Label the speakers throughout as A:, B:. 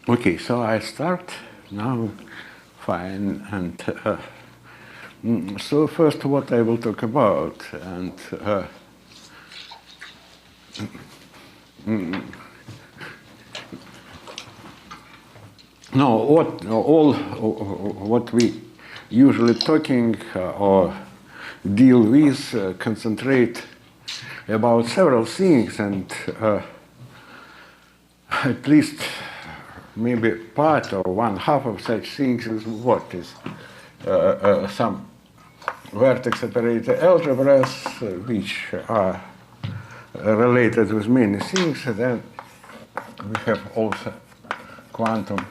A: Okay, so I start now. Fine. And so first, what I will talk about, and no, what we usually talking or deal with concentrate about several things, and at least maybe part or one half of such things is what is some vertex operator algebras, which are related with many things. And then we have also quantum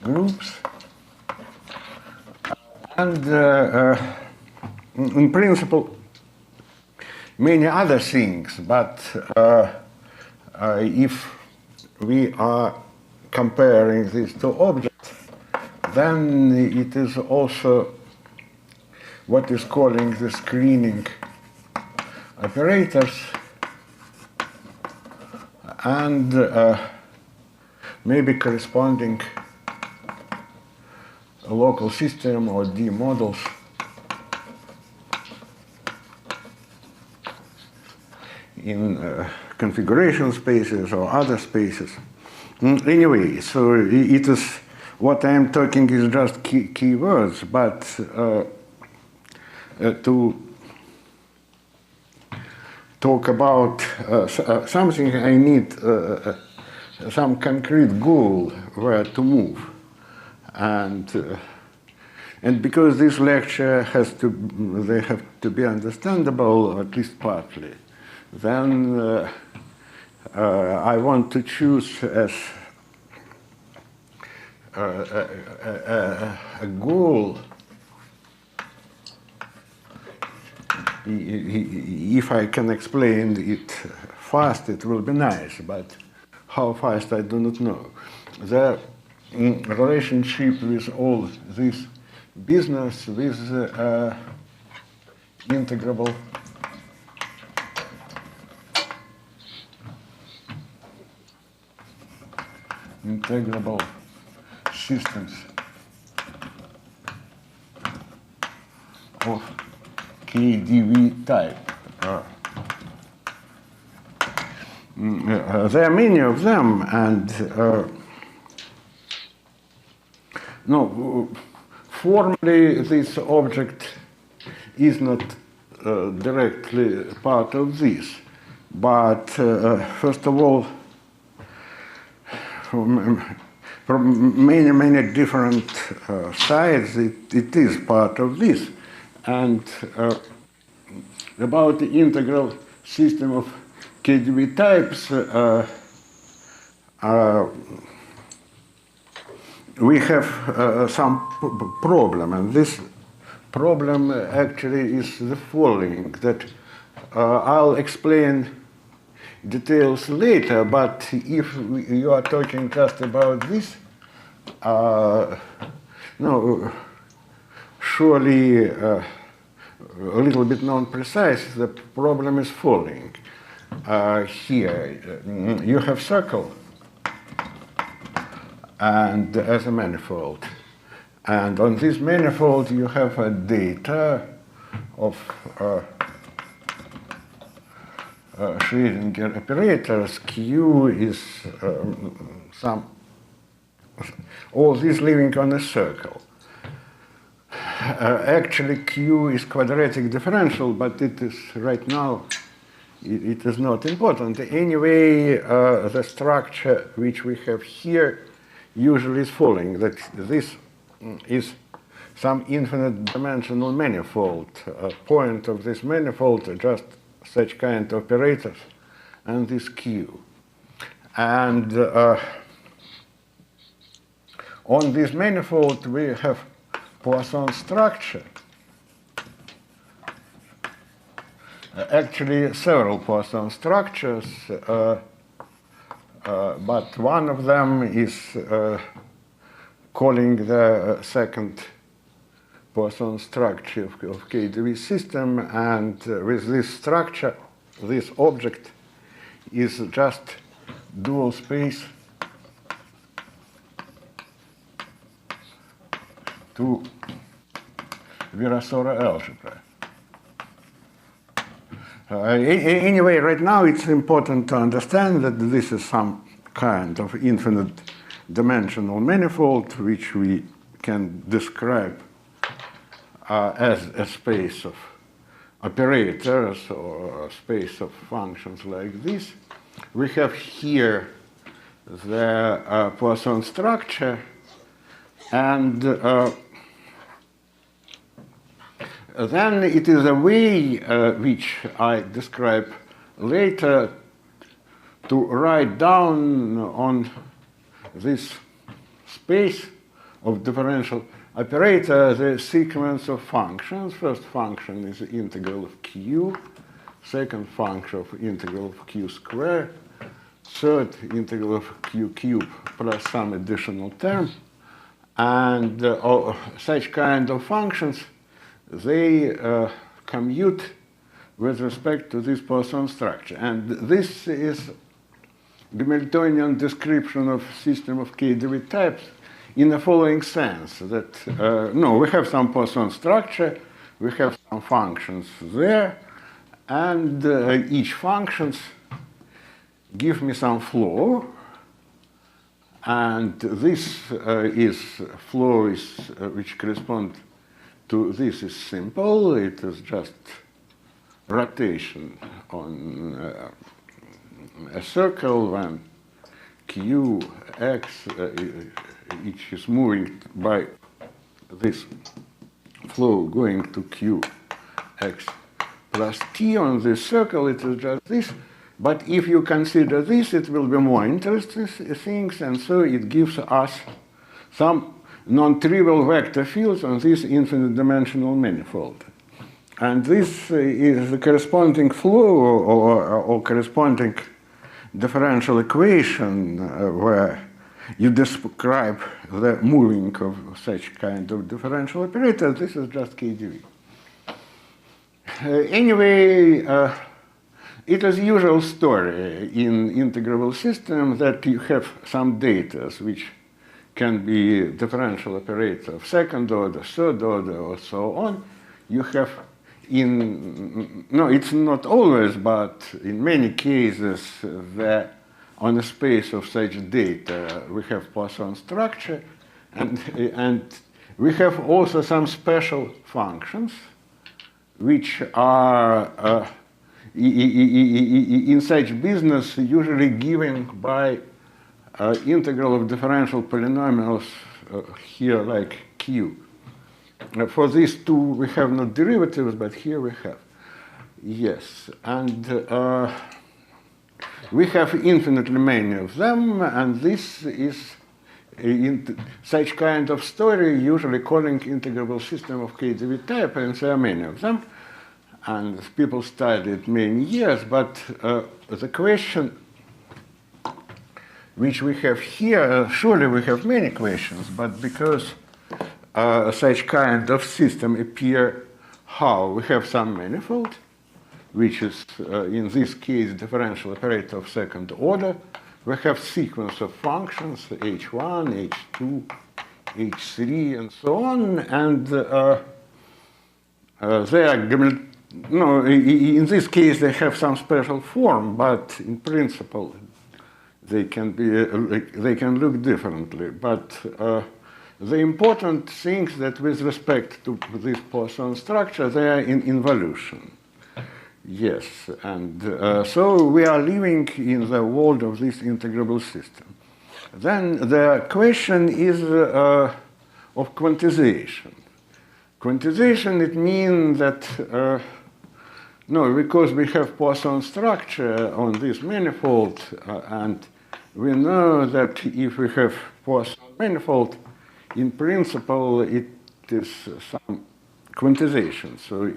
A: groups. And in principle, many other things. But if we are comparing these two objects, then it is also what is calling the screening operators, and maybe corresponding local system or D models in configuration spaces or other spaces. Anyway, so it is what I am talking is just keywords, but to talk about something, I need some concrete goal where to move, and because this lecture they have to be understandable, at least partly, then I want to choose as a goal. If I can explain it fast, it will be nice, but how fast I do not know. The relationship with all this business with integrable systems of KDV type. There are many of them, and no, formally this object is not directly part of this, but first of all, from many different sides, it is part of this. And about the integral system of KDV types, we have some problem, and this problem actually is the following, that I'll explain details later, but if you are talking just about this, no, surely a little bit non-precise, the problem is following. Here, you have circle and as a manifold. And on this manifold, you have a data of Schrödinger operators. Q is all this living on a circle. Actually, Q is quadratic differential, but it is right now, it is not important. Anyway, the structure which we have here usually is following, that this is some infinite dimensional manifold. Point of this manifold just such kind of operators, and this Q. And on this manifold, we have Poisson structure. Actually, several Poisson structures, but one of them is calling the second Poisson structure of KDV system, and with this structure, this object is just dual space to Virasoro algebra. Anyway, right now it's important to understand that this is some kind of infinite dimensional manifold which we can describe as a space of operators or a space of functions like this. We have here the Poisson structure, and then it is a way which I describe later to write down on this space of differential operator the sequence of functions. First function is the integral of q, second function of integral of q squared, third integral of q cubed plus some additional term, and such kind of functions, they commute with respect to this Poisson structure. And this is Hamiltonian description of system of k-Debye types in the following sense, that no, we have some Poisson structure, we have some functions there, and each functions give me some flow, and this flow is which corresponds to this is simple. It is just rotation on a circle when q, x, each is moving by this flow going to q, x plus t on this circle. It is just this. But if you consider this, it will be more interesting things, and so it gives us some non-trivial vector fields on this infinite dimensional manifold. And this is the corresponding flow or corresponding differential equation where you describe the moving of such kind of differential operator. This is just k-Debye. Anyway, it is usual story in integrable system that you have some data which can be differential operator of second order, third order, or so on. You have no, it's not always, but in many cases, on a space of such data, we have Poisson structure, and we have also some special functions which are in such business usually given by integral of differential polynomials here like q. For these two we have no derivatives, but here we have. Yes, and we have infinitely many of them, and this is such kind of story usually calling integrable system of k-Debye type, and there are many of them. And people studied many years, but the question which we have here, surely we have many questions, but because such kind of system appear how? We have some manifold, which is in this case differential operator of second order. We have sequence of functions, h1, h2, h3, and so on, and they are no, in this case they have some special form, but in principle they can look differently. But the important things that with respect to this Poisson structure, they are in involution. Yes, and so we are living in the world of this integrable system. Then the question is of quantization. Quantization, it means that no, because we have Poisson structure on this manifold, and we know that if we have Poisson manifold, in principle, it is some quantization. So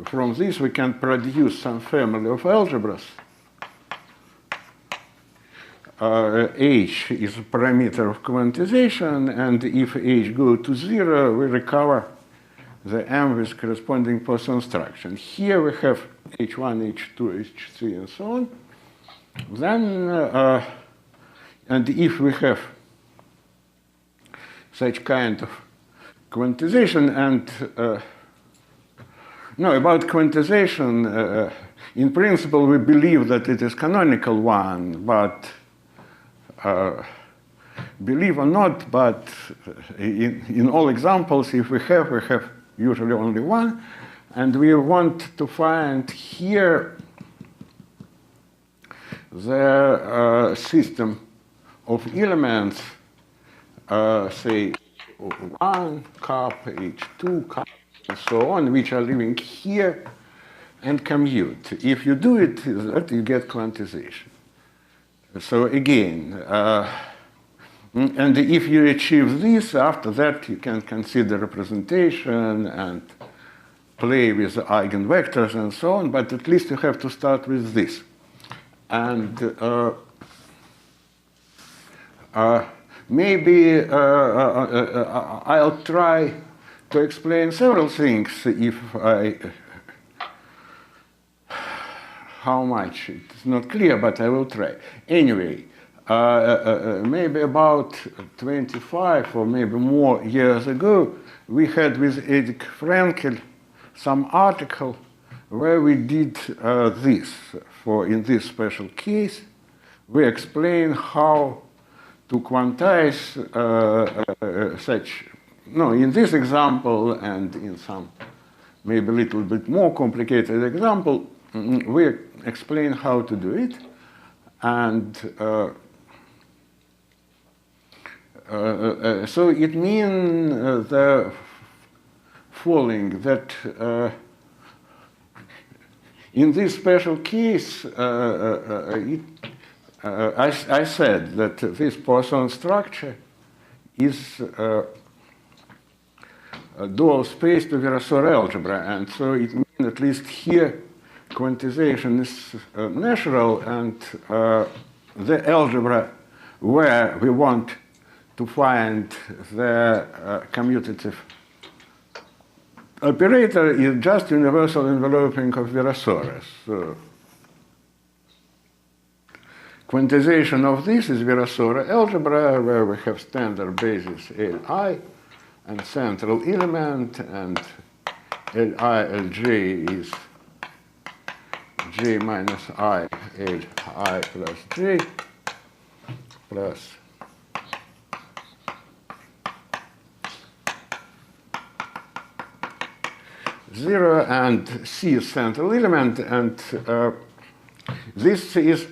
A: from this, we can produce some family of algebras. H is a parameter of quantization, and if H goes to 0, we recover the M with corresponding Poisson structure. And here we have H1, H2, H3, and so on. Then, and if we have such kind of quantization and no, about quantization, in principle we believe that it is canonical one, but believe or not, but in all examples, if we have usually only one, and we want to find here the system of elements, say 1 cup, H2 cup, and so on, which are living here, and commute. If you do it, you get quantization. So again, and if you achieve this, after that you can consider representation and play with the eigenvectors and so on, but at least you have to start with this. And maybe I'll try to explain several things if how much, it's not clear, but I will try. Anyway, maybe about 25 or maybe more years ago, we had with Edith Frankel some article where we did this. In this special case, we explain how to quantize in this example and in some maybe a little bit more complicated example, we explain how to do it. And so it means the following, that in this special case, I said that this Poisson structure is a dual space to Virasoro algebra, and so it means at least here quantization is natural, and the algebra where we want to find the commutative operator is just universal enveloping of Virasoras. So quantization of this is Virasoro algebra, where we have standard basis Li and central element, and Li Lj is j minus I Li plus j plus zero, and C is central element, and this is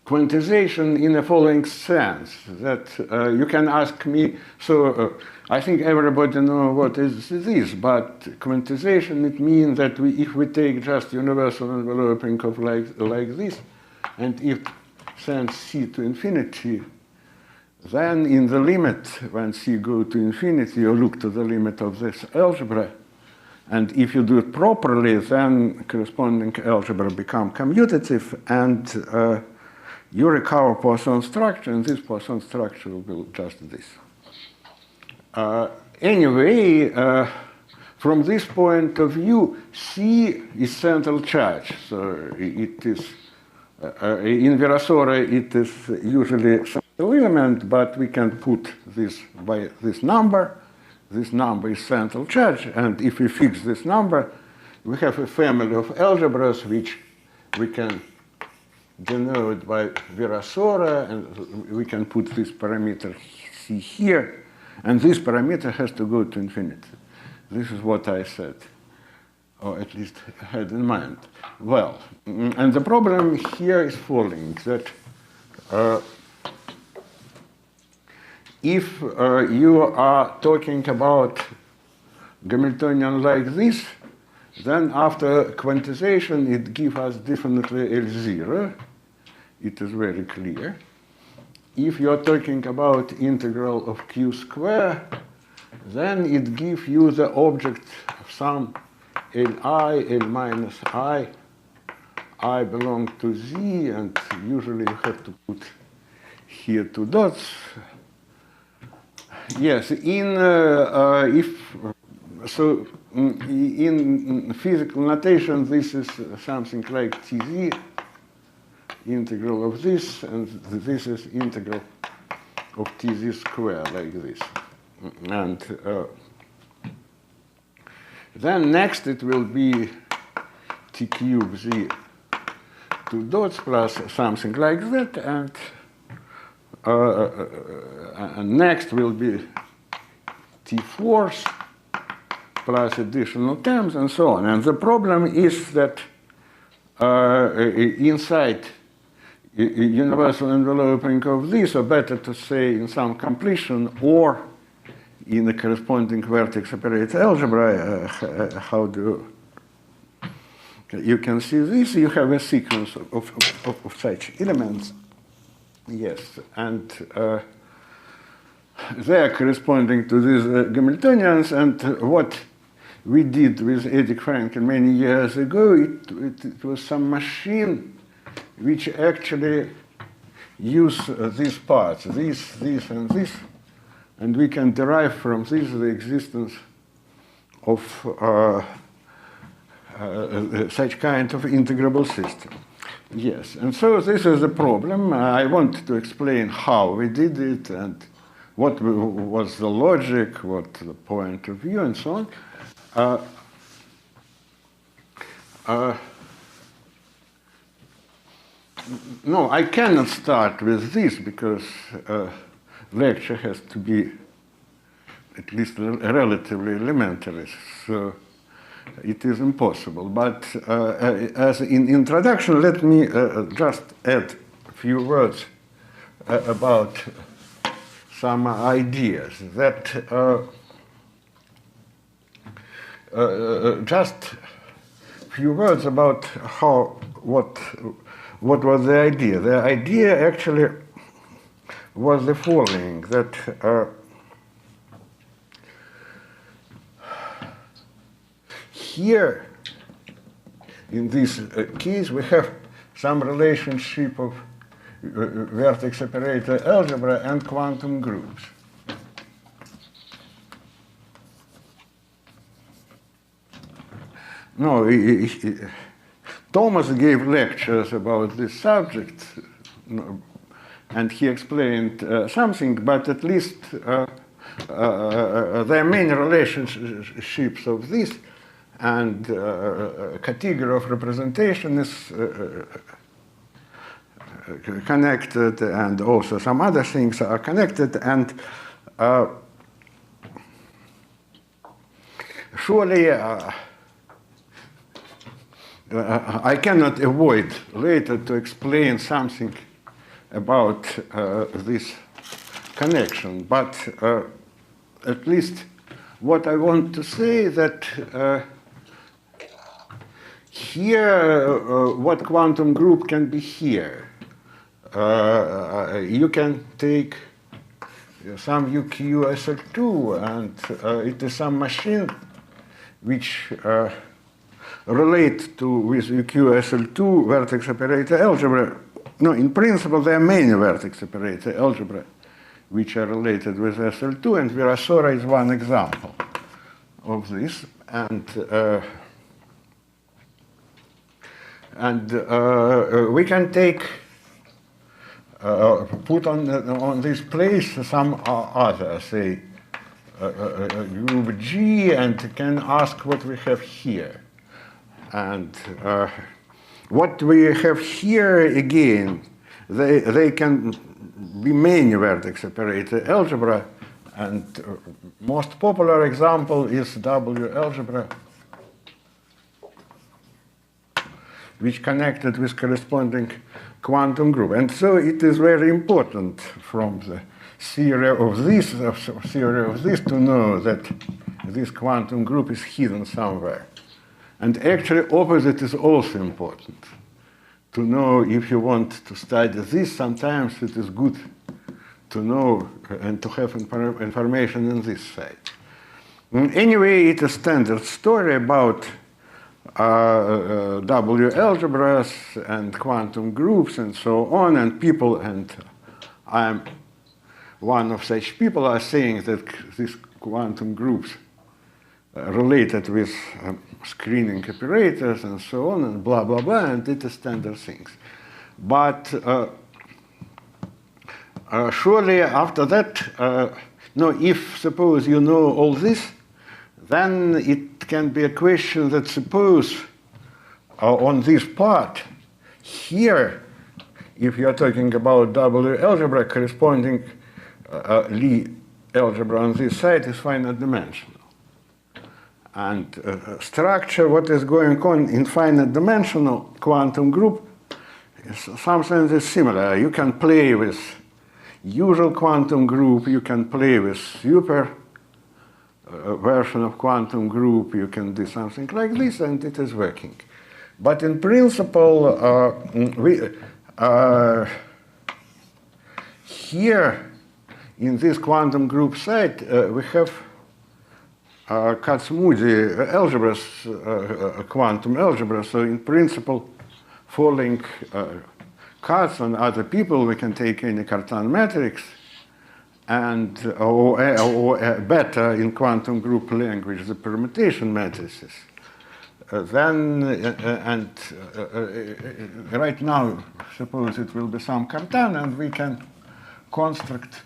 A: quantization in the following sense, that you can ask me, so I think everybody knows what is this, but quantization, it means that if we take just universal enveloping of like this, and if send C to infinity, then in the limit, when C go to infinity, you look to the limit of this algebra, and if you do it properly, then corresponding algebra become commutative, and you recover Poisson structure, and this Poisson structure will be just this. Anyway, from this point of view, C is central charge. So it is, in Virasoro, it is usually central element, but we can put this by this number. This number is central charge, and if we fix this number, we have a family of algebras which we can denote by Virasoro, and we can put this parameter C here, and this parameter has to go to infinity. This is what I said, or at least had in mind. Well, and the problem here is following, that if you are talking about Hamiltonian like this, then after quantization, it gives us definitely L0. It is very clear. If you are talking about integral of Q square, then it gives you the object of some Li, L minus I belong to Z, and usually you have to put here two dots. Yes, in physical notation, this is something like Tz, integral of this, and this is integral of Tz square, like this. And then next it will be t cube z 2 dots plus something like that, and next will be t fourths plus additional terms and so on. And the problem is that inside universal enveloping of this, or better to say in some completion, or in the corresponding vertex operator algebra, how do you can see this? You have a sequence of such elements, yes, and they are corresponding to these Hamiltonians. And what we did with Eddie Frankel many years ago, it was some machine which actually use these parts, this, and this, and we can derive from this the existence of such kind of integrable system. Yes, and so this is the problem. I want to explain how we did it and what was the logic, what the point of view, and so on. No, I cannot start with this because lecture has to be at least relatively elementary, so it is impossible. But as in introduction, let me just add a few words about some ideas that just a few words about what was the idea. The idea actually was the following, that here, in this case, we have some relationship of vertex operator algebra and quantum groups. No, Thomas gave lectures about this subject, and he explained something, but at least there are many relationships of this, and category of representation is connected, and also some other things are connected, and surely I cannot avoid later to explain something about this connection, but at least what I want to say that here, what quantum group can be here? You can take some UQSL2, and it is some machine which relate to with UQSL2 vertex operator algebra. No, in principle, there are many vertex operator algebra which are related with SL2, and Virasora is one example of this. And we can take, put on this place some other, say, group G, and can ask what we have here. And what we have here, again, they can be many vertex operator algebra, and most popular example is W-algebra, which connected with corresponding quantum group. And so it is very important from the theory of this to know that this quantum group is hidden somewhere. And actually, opposite is also important. To know if you want to study this, sometimes it is good to know and to have information in this side. Anyway, it's a standard story about W-algebras and quantum groups and so on, and people, and I'm one of such people, are saying that these quantum groups related with screening operators and so on, and blah, blah, blah, and it is standard things. But surely after that, No, if suppose you know all this, then it can be a question that suppose on this part here, if you are talking about W algebra, corresponding Lie algebra on this side is finite dimensional. And structure, what is going on in finite dimensional quantum group, is something that's similar. You can play with usual quantum group, you can play with super version of quantum group, you can do something like this, and it is working. But in principle, here in this quantum group side, we have Kac-Moody algebras, quantum algebra. So in principle, following Katz and other people, we can take any Cartan matrix, and or better in quantum group language, the permutation matrices. Right now, suppose it will be some Cartan, and we can construct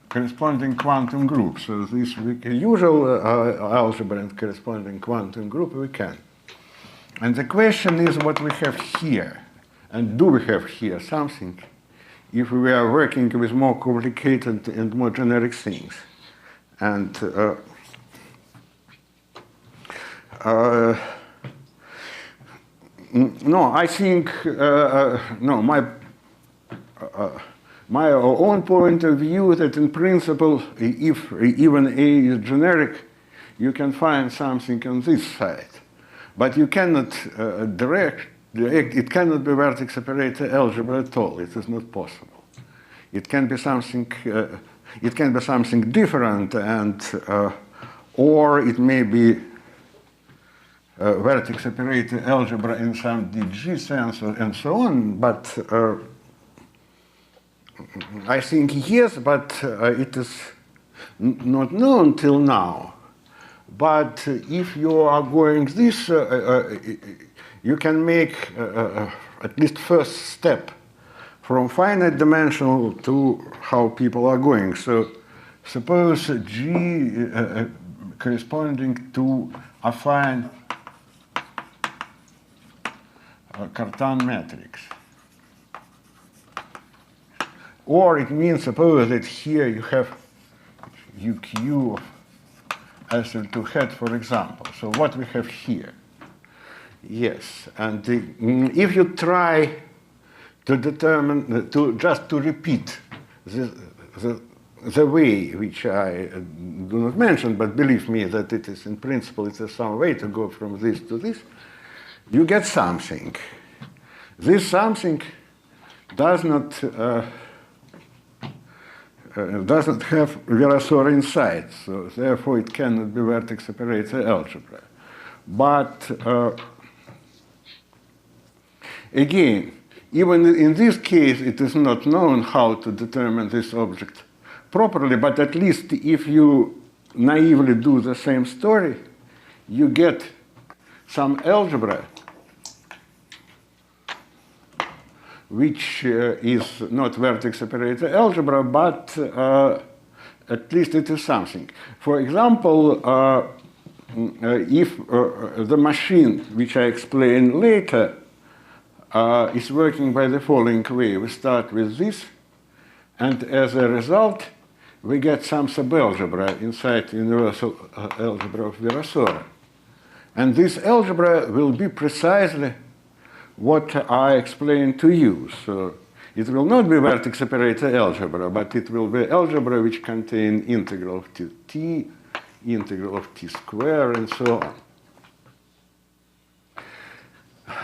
A: corresponding quantum group. So this usual algebra and corresponding quantum group we can. And the question is what we have here. And do we have here something if we are working with more complicated and more generic things? And no, I think, no, my own point of view that in principle, if even A is generic, you can find something on this side. But you cannot it cannot be vertex operator algebra at all. It is not possible. It can be something different, and or it may be vertex operator algebra in some DG sense and so on, but I think yes, but it is not known till now. But if you are going this, you can make at least first step from finite dimensional to how people are going. So suppose G corresponding to affine Cartan matrix. Or it means, suppose that here you have UQ as to head, for example. So what we have here? Yes, and if you try to determine, just to repeat the way which I do not mention, but believe me that it is in principle, it is some way to go from this to this, you get something. This something does not have Virasoro inside, so therefore it cannot be vertex operator algebra. But again, even in this case, it is not known how to determine this object properly, but at least if you naively do the same story, you get some algebra which is not vertex operator algebra, but at least it is something. For example, if the machine, which I explain later, is working by the following way. We start with this, and as a result, we get some subalgebra inside universal algebra of Virasoro. And this algebra will be precisely what I explained to you. So it will not be vertex operator algebra, but it will be algebra which contain integral of t, integral of t squared, and so on.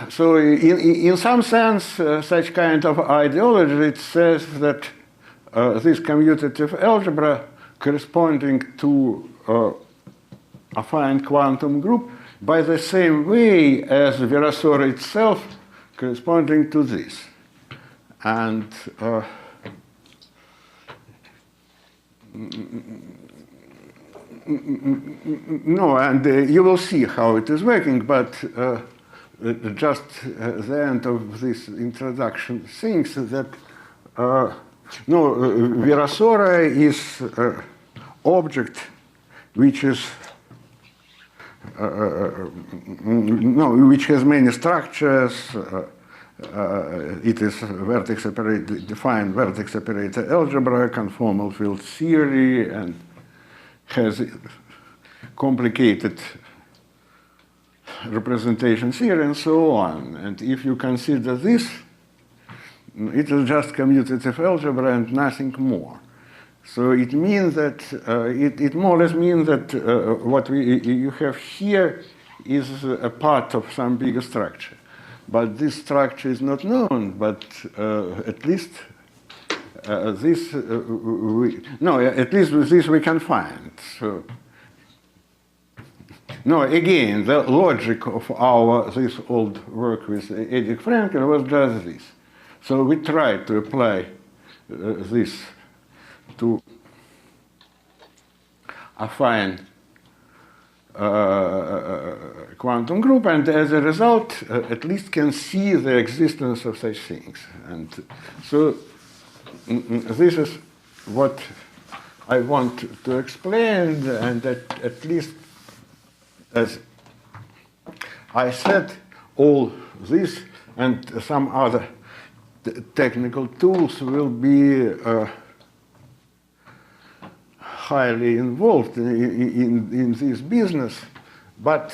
A: So in some sense, such kind of ideology, it says that this commutative algebra corresponding to affine quantum group by the same way as Virasoro itself corresponding to this. And no, and you will see how it is working, but just the end of this introduction thinks that No, Virasora is object which is which has many structures. It is vertex operator, defined vertex operator algebra, conformal field theory, and has complicated representation theory and so on. And if you consider this, it is just commutative algebra and nothing more. So it means that it more or less means that what you have here is a part of some bigger structure. But this structure is not known, but at least this, at least with this we can find. So, no, again, the logic of this old work with Edith Frankel was just this. So we tried to apply this to affine quantum group, and as a result, at least can see the existence of such things. And so this is what I want to explain, and that at least, as I said, all this and some other technical tools will be highly involved in this business, but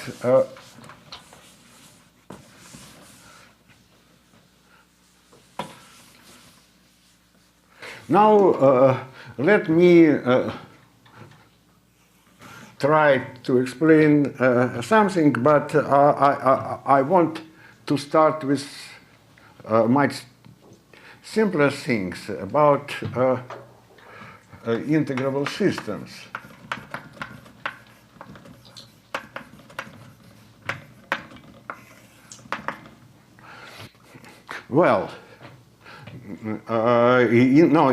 A: now let me try to explain something, but I want to start with much simpler things about integrable systems. Well,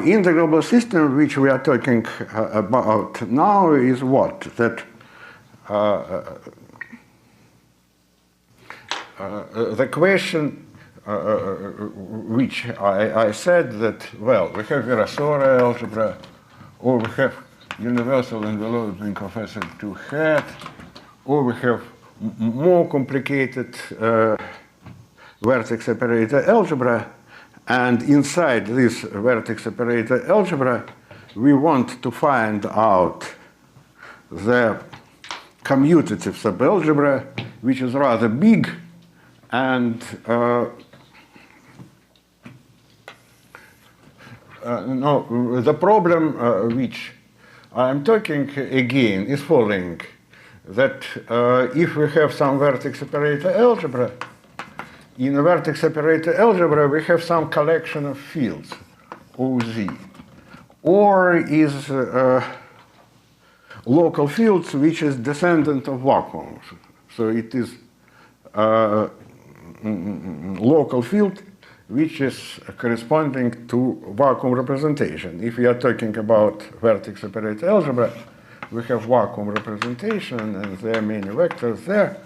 A: integrable system which we are talking about now is what? That the question which I said that, well, we have Virasora algebra, or we have universal enveloping of SL2 hat, or we have more complicated vertex operator algebra, and inside this vertex operator algebra, we want to find out the commutative subalgebra, which is rather big, and no, the problem which I'm talking again is following, that if we have some vertex operator algebra, in a vertex operator algebra we have some collection of fields, OZ, or is local fields which is descendant of vacuums. So it is local field which is corresponding to vacuum representation. If we are talking about vertex operator algebra, we have vacuum representation, and there are many vectors there.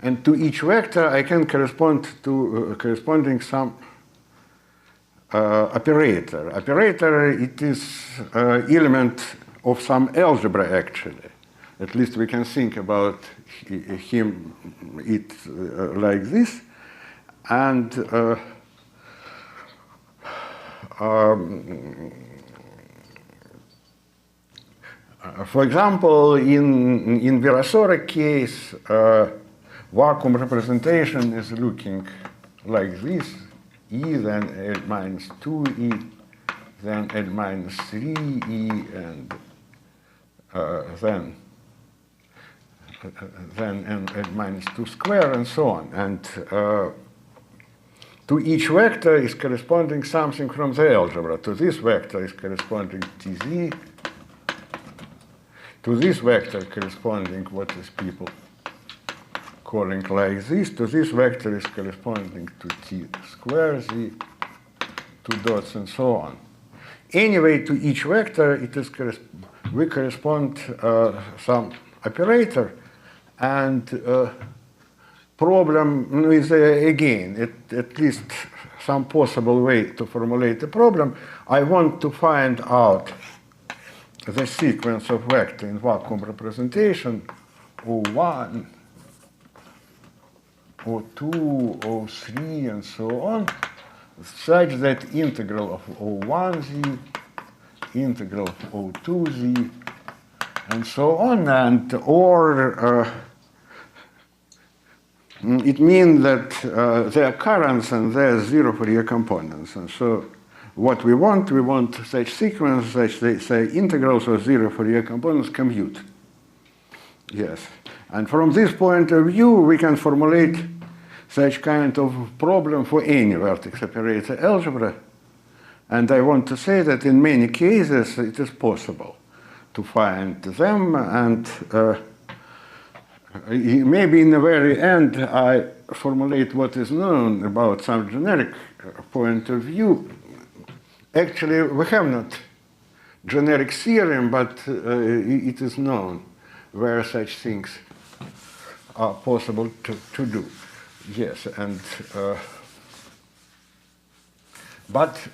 A: And to each vector, I can correspond to corresponding some operator. Operator, it is element of some algebra, actually. At least we can think about him like this. And for example, in Virasora case, vacuum representation is looking like this: E, then L minus 2E, then L minus 3E, and then L minus 2 square, and so on. And to each vector is corresponding something from the algebra. To this vector is corresponding TZ. To this vector corresponding what is people calling like this. To this vector is corresponding to T square Z, 2 dots, and so on. Anyway, to each vector, it is we correspond some operator, and problem is again at least some possible way to formulate the problem. I want to find out the sequence of vector in vacuum representation O1, O2, O3, and so on, such that integral of O1z, integral of O2z, and so on, and or it means that there are currents and there are zero Fourier components. And so what we want such sequence, such say integrals of zero Fourier components commute. Yes. And from this point of view, we can formulate such kind of problem for any vertex operator algebra. And I want to say that in many cases it is possible to find them, and maybe in the very end I formulate what is known about some generic point of view. Actually, we have not generic theorem, but it is known where such things are possible to do. Yes, and but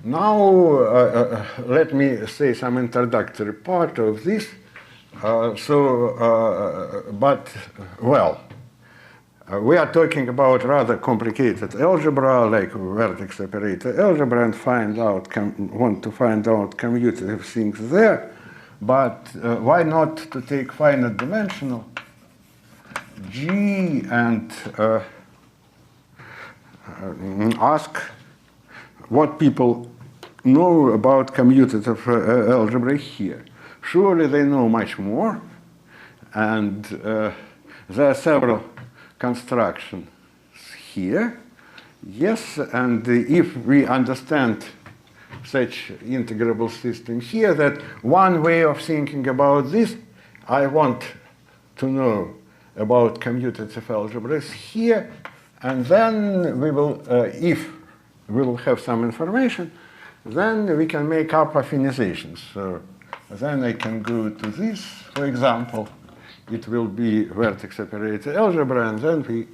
A: now let me say some introductory part of this. We are talking about rather complicated algebra, like vertex operator algebra, and want to find out commutative things there. But why not to take finite dimensional G and ask what people know about commutative algebra here. Surely they know much more, and there are several constructions here. Yes, and if we understand such integrable system here, that one way of thinking about this, I want to know about commutative algebras here, and then we will, if we will have some information, then we can make up affinizations. So then I can go to this, for example, it will be vertex operator algebra, and then we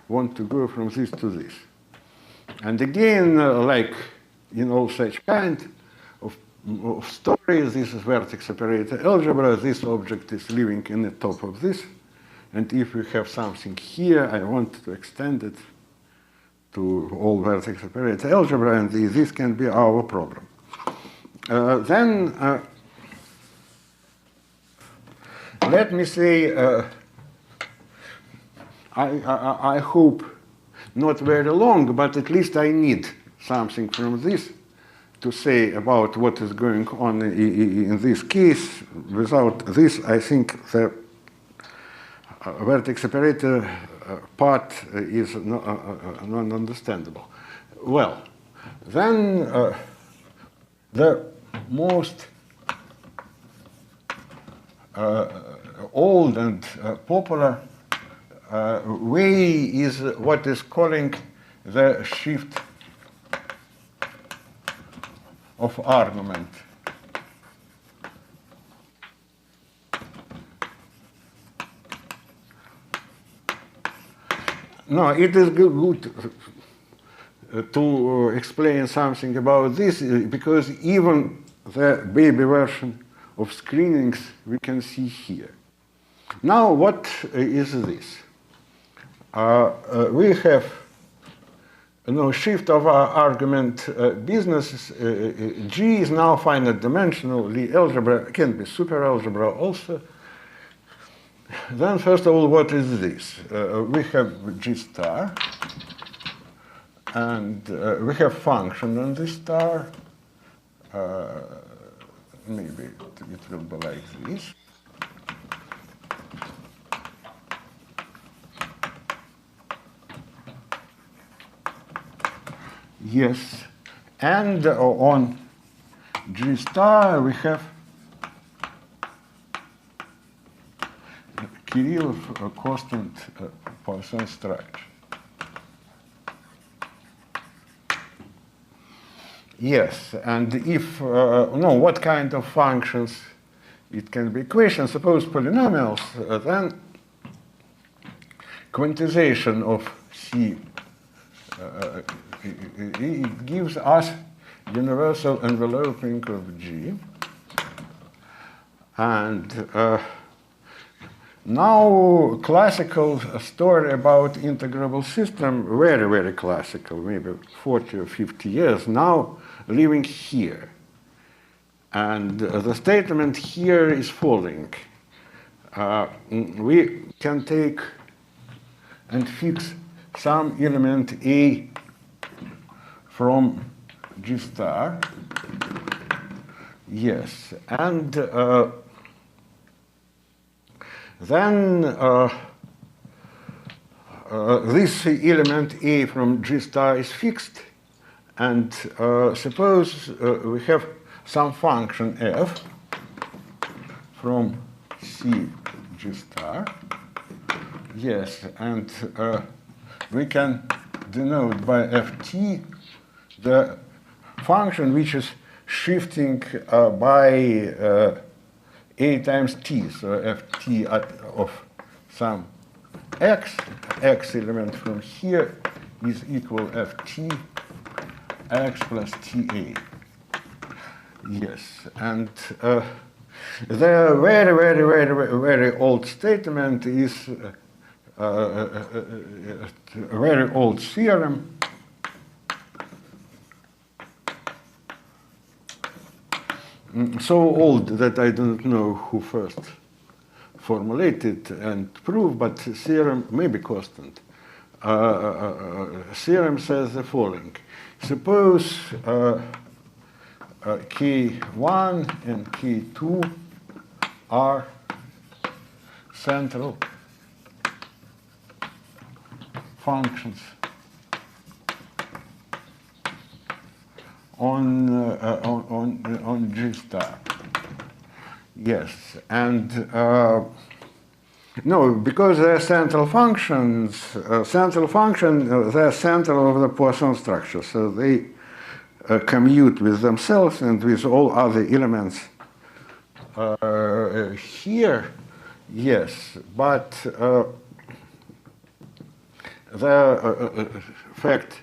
A: want to go from this to this. And again, like in all such kind of stories, this is vertex operator algebra, this object is living in the top of this, and if we have something here, I want to extend it to all vertex operator algebra, and this can be our problem. Then let me say, I hope not very long, but at least I need something from this to say about what is going on in this case. Without this, I think the vertex operator part is non-understandable. Well, then the most old and popular way is what is calling the shift of argument. No, it is good to explain something about this, because even the baby version of screenings we can see here. Now, what is this? We have shift of our argument business. G is now finite dimensional. The algebra can be superalgebra also. Then, first of all, what is this? We have G star, and we have function on this star. Maybe it will be like this. Yes, and on G star we have Kirillov constant Poisson structure. Yes, and if, what kind of functions it can be equations, suppose polynomials, then quantization of C. It gives us universal enveloping of G. And now classical story about integrable system, very, very classical, maybe 40 or 50 years, now living here. And the statement here is following. We can take and fix some element A from G star. Yes, and then this element A from G star is fixed, and suppose we have some function f from C G star. Yes, and we can denote by ft the function which is shifting by a times t, so ft of some x element from here is equal ft x plus ta. Yes, and the very, very, very, very old statement is a very old theorem. So old that I don't know who first formulated and proved, but theorem may be constant. Theorem says the following. Suppose K1 and K2 are central functions on G star. Yes, and no, because they're central functions, they're central of the Poisson structure, so they commute with themselves and with all other elements here. Yes, but the fact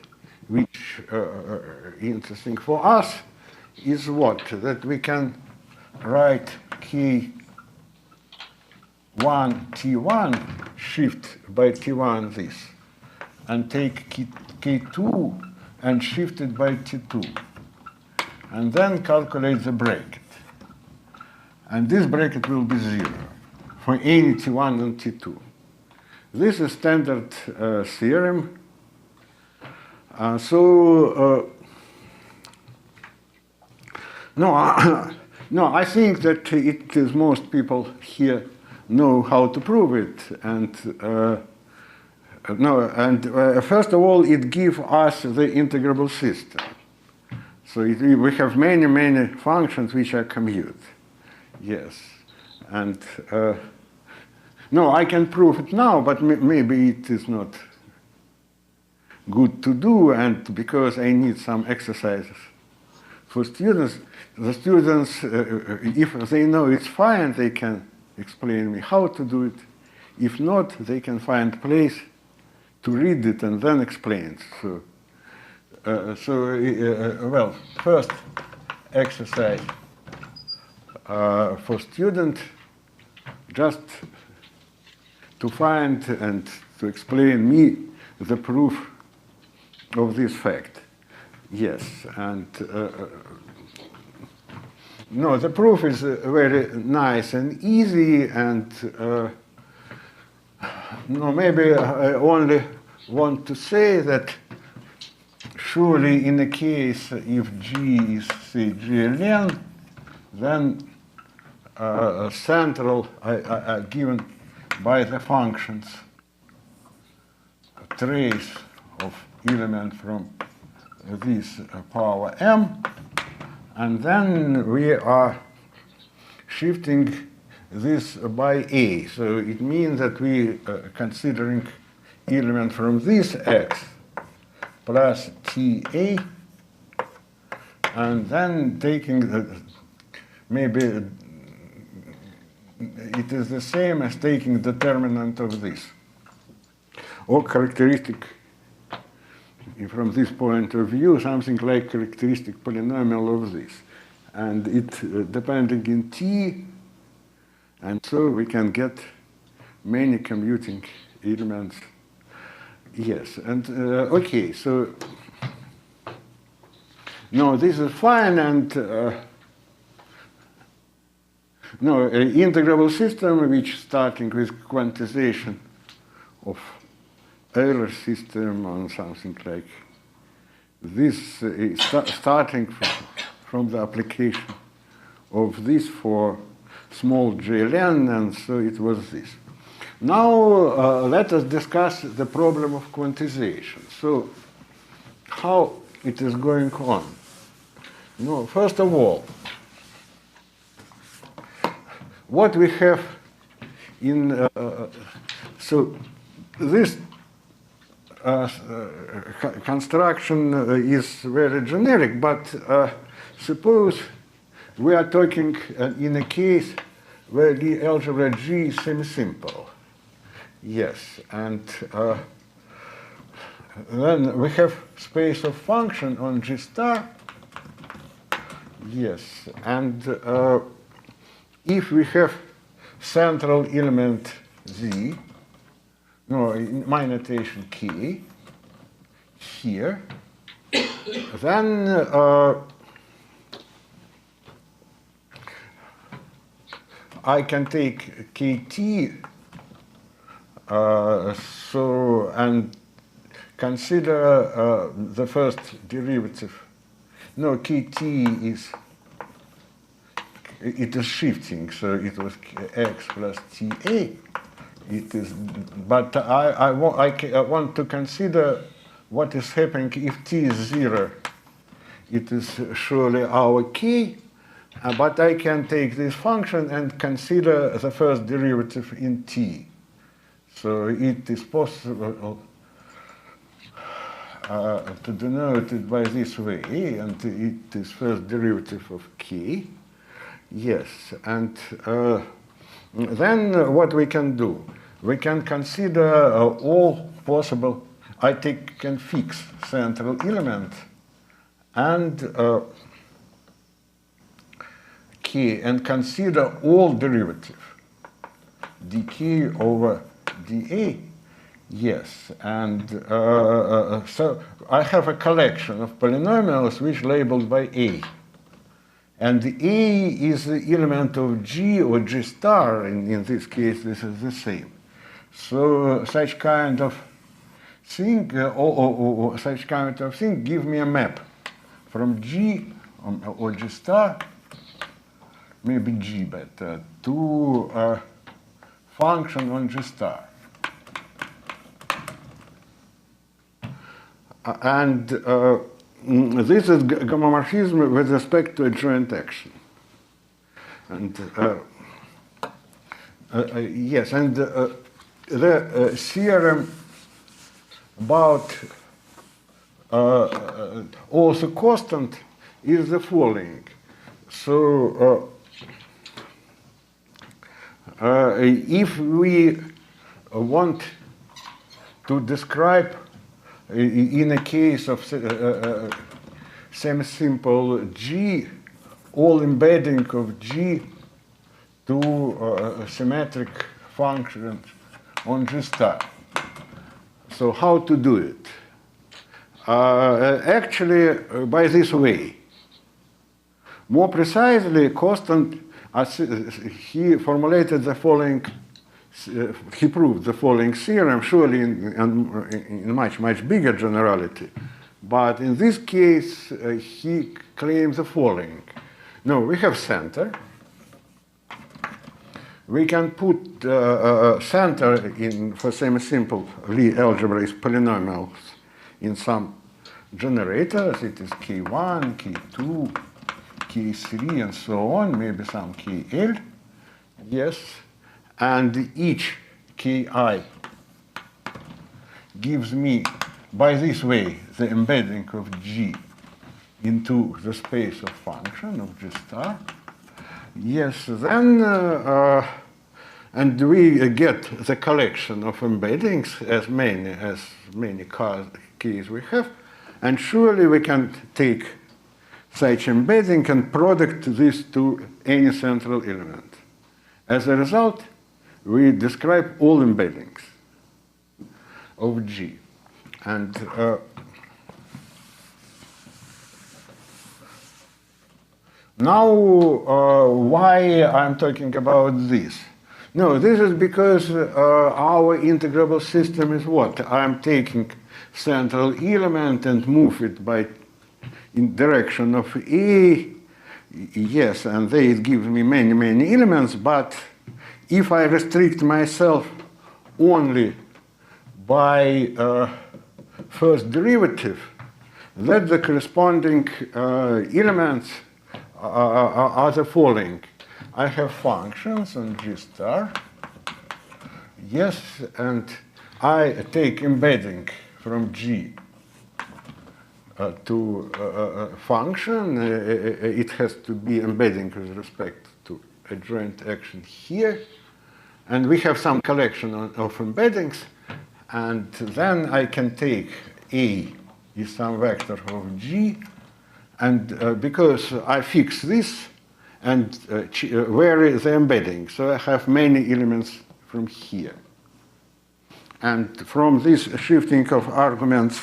A: which is interesting for us is what? That we can write K1 T1 shift by T1 this, and take K2 and shift it by T2, and then calculate the bracket. And this bracket will be 0 for any T1 and T2. This is standard theorem. No, I think that it is most people here know how to prove it, and first of all, it gives us the integrable system. So we have many, many functions which are commute. Yes, and no, I can prove it now, but maybe it is not good to do, and because I need some exercises for students, the students, if they know it's fine, they can explain me how to do it. If not, they can find a place to read it and then explain it. Well, first exercise for student, just to find and to explain me the proof of this fact. Yes, and no, the proof is very nice and easy, and no, maybe I only want to say that surely in a case if G is, say, G_ln, then central are given by the functions trace of element from this power m, and then we are shifting this by a. So it means that we are considering element from this x plus ta, and then taking maybe it is the same as taking determinant of this, or characteristic from this point of view, something like characteristic polynomial of this. And it depending in T, and so we can get many commuting elements. Yes, and okay, so no, this is fine, and no, an integrable system which starting with quantization of Euler system on something like this, starting from the application of this for small gln, and so it was this. Now let us discuss the problem of quantization. So how it is going on? No, first of all, what we have in so this construction is very generic, but suppose we are talking in a case where the algebra G is semi-simple. Yes, and then we have space of function on G star. Yes, and if we have central element Z, no, in my notation K, here, then I can take KT so and consider the first derivative. No, KT is, it is shifting, so it was x plus TA. It is, but I want to consider what is happening if t is 0. It is surely our k, but I can take this function and consider the first derivative in t. So it is possible to denote it by this way, and it is first derivative of k. Yes, and then what we can do? We can consider all possible, I can fix central element and k, and consider all derivative, dk over dA. Yes, and so I have a collection of polynomials which labeled by A. And A is the element of G or G star. In this case, this is the same. So such kind of thing, or such kind of thing, give me a map from G or G star, maybe G better, to a function on G star. And this is gomomorphism with respect to a joint action. And yes, and the theorem about also constant is the following. So if we want to describe in a case of semi-simple G, all embedding of G to symmetric functions on G star. So how to do it? Actually, by this way. More precisely, constant, he formulated the following, he proved the following theorem, surely in much bigger generality. But in this case, he claims the following. No, we have center. We can put center in, for semi-simple Lie algebras polynomials in some generators. It is K1, K2, K3, and so on, maybe some KL. Yes. And each Ki gives me, by this way, the embedding of G into the space of function of G star. Yes, then, and we get the collection of embeddings as many keys we have. And surely we can take such embedding and product this to any central element. As a result, we describe all embeddings of G. And now, why I'm talking about this? No, this is because our integrable system is what? I'm taking central element and move it in direction of A. Yes, and there it gives me many, many elements, but if I restrict myself only by first derivative, then the corresponding elements are the following. I have functions on G star. Yes, and I take embedding from G to a function. It has to be embedding with respect to a joint action here. And we have some collection of embeddings. And then I can take A is some vector of G. And because I fix this and vary the embedding, so I have many elements from here. And from this shifting of arguments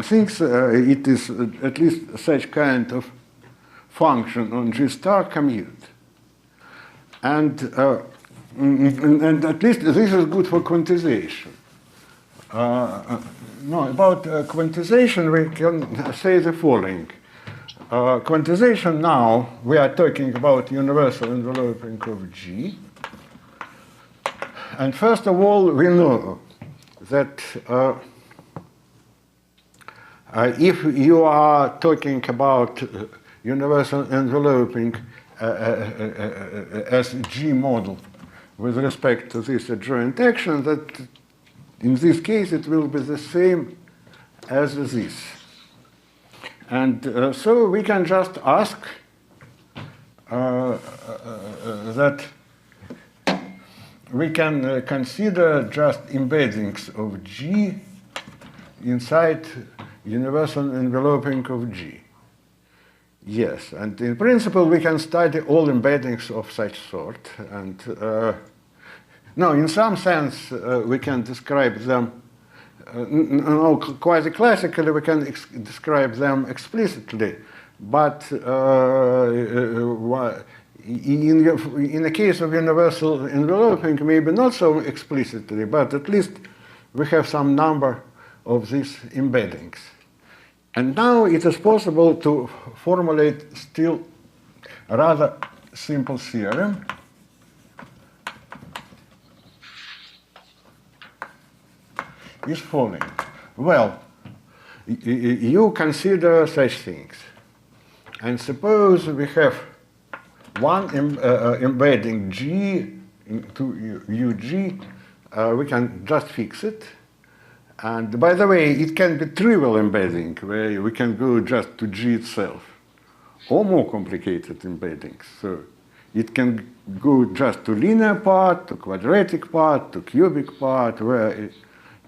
A: things, it is at least such kind of function on G star commute. And at least this is good for quantization. No, about quantization, we can say the following. Quantization now, we are talking about universal enveloping of G. And first of all, we know that if you are talking about universal enveloping as G model with respect to this adjoint action, that in this case it will be the same as this. And so we can just ask that we can consider just embeddings of G inside universal enveloping of G. Yes, and in principle we can study all embeddings of such sort. And no, in some sense we can describe them, no, quite classically we can describe them explicitly, but in the case of universal enveloping, maybe not so explicitly, but at least we have some number of these embeddings. And now it is possible to formulate still a rather simple theorem. Is following. Well, you consider such things. And suppose we have one embedding G into UG, we can just fix it. And by the way, it can be trivial embedding, where we can go just to G itself, or more complicated embeddings. So it can go just to linear part, to quadratic part, to cubic part, where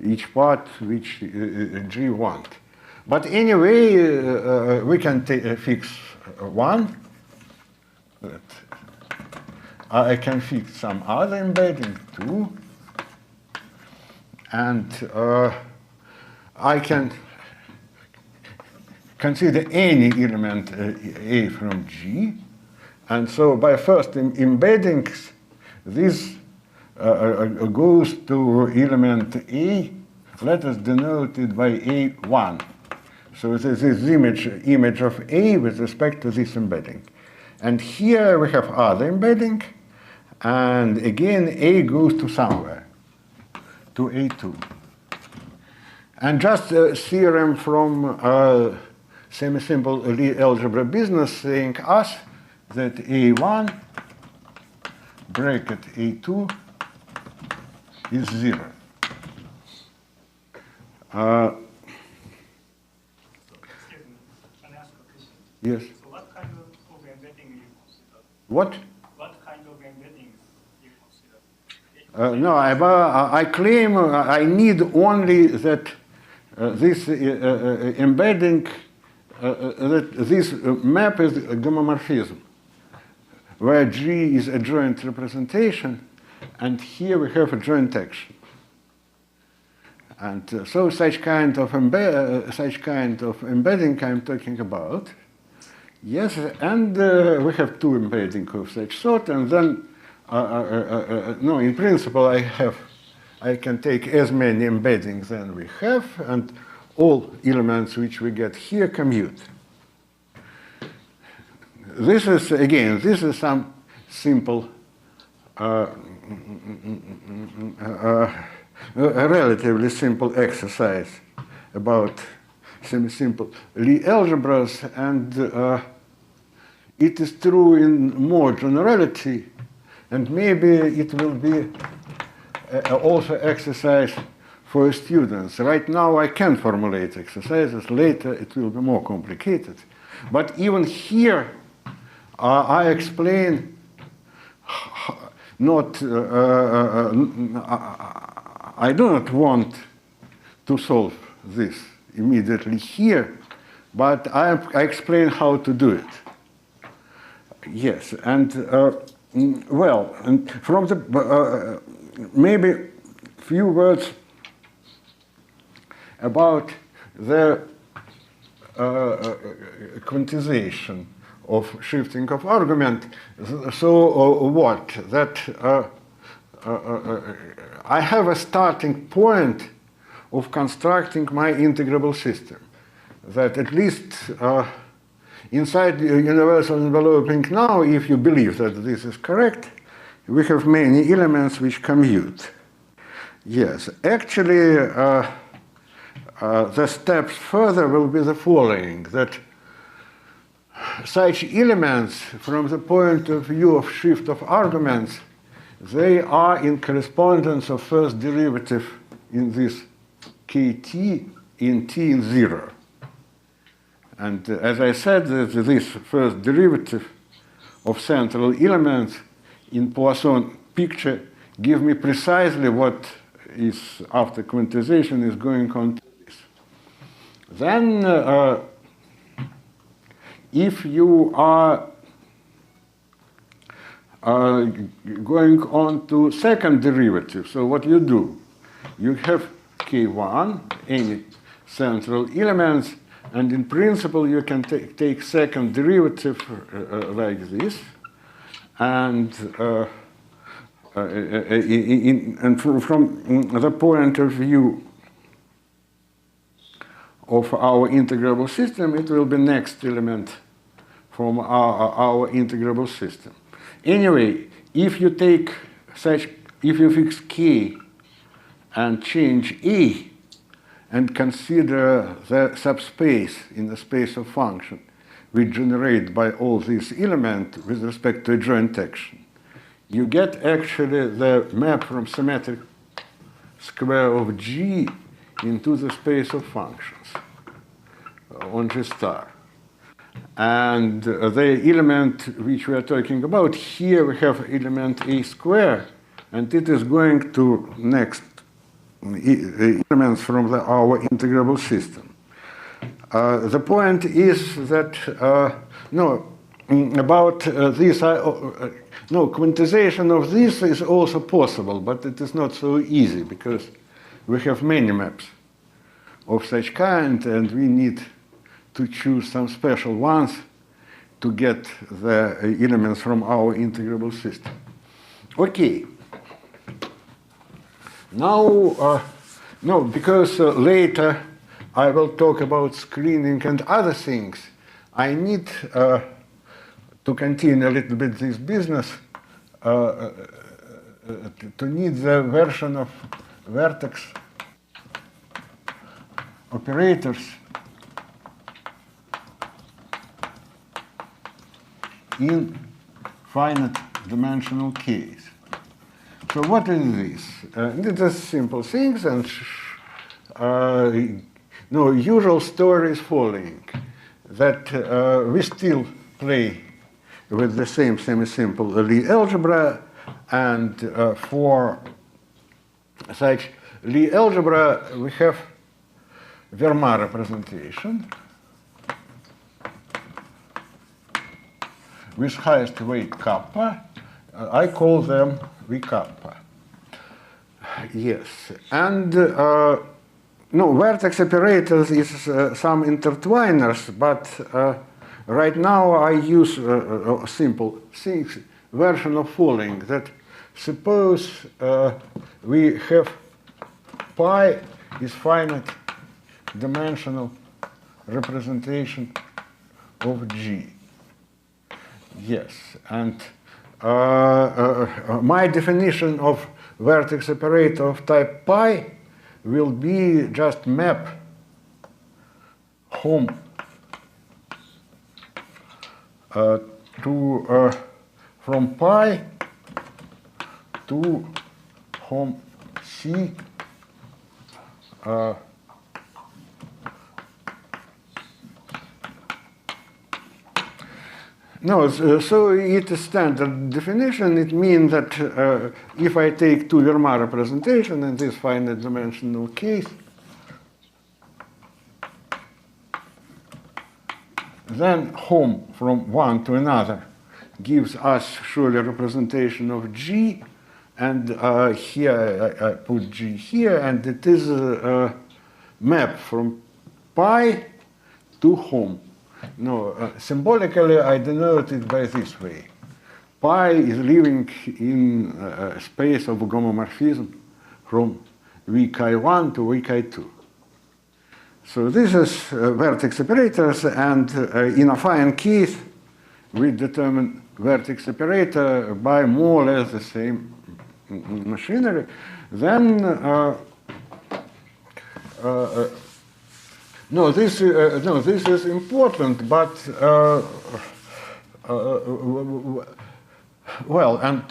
A: each part which G want. But anyway, we can fix one. I can fix some other embedding too. And I can consider any element A from G. And so by first embeddings, this goes to element A. Let us denote it by A1. So this is image of A with respect to this embedding. And here we have other embedding. And again, A goes to somewhere, to A2. And just a theorem from semi-simple algebra business saying us that A1 bracket A2 is 0.
B: Excuse me, can I ask a question?
A: Yes.
B: So what kind of embedding you consider?
A: What?
B: What kind of embeddings you consider?
A: No, I claim I need only that this embedding, that this map is a homomorphism, where G is a joint representation, and here we have a joint action. And so such kind of embedding I'm talking about. Yes, and we have two embedding of such sort, and then no, in principle I can take as many embeddings than we have, and all elements which we get here commute. This is, again, this is some simple, a relatively simple exercise about semi-simple Lie algebras, and it is true in more generality, and maybe it will be also exercise for students. Right now I can formulate exercises, later it will be more complicated. But even here I explain not, I do not want to solve this immediately here, but I explain how to do it. Yes, and well, and from the maybe few words about the quantization of shifting of argument. So what? That I have a starting point of constructing my integrable system. That at least inside the universal enveloping now, if you believe that this is correct, we have many elements which commute. Yes, actually, the steps further will be the following, that such elements, from the point of view of shift of arguments, they are in correspondence of first derivative in this kt in t in 0. And as I said, this first derivative of central elements in Poisson picture give me precisely what is, after quantization, is going on to this. Then, if you are going on to second derivative, so what you do? You have K1, any central elements, and in principle you can take second derivative like this, and from the point of view of our integrable system, it will be next element from our integrable system. Anyway, if you take such, if you fix K and change A and consider the subspace in the space of function we generate by all these elements with respect to a joint action, you get actually the map from symmetric square of G into the space of functions on G star. And the element which we are talking about, here we have element A square, and it is going to next elements from our integrable system. The point is that, no, about this, no, quantization of this is also possible, but it is not so easy because we have many maps of such kind, and we need to choose some special ones to get the elements from our integrable system. Okay. Now, no, because later I will talk about screening and other things, I need to continue a little bit this business, to need the version of vertex operators in finite dimensional case. So what is this? It is simple things, and no, usual story is following, that we still play with the same semi-simple Lie algebra, and for such Lie algebra, we have Fermat representation with highest weight kappa. I call them V kappa. Yes, and no, vertex operators is some intertwiners, but right now I use a simple version of following, that suppose we have pi is finite dimensional representation of G. Yes, and my definition of vertex operator of type pi will be just map home to from pi to home C no, so it is standard definition. It means that if I take two Fermat representation in this finite dimensional case, then home from one to another gives us surely representation of G, and here I put G here, and it is a map from pi to home. No, symbolically I denote it by this way. Pi is living in a space of homomorphism from Vk1 to Vk2. So this is vertex operators, and in a fine case we determine vertex operator by more or less the same machinery. Then no, this is important, but well, and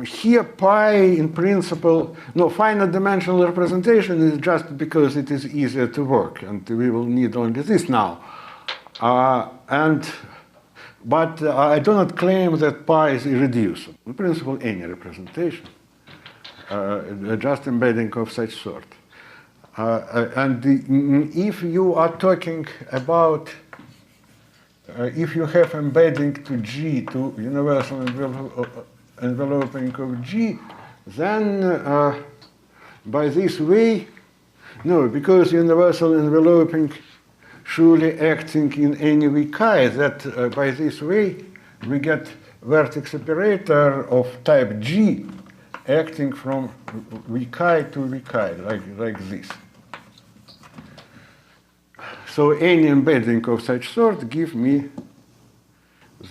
A: here pi in principle, no, finite dimensional representation is just because it is easier to work, and we will need only this now. But I do not claim that pi is irreducible. In principle, any representation, just embedding of such sort. If you are talking about, if you have embedding to G, to universal enveloping of G, then by this way, no, because universal enveloping surely acting in any Vk, that by this way we get vertex operator of type G acting from Vk to Vk, like this. So any embedding of such sort give me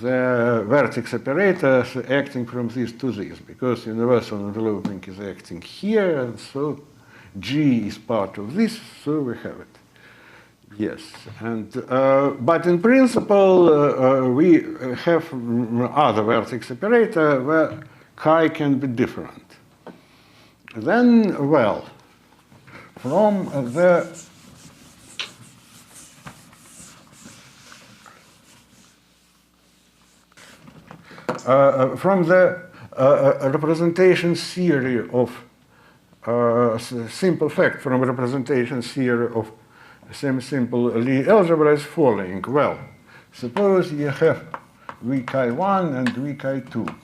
A: the vertex operators acting from this to this, because universal enveloping is acting here, and so G is part of this, so we have it. Yes, and but in principle we have other vertex operator where chi can be different. Then, well, from the representation theory of simple fact from representation theory of semi-simple Lie algebra is following. Well, suppose you have Vk1 and Vk2,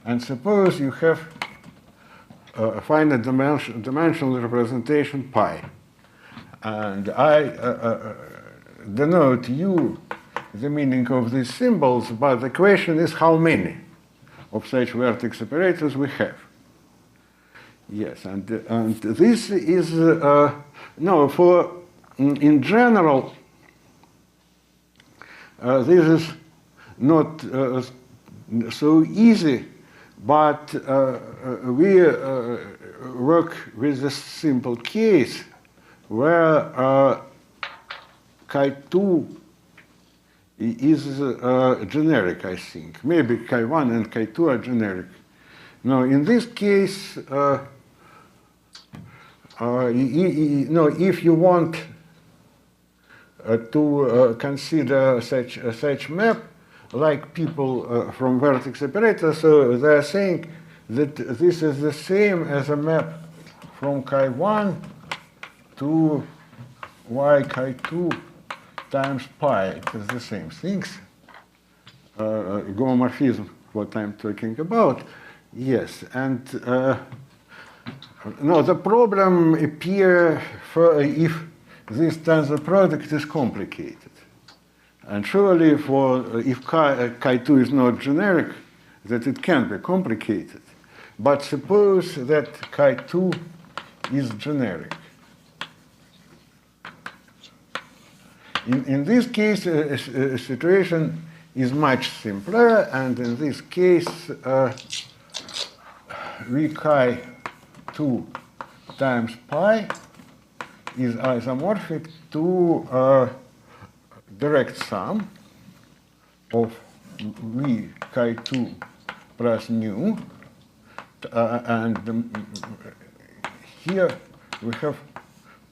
A: and suppose you have a finite dimensional representation pi, and I denote you the meaning of these symbols, but the question is how many of such vertex operators we have. Yes, and this is no, for in general this is not so easy, but we work with a simple case where chi2 is generic, I think. Maybe chi1 and chi2 are generic. Now, in this case, if you want to consider such map, like people from vertex operators, so they are saying that this is the same as a map from chi1 to y chi2 times pi. It is the same things. Homomorphism, what I'm talking about. Yes, and no, the problem appears if this tensor product is complicated. And surely if chi2 is not generic, that it can be complicated. But suppose that chi2 is generic. In this case, a situation is much simpler, and in this case, v chi2 times pi is isomorphic to direct sum of v chi2 plus nu, and here we have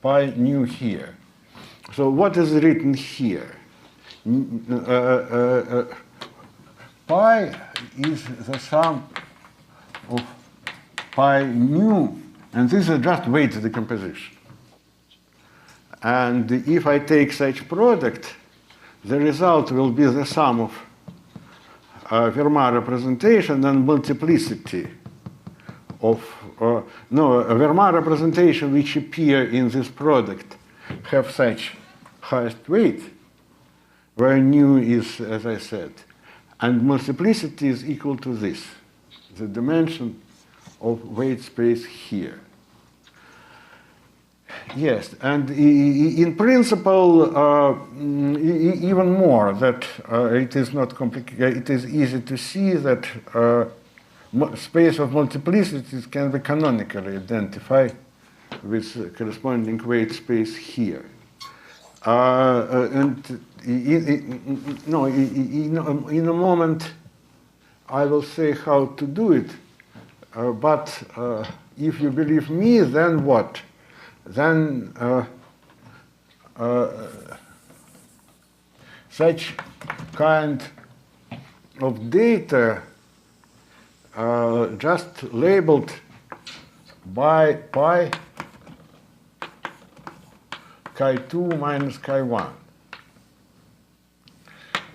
A: pi nu here. So what is written here? Pi is the sum of pi nu, and this is just weight decomposition. And if I take such product, the result will be the sum of Fermat representation and multiplicity of Fermat representation which appear in this product have such highest weight, where nu is, as I said, and multiplicity is equal to this, the dimension of weight space here. Yes, and in principle, even more, that it is not complicated. It is easy to see that space of multiplicities can be canonically identified with corresponding weight space here. And in a moment, I will say how to do it. But if you believe me, then what? Then such kind of data just labeled by pi chi2 minus chi1.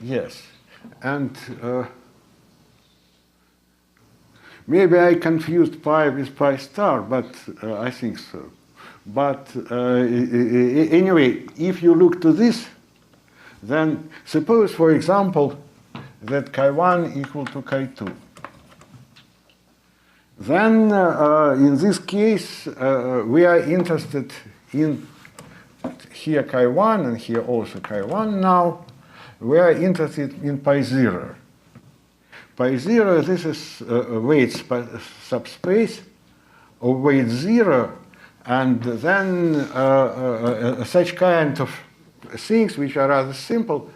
A: Yes, and maybe I confused pi with pi star, but I think so. But anyway, if you look to this, then suppose, for example, that chi1 equal to chi2. Then, in this case, we are interested in here chi1 and here also chi1 now. We are interested in pi 0. Pi 0, this is a weight subspace of weight 0, and then such kind of things which are rather simple.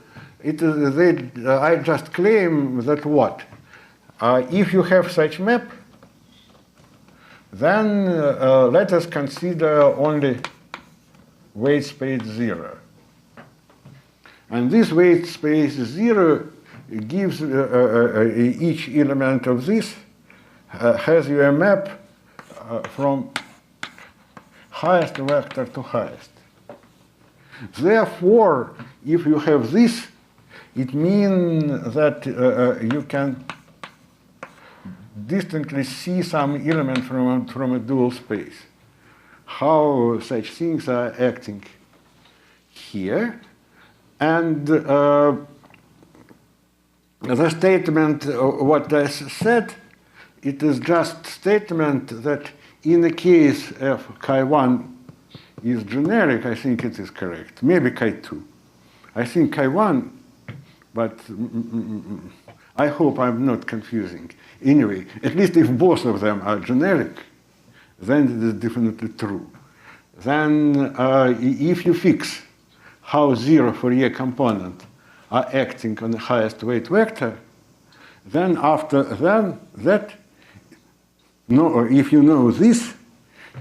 A: I just claim that what? If you have such map, then let us consider only weight space 0. And this weight space 0 gives each element of this has you a map from highest vector to highest. Therefore, if you have this, it means that you can distantly see some element from a dual space. How such things are acting here. And the statement, what I said, it is just statement that in the case of chi1 is generic, I think it is correct. Maybe chi2. I think chi1, but I hope I'm not confusing. Anyway, at least if both of them are generic, then it is definitely true. Then if you fix how 0 Fourier component are acting on the highest weight vector, then after that, if you know this,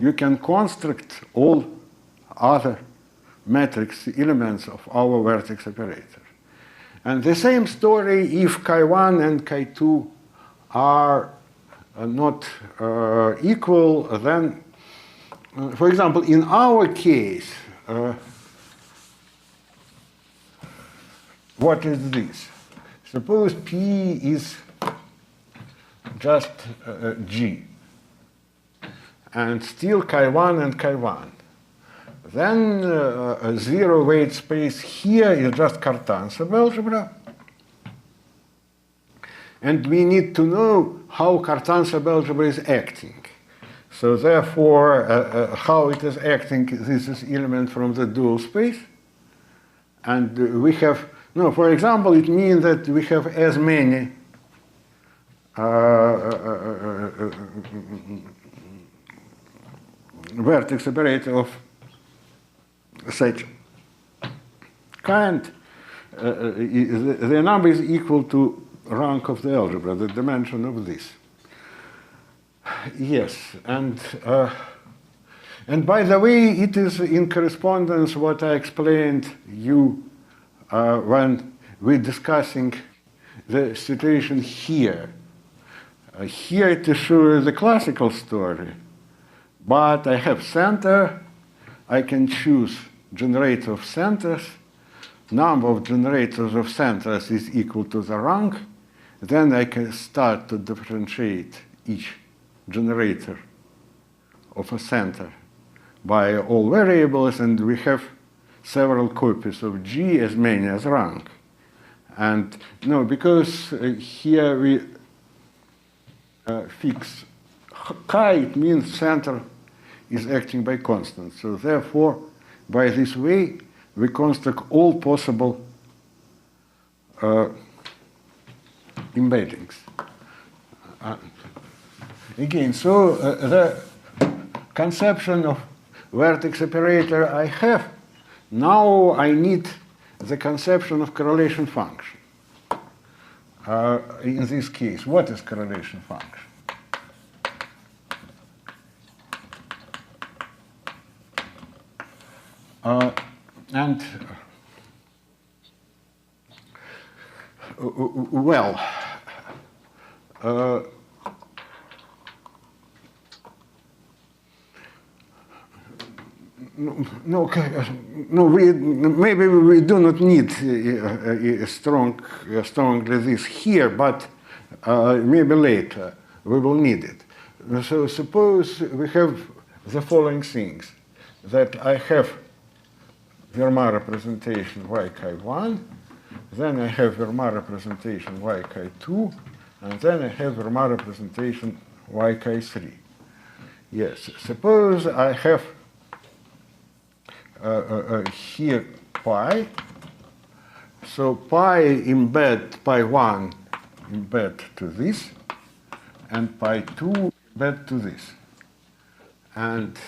A: you can construct all other matrix elements of our vertex operator. And the same story if chi1 and chi2 are not equal, then for example, in our case, what is this? Suppose P is just G, and still chi1 and chi1. Then a zero weight space here is just Cartan subalgebra. And we need to know how Cartan subalgebra is acting. So therefore, how it is acting, this is element from the dual space. And we have, no, for example, it means that we have as many vertex operator of such kind. The number is equal to rank of the algebra, the dimension of this. Yes, and by the way, it is in correspondence what I explained you when we're discussing the situation here. Here it is sure the classical story, but I have center. I can choose generator of centers. Number of generators of centers is equal to the rank. Then I can start to differentiate each generator of a center by all variables, and we have several copies of G, as many as rank. And no, because here we fix chi, it means center is acting by constant. So therefore, by this way, we construct all possible embeddings. Again, so the conception of vertex operator I have, now I need the conception of correlation function. In this case, what is correlation function? And well, maybe we do not need strongly this here, but maybe later we will need it. So suppose we have the following things, that I have Fermat representation y chi1, then I have Fermat representation y chi2, and then I have Fermat representation y chi3. Yes, suppose I have here pi, so pi embed pi1 embed to this, and pi2 embed to this. And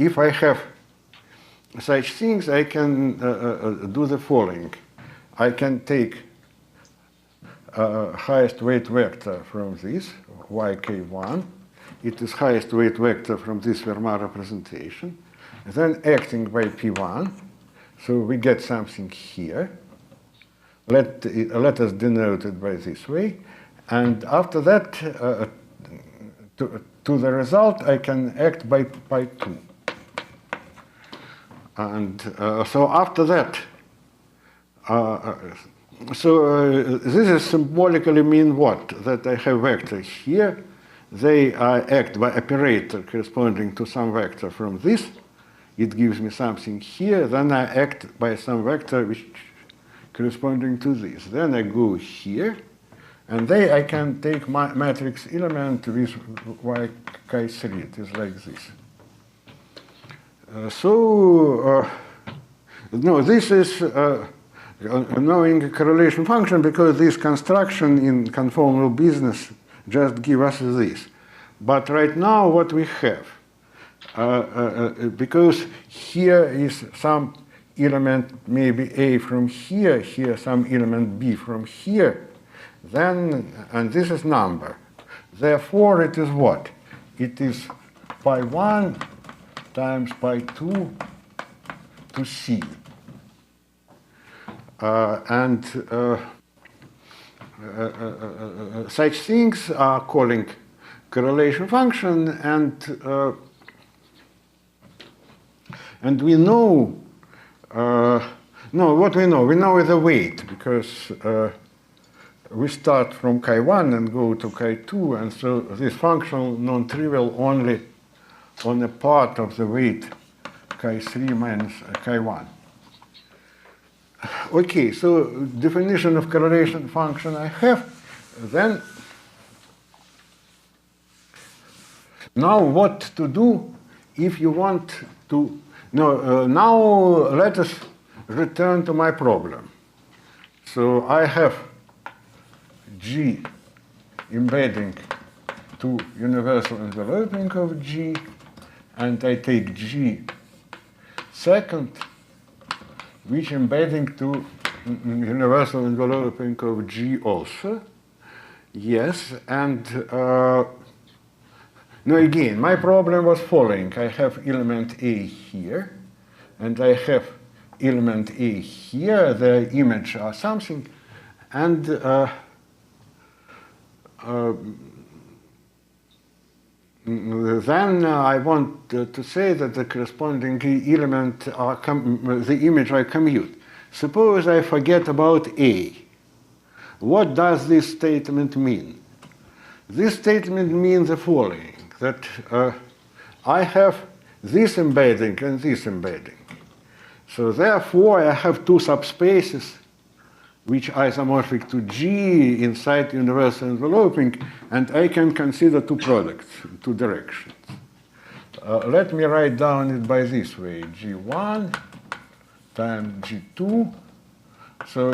A: if I have such things, I can do the following. I can take highest weight vector from this, yk1. It is highest weight vector from this Fermat representation. And then acting by p1, so we get something here. Let us denote it by this way. And after that, to the result, I can act by pi2. And so after that, this is symbolically mean what? That I have vectors here. They act by operator corresponding to some vector from this. It gives me something here. Then I act by some vector which corresponding to this. Then I go here. And then I can take my matrix element with y chi3. It is like this. No, this is knowing a correlation function, because this construction in conformal business just give us this. But right now what we have, because here is some element maybe A from here, here some element B from here, then, and this is number. Therefore it is what? It is pi1 times pi2 to C. Such things are calling correlation function, and And we know, no, what we know? We know the weight, because we start from chi1 and go to chi2, and so this function non-trivial only on a part of the weight chi3 minus chi1. Okay, so definition of correlation function I have. Then, now what to do if you want to, no, now let us return to my problem. So I have G embedding to universal enveloping of G, and I take G second, which embedding to universal enveloping of G also. Yes, and now again, my problem was following. I have element A here, and I have element A here, the image are something, and then I want to say that the corresponding element are the image I commute. Suppose I forget about A. What does this statement mean? This statement means the following, that I have this embedding and this embedding. So therefore, I have two subspaces which are isomorphic to G inside universal enveloping, and I can consider two products, two directions. Let me write down it by this way, G1 times G2. So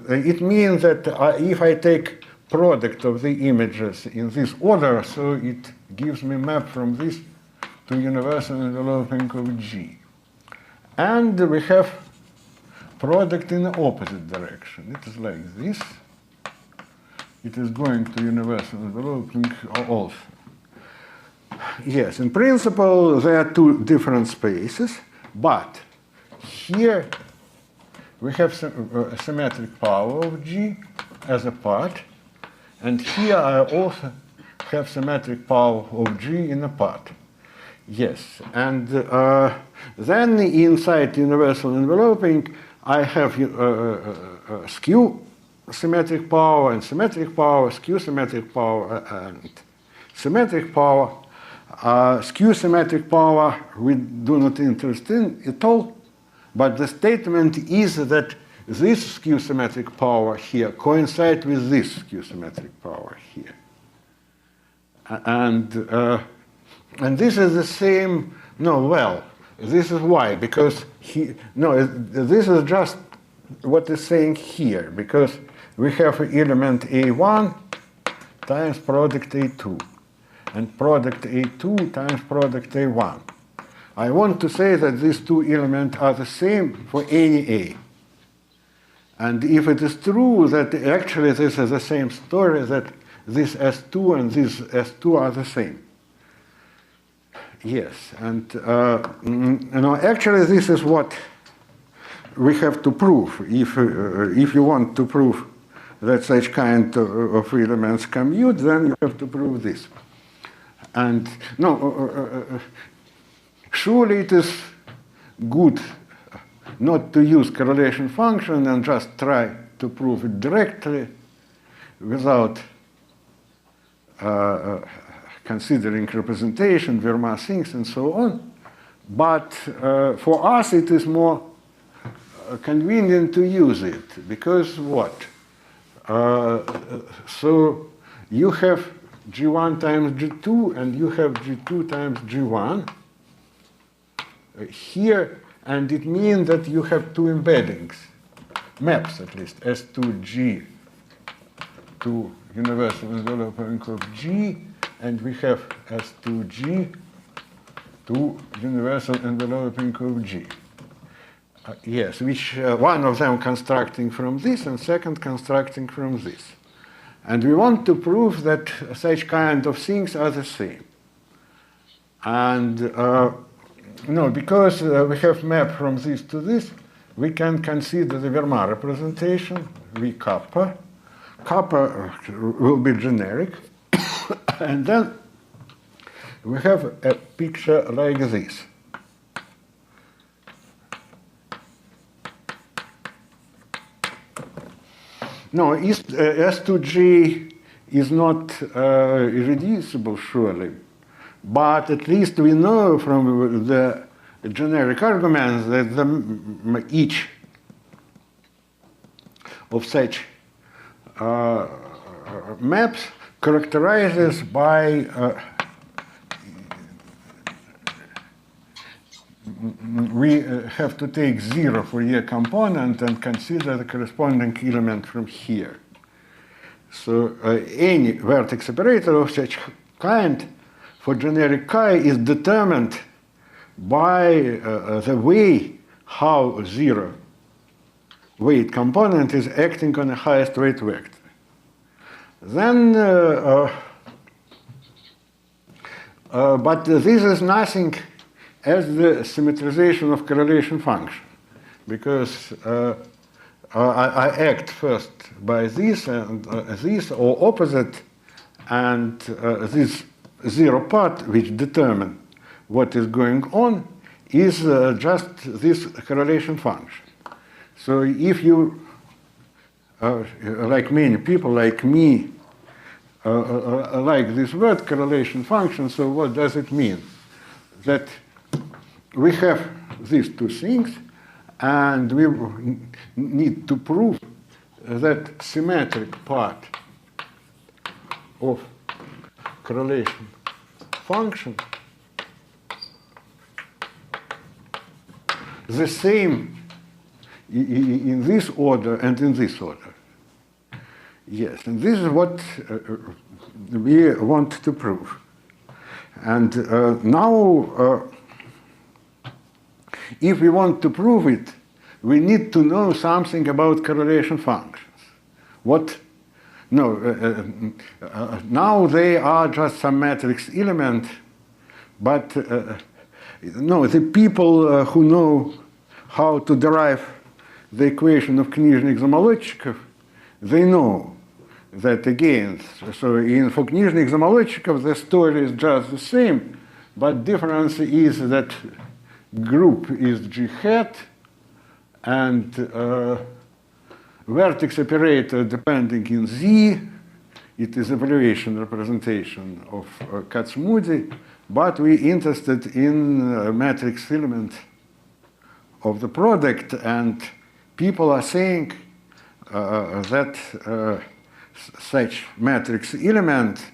A: it means that if I take product of the images in this order, so it gives me map from this to universal enveloping of G. And we have product in the opposite direction. It is like this. It is going to universal enveloping also. Yes, in principle, there are two different spaces, but here we have a symmetric power of G as a part, and here I also have symmetric power of G in a part. Yes, and then inside universal enveloping, I have skew symmetric power and symmetric power, skew symmetric power and symmetric power. Skew symmetric power we do not interest in at all, but the statement is that this skew symmetric power here coincides with this skew symmetric power here. And this is the same, no, well, this is why, because this is just what is saying here, because we have element A1 times product A2, and product A2 times product A1. I want to say that these two elements are the same for any A. And if it is true that actually this is the same story, that this S2 and this S2 are the same. Yes, and actually this is what we have to prove. If you want to prove that such kind of elements commute, then you have to prove this. And surely it is good not to use correlation function and just try to prove it directly without considering representation, Verma things, and so on. But for us, it is more convenient to use it, because what? So you have G1 times G2, and you have G2 times G1 here, and it means that you have two embeddings, maps at least, S2G to universal enveloping of G, and we have S2G to universal enveloping of G. Yes, which one of them constructing from this and second constructing from this. And we want to prove that such kind of things are the same. And because we have map from this to this, we can consider the Verma representation, V kappa. Kappa will be generic. And then we have a picture like this. No, S2G is not irreducible, surely. But at least we know from the generic arguments that each of such maps characterizes by we have to take 0 Fourier component and consider the corresponding element from here. So any vertex operator of such kind for generic chi is determined by the way how 0 weight component is acting on the highest weight vector. Then, but this is nothing as the symmetrization of correlation function, because I act first by this and this or opposite, and this 0 part which determine what is going on is just this correlation function. So if you, like many people, like me, like this word correlation function, so what does it mean? That we have these two things, and we need to prove that symmetric part of correlation function the same in this order and in this order. Yes, and this is what we want to prove. And now, if we want to prove it, we need to know something about correlation functions. What? No, now they are just some matrix element, but no, the people who know how to derive the equation of Knyzhnik-Zamolodchikov, they know that again. So for Knyzhnik-Zamolodchikov, the story is just the same, but difference is that group is G hat, and vertex operator depending in Z. It is evaluation representation of Kac-Moody, but we interested in matrix element of the product, and people are saying that such matrix element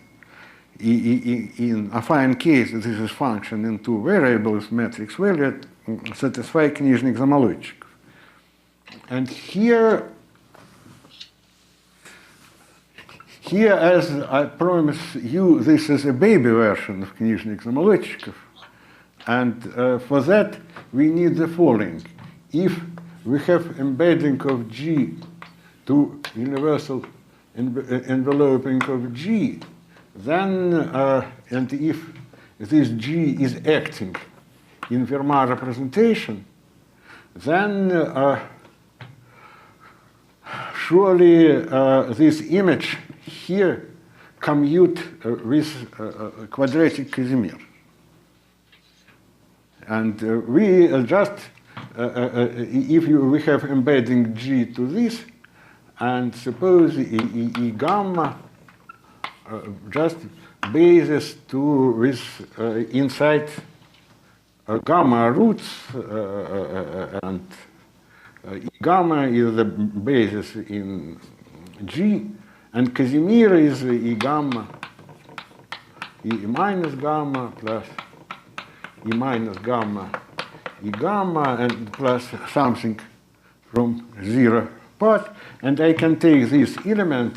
A: in affine case, this is function in two variables, matrix value, satisfy Knyzhnik-Zamolodchikov. And here, as I promise you, this is a baby version of Knyzhnik-Zamolodchikov. And for that, we need the following. If we have embedding of G to universal enveloping of G, then, and if this G is acting in Fermat representation, then surely this image here commute with quadratic Casimir. And we just, if we have embedding G to this, and suppose E gamma just basis to with inside gamma roots, and E gamma is the basis in G, and Casimir is E gamma, E minus gamma plus E minus gamma, E gamma, and plus something from 0 part. And I can take this element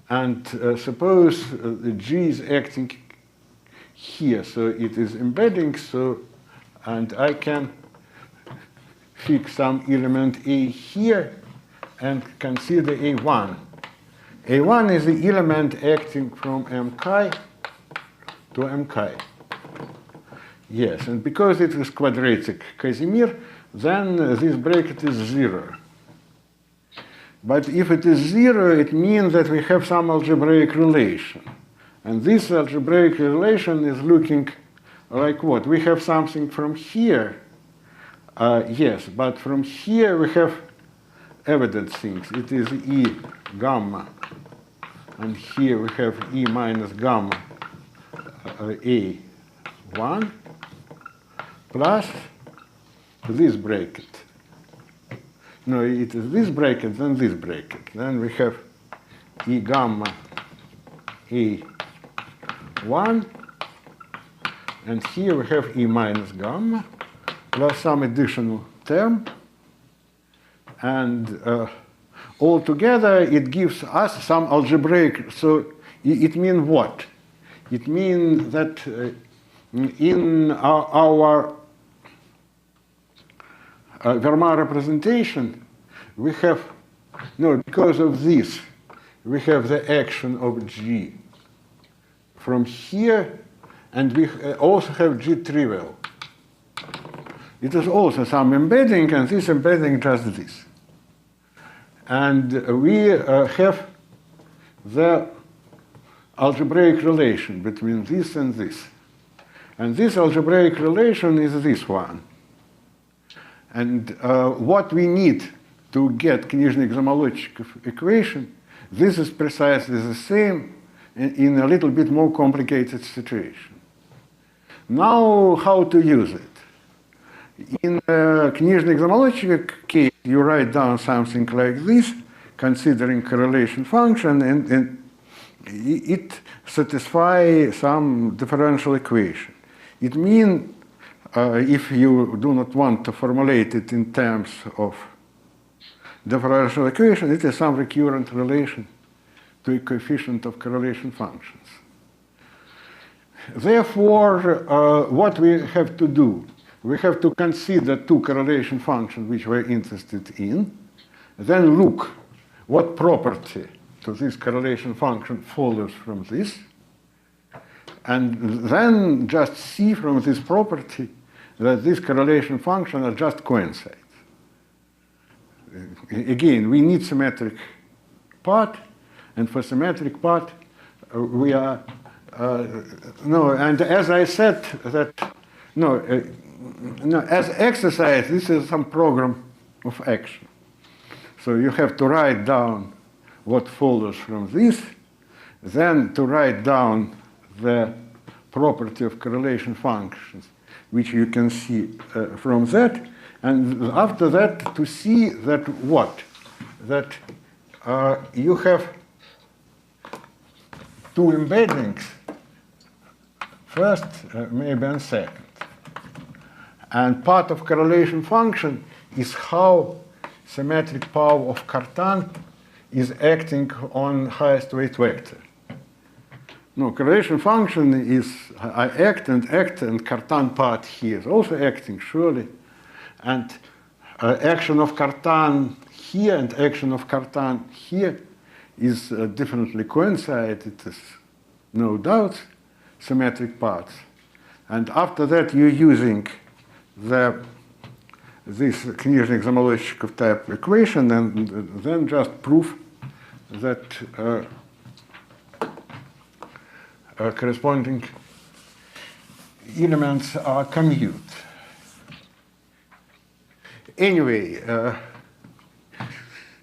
A: and suppose the G is acting here. So it is embedding, so, and I can fix some element A here and consider A1. A1 is the element acting from M chi to M chi. Yes, and because it is quadratic Casimir, then this bracket is 0. But if it is 0, it means that we have some algebraic relation. And this algebraic relation is looking like what? We have something from here. Yes, but from here we have evident things. It is E gamma, and here we have E minus gamma A1 plus this bracket. No, it is this bracket, then this bracket. Then we have E gamma A1, and here we have E minus gamma plus some additional term. And altogether, it gives us some algebraic. So it means what? It means that in our Fermat representation, we have, no, because of this, we have the action of G from here, and we also have G trivial. It is also some embedding, and this embedding just this. And we have the algebraic relation between this and this. And this algebraic relation is this one. And what we need to get Knižnik-Zamolodchikov equation, this is precisely the same in a little bit more complicated situation. Now, how to use it? In Knižnik-Zamolodchikov case, you write down something like this, considering correlation function, and it satisfies some differential equation. It means if you do not want to formulate it in terms of differential equation, it is some recurrent relation to a coefficient of correlation functions. Therefore, what we have to do, we have to consider two correlation functions which we're interested in, then look what property to this correlation function follows from this, and then just see from this property that this correlation function are just coincide. Again, we need symmetric part, and for symmetric part, we are, no, and as I said, that, no, as exercise, this is some program of action. So you have to write down what follows from this, then to write down the property of correlation functions, which you can see from that, and after that to see that what? That you have two embeddings, first, maybe, and second. And part of correlation function is how symmetric power of Cartan is acting on highest weight vector. No, correlation function is I act, and Cartan part here is also acting, surely. And action of Cartan here and action of Cartan here is definitely coincide. It is no doubt symmetric parts. And after that, you're using this Knižnik-Zamolodchikov type equation, and then just prove that corresponding elements are commute. Anyway,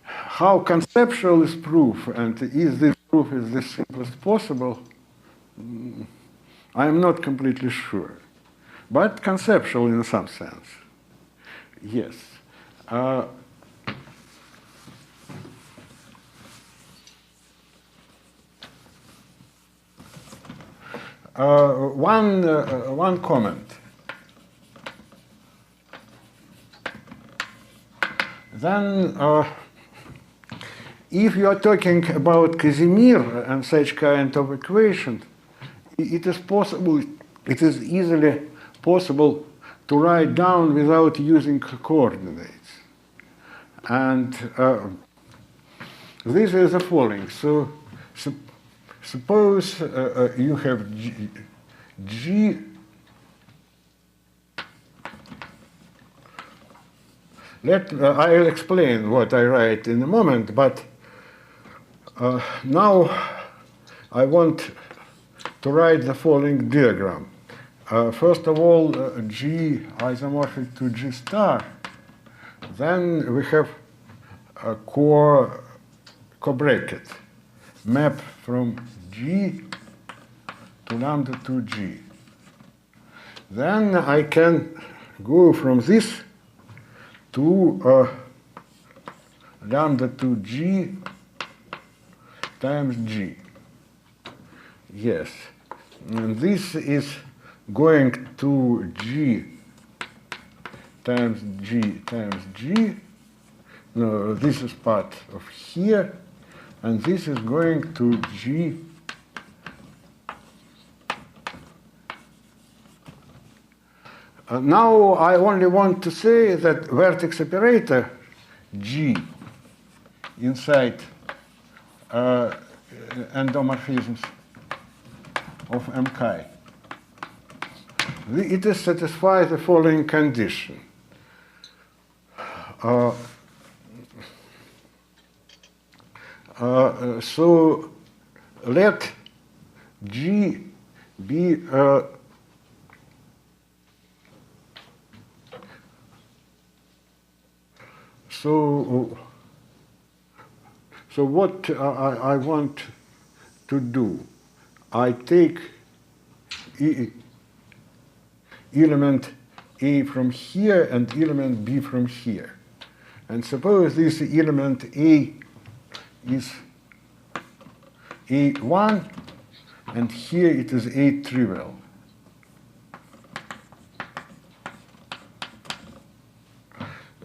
A: how conceptual is proof, and is this proof is the simplest possible? I am not completely sure, but conceptual in some sense. Yes. One comment. Then, if you are talking about Casimir and such kind of equation, it is possible, it is easily possible to write down without using coordinates. And this is the following. So suppose you have G I'll explain what I write in a moment, but now I want to write the following diagram. First of all, G isomorphic to G star. Then we have co-bracket map from G to lambda to G. Then I can go from this to lambda to G times G. Yes, and this is going to G times G times G. No, this is part of here, and this is going to G now I only want to say that vertex operator G inside endomorphisms of MK. It is satisfies the following condition. So let G be so what I want to do, I take element A from here and element B from here. And suppose this element A is A1, and here it is A trivial.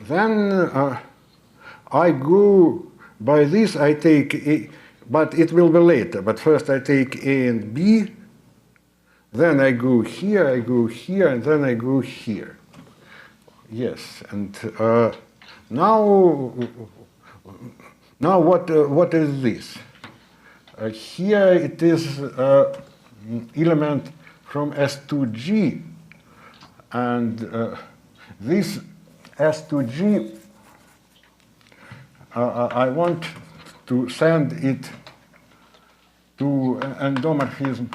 A: Then I go by this, I take A, but it will be later. But first I take A and B, then I go here, and then I go here. Yes, and now what is this? Here it is element from S2G, and this S2G, I want to send it to an endomorphism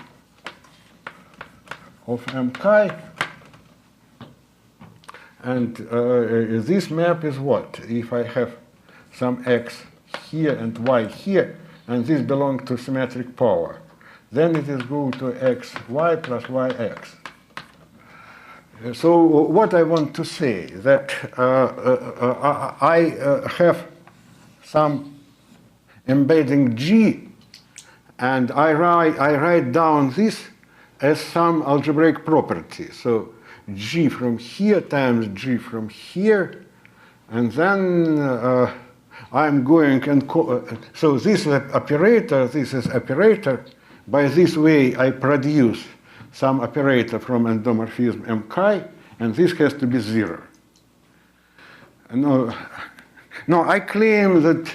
A: of MK, and this map is what? If I have some x here and y here, and this belongs to symmetric power, then it is go to xy plus yx. So what I want to say that I have some embedding G, and I write down this as some algebraic property. So G from here times G from here, and then I'm going and so this is operator, this is operator. By this way, I produce some operator from endomorphism MK, and this has to be 0. No, I claim that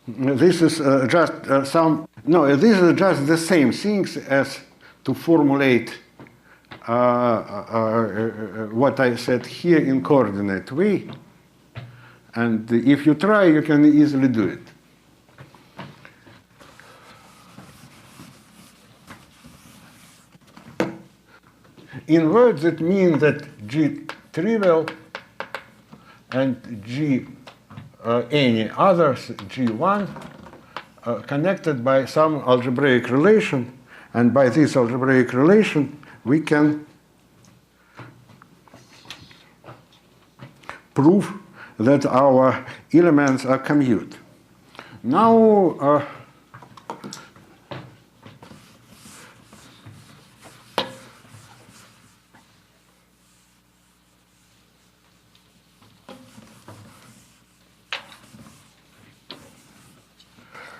A: this is just some. No, this is just the same things as to formulate what I said here in coordinate way. And if you try, you can easily do it. In words, it means that G trivial and G any others, G1, connected by some algebraic relation, and by this algebraic relation, we can prove that our elements are commute. Now,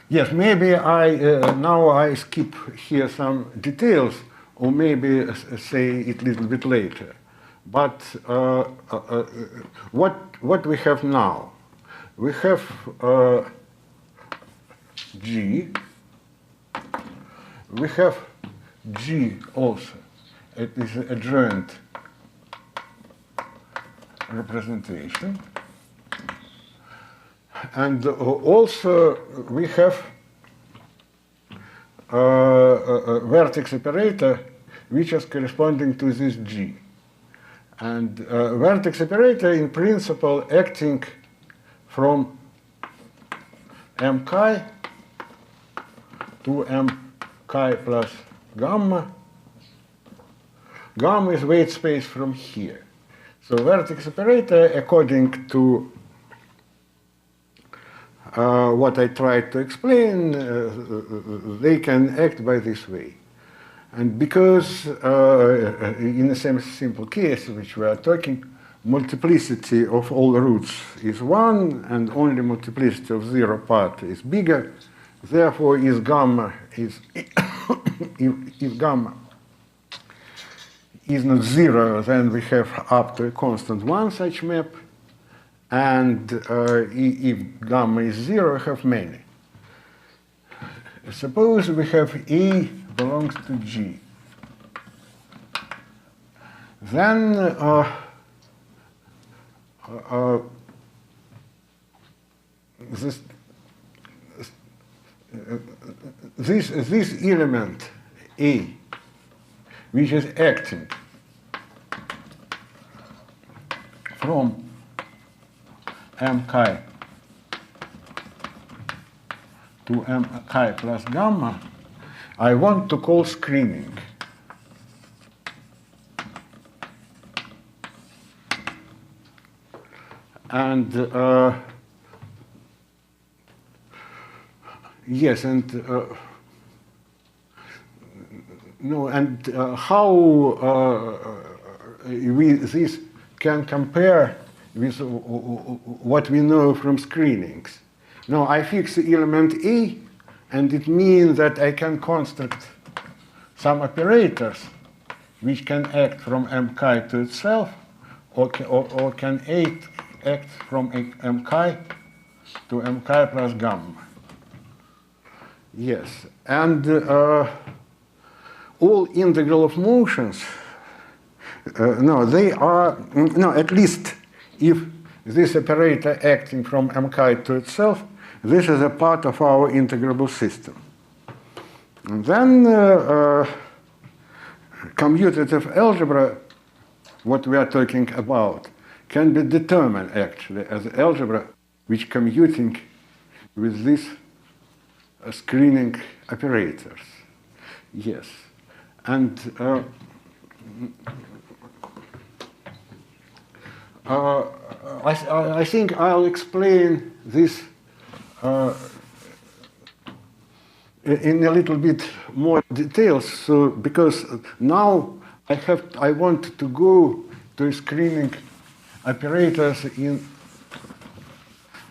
A: yes, maybe now I skip here some details, or maybe say it a little bit later. But what we have now? We have G. We have G also. It is a joint representation. And also we have a vertex operator which is corresponding to this G. And vertex operator in principle acting from m chi to m chi plus gamma. Gamma is weight space from here. So vertex operator, according to what I tried to explain, they can act by this way. And because in the same simple case which we are talking, multiplicity of all roots is 1 and only multiplicity of 0 part is bigger, therefore if gamma is if gamma is not 0, then we have up to a constant 1 such map, and if gamma is 0, we have many. Suppose we have A belongs to G. Then this element A, which is acting from m chi to m chi plus gamma, I want to call screening. And yes, and no, and how this can compare with what we know from screenings. Now I fix the element A, and it means that I can construct some operators which can act from m chi to itself, or can act from m chi to m chi plus gamma. Yes, and all integral of motions, no, they are, no, at least if this operator acting from m chi to itself, this is a part of our integrable system. And then commutative algebra, what we are talking about, can be determined actually as algebra which commuting with these screening operators. Yes. And I think I'll explain this in a little bit more details. So because now I want to go to screening operators in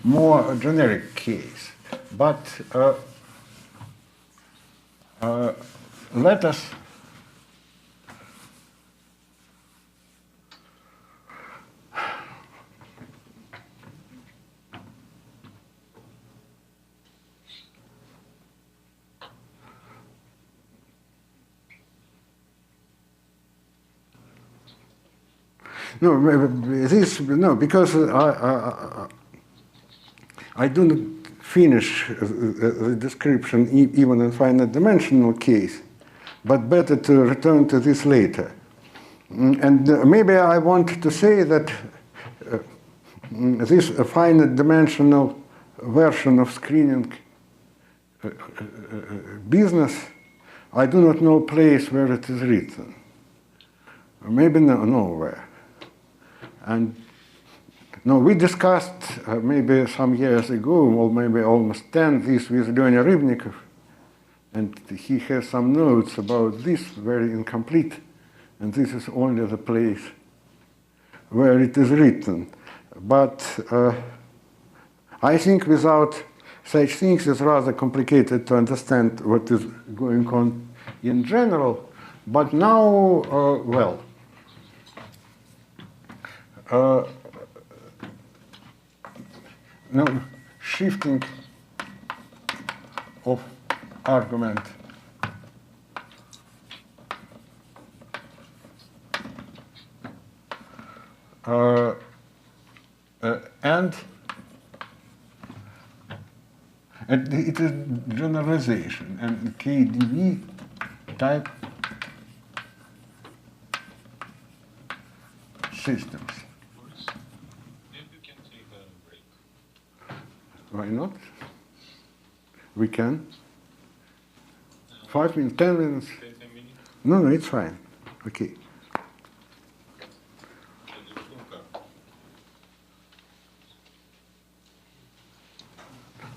A: more generic case. But let us because I do not finish the description even in finite dimensional case, but better to return to this later. And maybe I want to say that this finite dimensional version of screening business, I do not know place where it is written. Maybe nowhere. And no, we discussed maybe some years ago, or maybe almost 10, this with Leonid Rybnikov, and he has some notes about this, very incomplete, and this is only the place where it is written. But I think without such things it's rather complicated to understand what is going on in general. But now, well, now shifting of argument and it is generalization and KDV type systems.
B: Maybe we can take a break.
A: Why not? We can. 5 minutes, 10 minutes.
C: 10 minutes.
A: No, it's fine. Okay.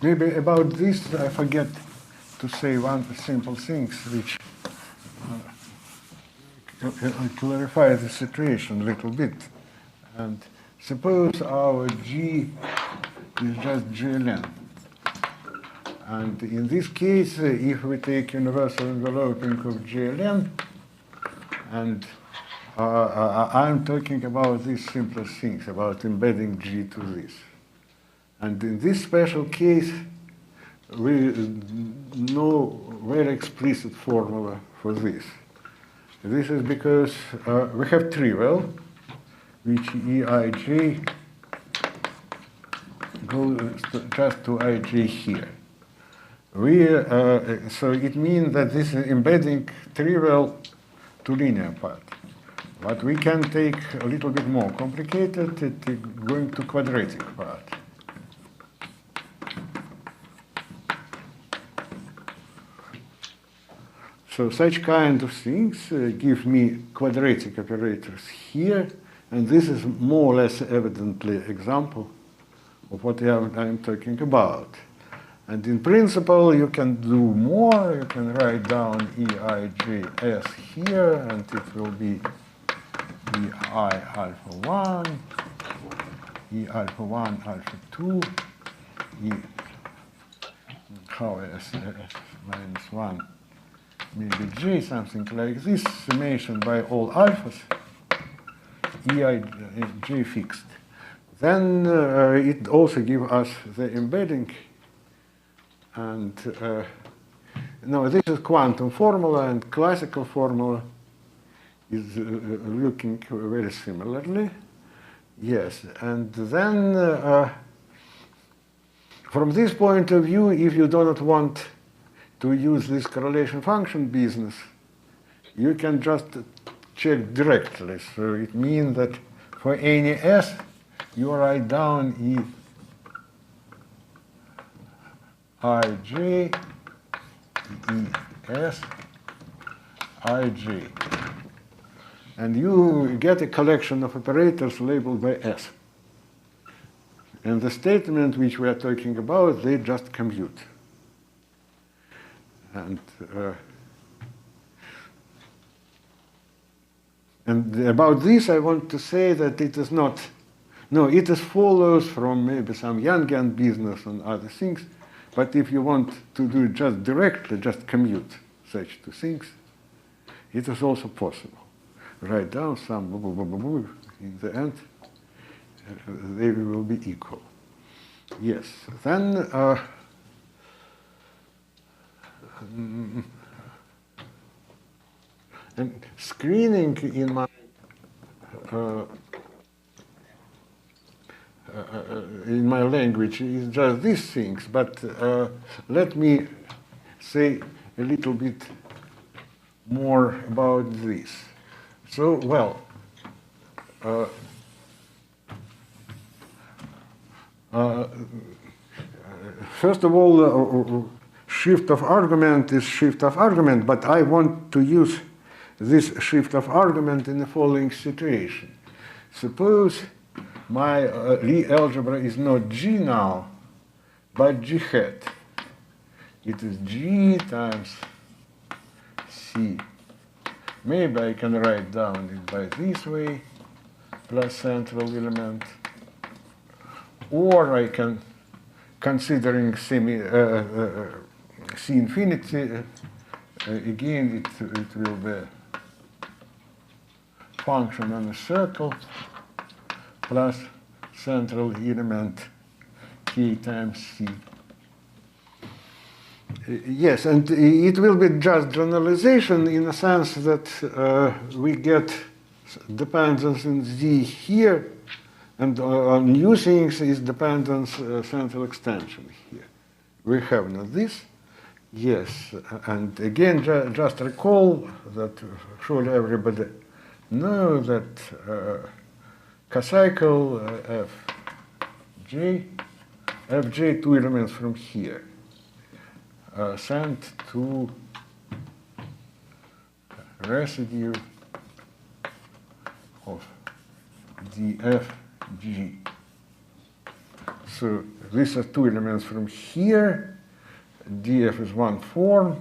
A: Maybe about this I forget to say one simple thing which clarify the situation a little bit. And suppose our G is just GLN. And in this case, if we take universal enveloping of GLN, and I'm talking about these simplest things, about embedding G to this. And in this special case, we know very explicit formula for this. This is because we have trivial, which Eij goes just to Ij here. So it means that this is embedding trivial to linear part. But we can take a little bit more complicated, going to quadratic part. So such kind of things give me quadratic operators here, and this is more or less evidently example of what I'm talking about. And in principle, you can do more. You can write down Eijs here, and it will be Ei alpha 1, E alpha 1, alpha 2, E how S minus 1, maybe J, something like this, summation by all alphas, Eij fixed. Then it also gives us the embedding. And no, this is quantum formula, and classical formula is looking very similarly. Yes, and then from this point of view, if you do not want to use this correlation function business, you can just check directly. So it means that for any S, you write down Ij, Es, Ij. And you get a collection of operators labeled by S. And the statement which we are talking about, they just compute. And about this, I want to say that it is not, no, it is follows from maybe some Yangian business and other things. But if you want to do it just directly, just commute such two things, it is also possible. Write down some blah, blah, blah, blah, blah. In the end, they will be equal. Yes. Then and screening in my language is just these things, but let me say a little bit more about this. So, well, first of all, shift of argument is shift of argument, but I want to use this shift of argument in the following situation. Suppose my Lie algebra is not G now, but G hat. It is G times C. Maybe I can write down it by this way, plus central element. Or I can, considering C infinity, again it will be function on a circle plus central element K times C. Yes, and it will be just generalization in the sense that we get dependence in Z here, and on new things is dependence central extension here. We have not this. Yes, and again, just recall that surely everybody knows that cocycle Fj, two elements from here. sent to residue of dfg. So these are two elements from here. df is one form,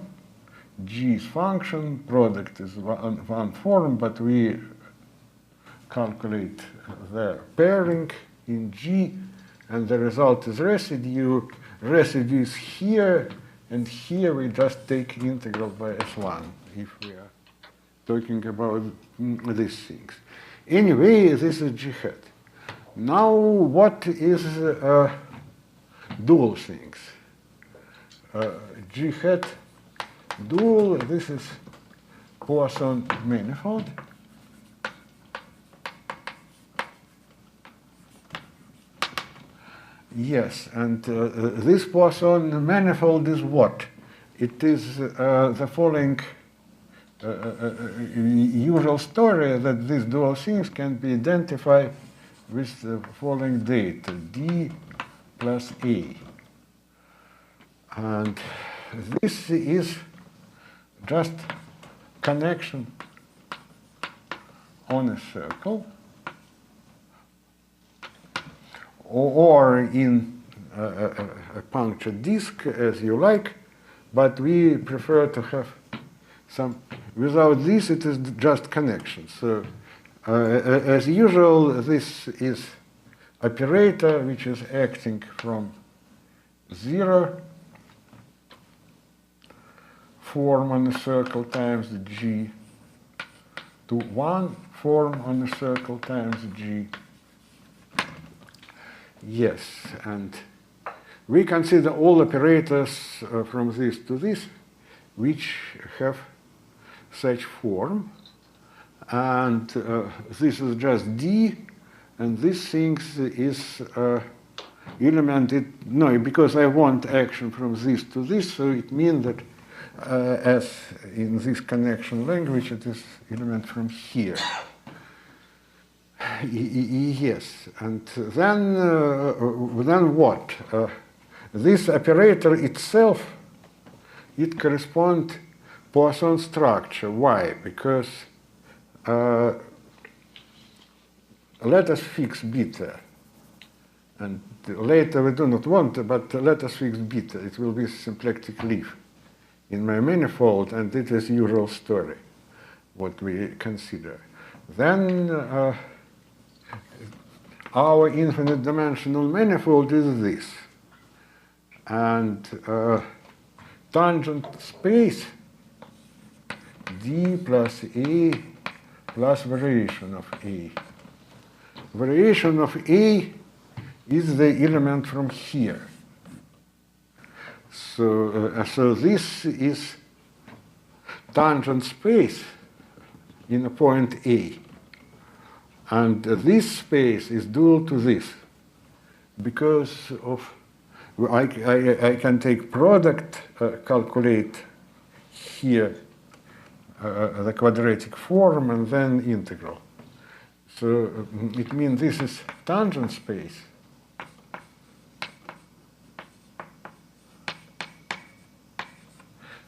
A: g is function, product is one form, but we calculate the pairing in G, and the result is residue. Residue is here, and here we just take integral by S1 if we are talking about these things. Anyway, this is G hat. Now, what is dual things? G hat dual, this is Poisson manifold. Yes, and this Poisson manifold is what? It is the following usual story that these dual things can be identified with the following data, D plus A. And this is just connection on a circle, or in a punctured disk, as you like, but we prefer to have some. Without this, it is just connection. So, as usual, this is operator which is acting from 0 form on a circle times G to 1 form on a circle times G. Yes, and we consider all operators from this to this which have such form, and this is just D, and this thing is element. No, because I want action from this to this, so it means that as in this connection language, it is element from here. Yes, and then what? This operator itself, it corresponds Poisson structure. Why? Because let us fix beta, and later we do not want, but let us fix beta. It will be symplectic leaf in my manifold, and it is usual story what we consider. Then our infinite dimensional manifold is this, and tangent space D plus A plus variation of A. Variation of A is the element from here. So, so this is tangent space in a point A. And this space is dual to this because of, I can take product, calculate here the quadratic form, and then integral. So it means this is tangent space.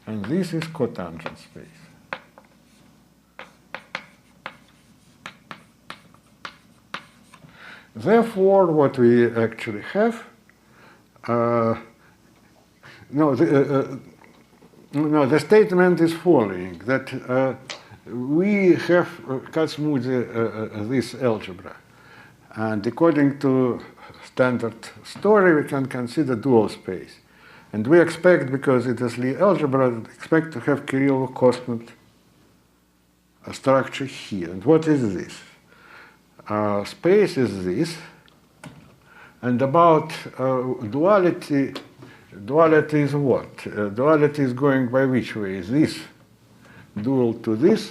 A: And this is cotangent space. Therefore, what we actually have, the statement is following, that we have Kac-Moody this algebra. And according to standard story, we can consider dual space. And we expect, because it is Lie algebra, expect to have Kirillov constant structure here. And what is this? Space is this. And about duality, duality is what? Duality is going by which way? This dual to this,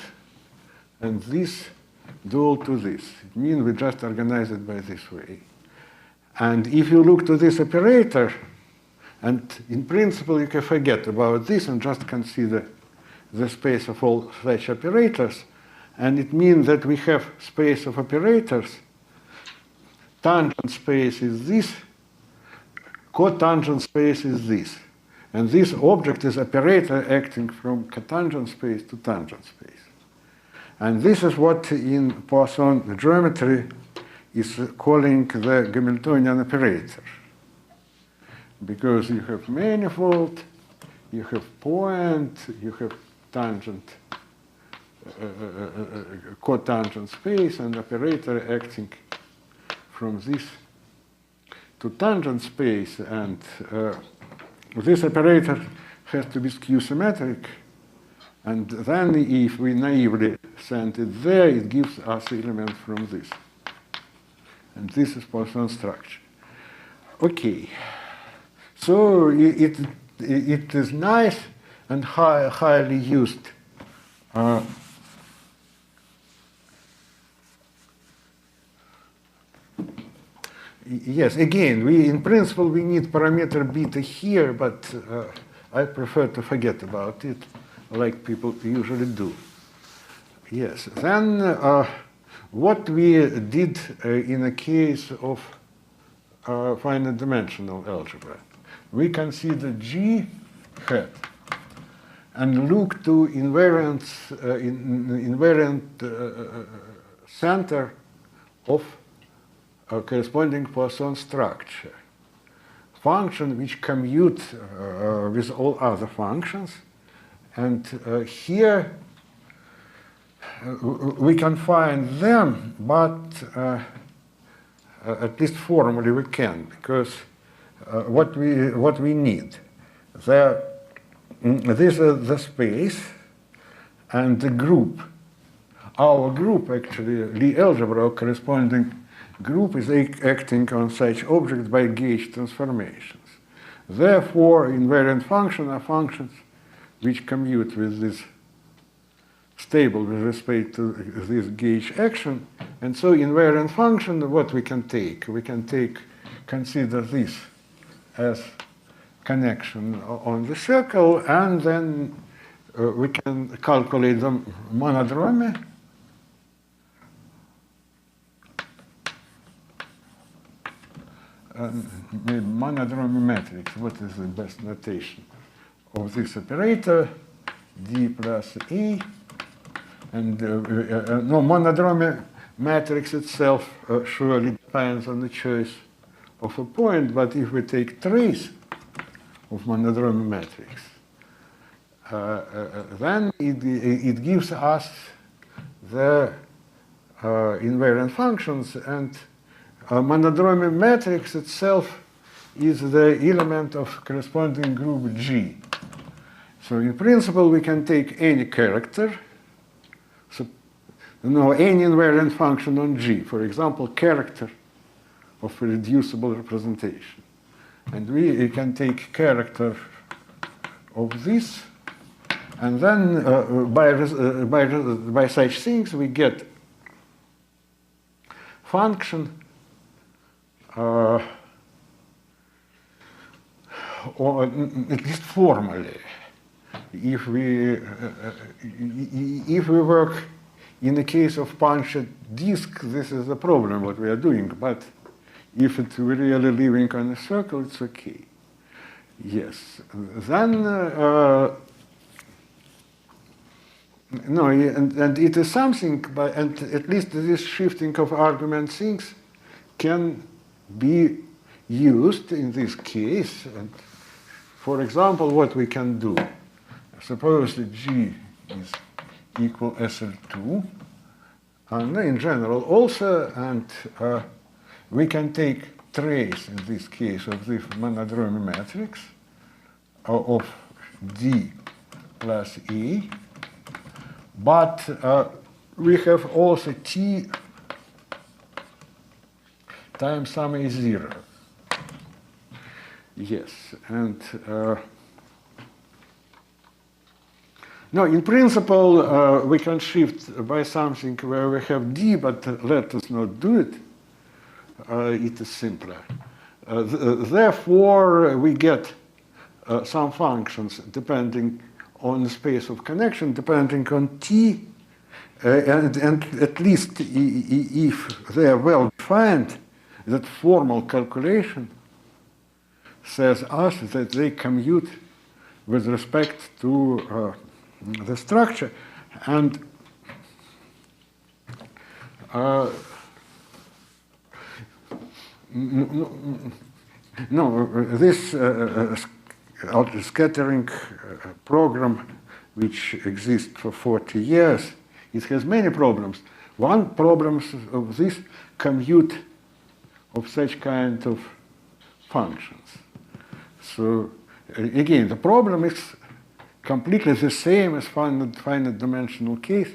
A: and this dual to this. It means we just organize it by this way. And if you look to this operator, and in principle you can forget about this and just consider the space of all such operators, and it means that we have space of operators. Tangent space is this, cotangent space is this. And this object is operator acting from cotangent space to tangent space. And this is what in Poisson geometry is calling the Hamiltonian operator. Because you have manifold, you have point, you have tangent, cotangent space, and operator acting from this to tangent space. And this operator has to be skew symmetric. And then if we naively send it there, it gives us element from this. And this is Poisson structure. Okay. So it is nice and highly used. Yes, again, in principle, we need parameter beta here, but I prefer to forget about it, like people usually do. Yes, then what we did in a case of finite dimensional algebra. We consider G hat and look to invariant center of a corresponding Poisson structure. Function which commute with all other functions. And here we can find them, but at least formally we can, because what we need. This is the space and the group. Our group, actually, Lie algebra corresponding group, is acting on such objects by gauge transformations. Therefore, invariant functions are functions which commute with this stable with respect to this gauge action. And so invariant function, what we can take? We can consider this as connection on the circle, and then we can calculate the monodromy. Maybe monodromy matrix. What is the best notation of this operator? D plus E. And no, monodromy matrix itself surely depends on the choice of a point, but if we take trace of monodromy matrix, then it gives us the invariant functions, and monodromy matrix itself is the element of corresponding group G. So in principle, we can take any character, any invariant function on G, for example, character of a reducible representation. And we can take character of this, and then by such things we get function or at least formally. If we work in the case of punched disk, this is the problem what we are doing. But if it's really living on a circle, it's okay. Yes. Then no, and it is something. And at least this shifting of argument things can be used in this case. And for example, what we can do. Suppose that G is equal SL2, and in general also, and we can take trace in this case of this monodromy matrix of D plus E, but we have also T times some A0. Yes, and no, in principle, we can shift by something where we have D, but let us not do it. It is simpler. Therefore, we get some functions depending on the space of connection, depending on T, and at least if they are well defined, that formal calculation says us that they commute with respect to the structure. And this scattering program, which exists for 40 years, it has many problems. One problem of this commute of such kind of functions. So again, the problem is completely the same as finite dimensional case,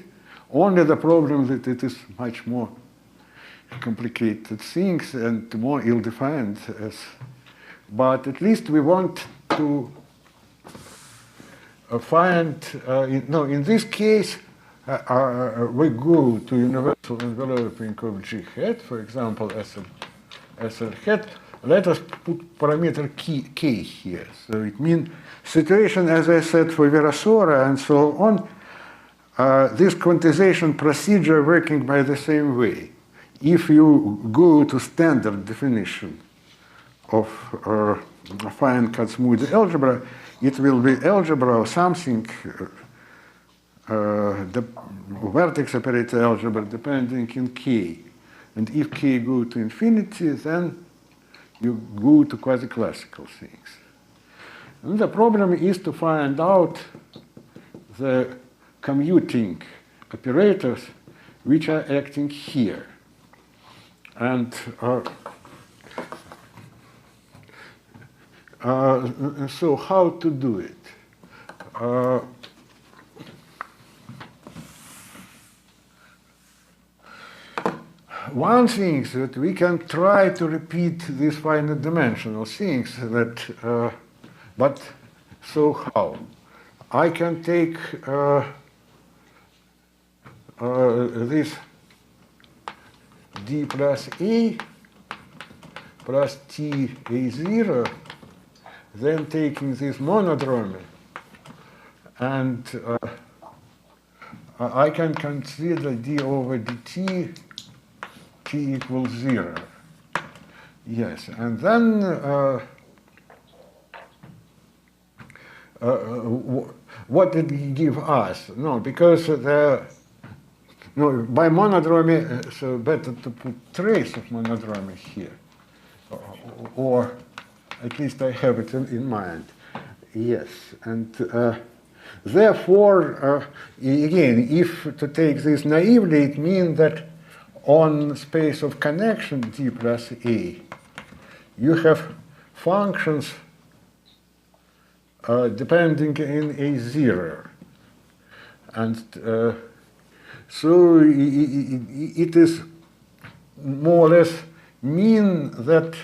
A: only the problem that it is much more complicated things and more ill-defined. But at least we want to find, in this case, we go to universal enveloping of G hat, for example, SL hat. Let us put parameter k here. So it means situation, as I said, for Virasora and so on, this quantization procedure working by the same way. If you go to standard definition of fine-cut-smooth algebra, it will be algebra or something, the vertex operator algebra depending in k. And if k go to infinity, then you go to quasi-classical things. And the problem is to find out the commuting operators which are acting here. And so how to do it? One thing is that we can try to repeat these finite dimensional things that, but so how? I can take this d plus a plus t a0, then taking this monodromy, and I can consider d over dt t equals 0. Yes, and then what did he give us? No, because by monodromy, so better to put trace of monodromy here, or at least I have it in mind. Yes, and therefore, again, if to take this naively, it means that on space of connection d plus a, you have functions depending in a0. And so it is more or less mean that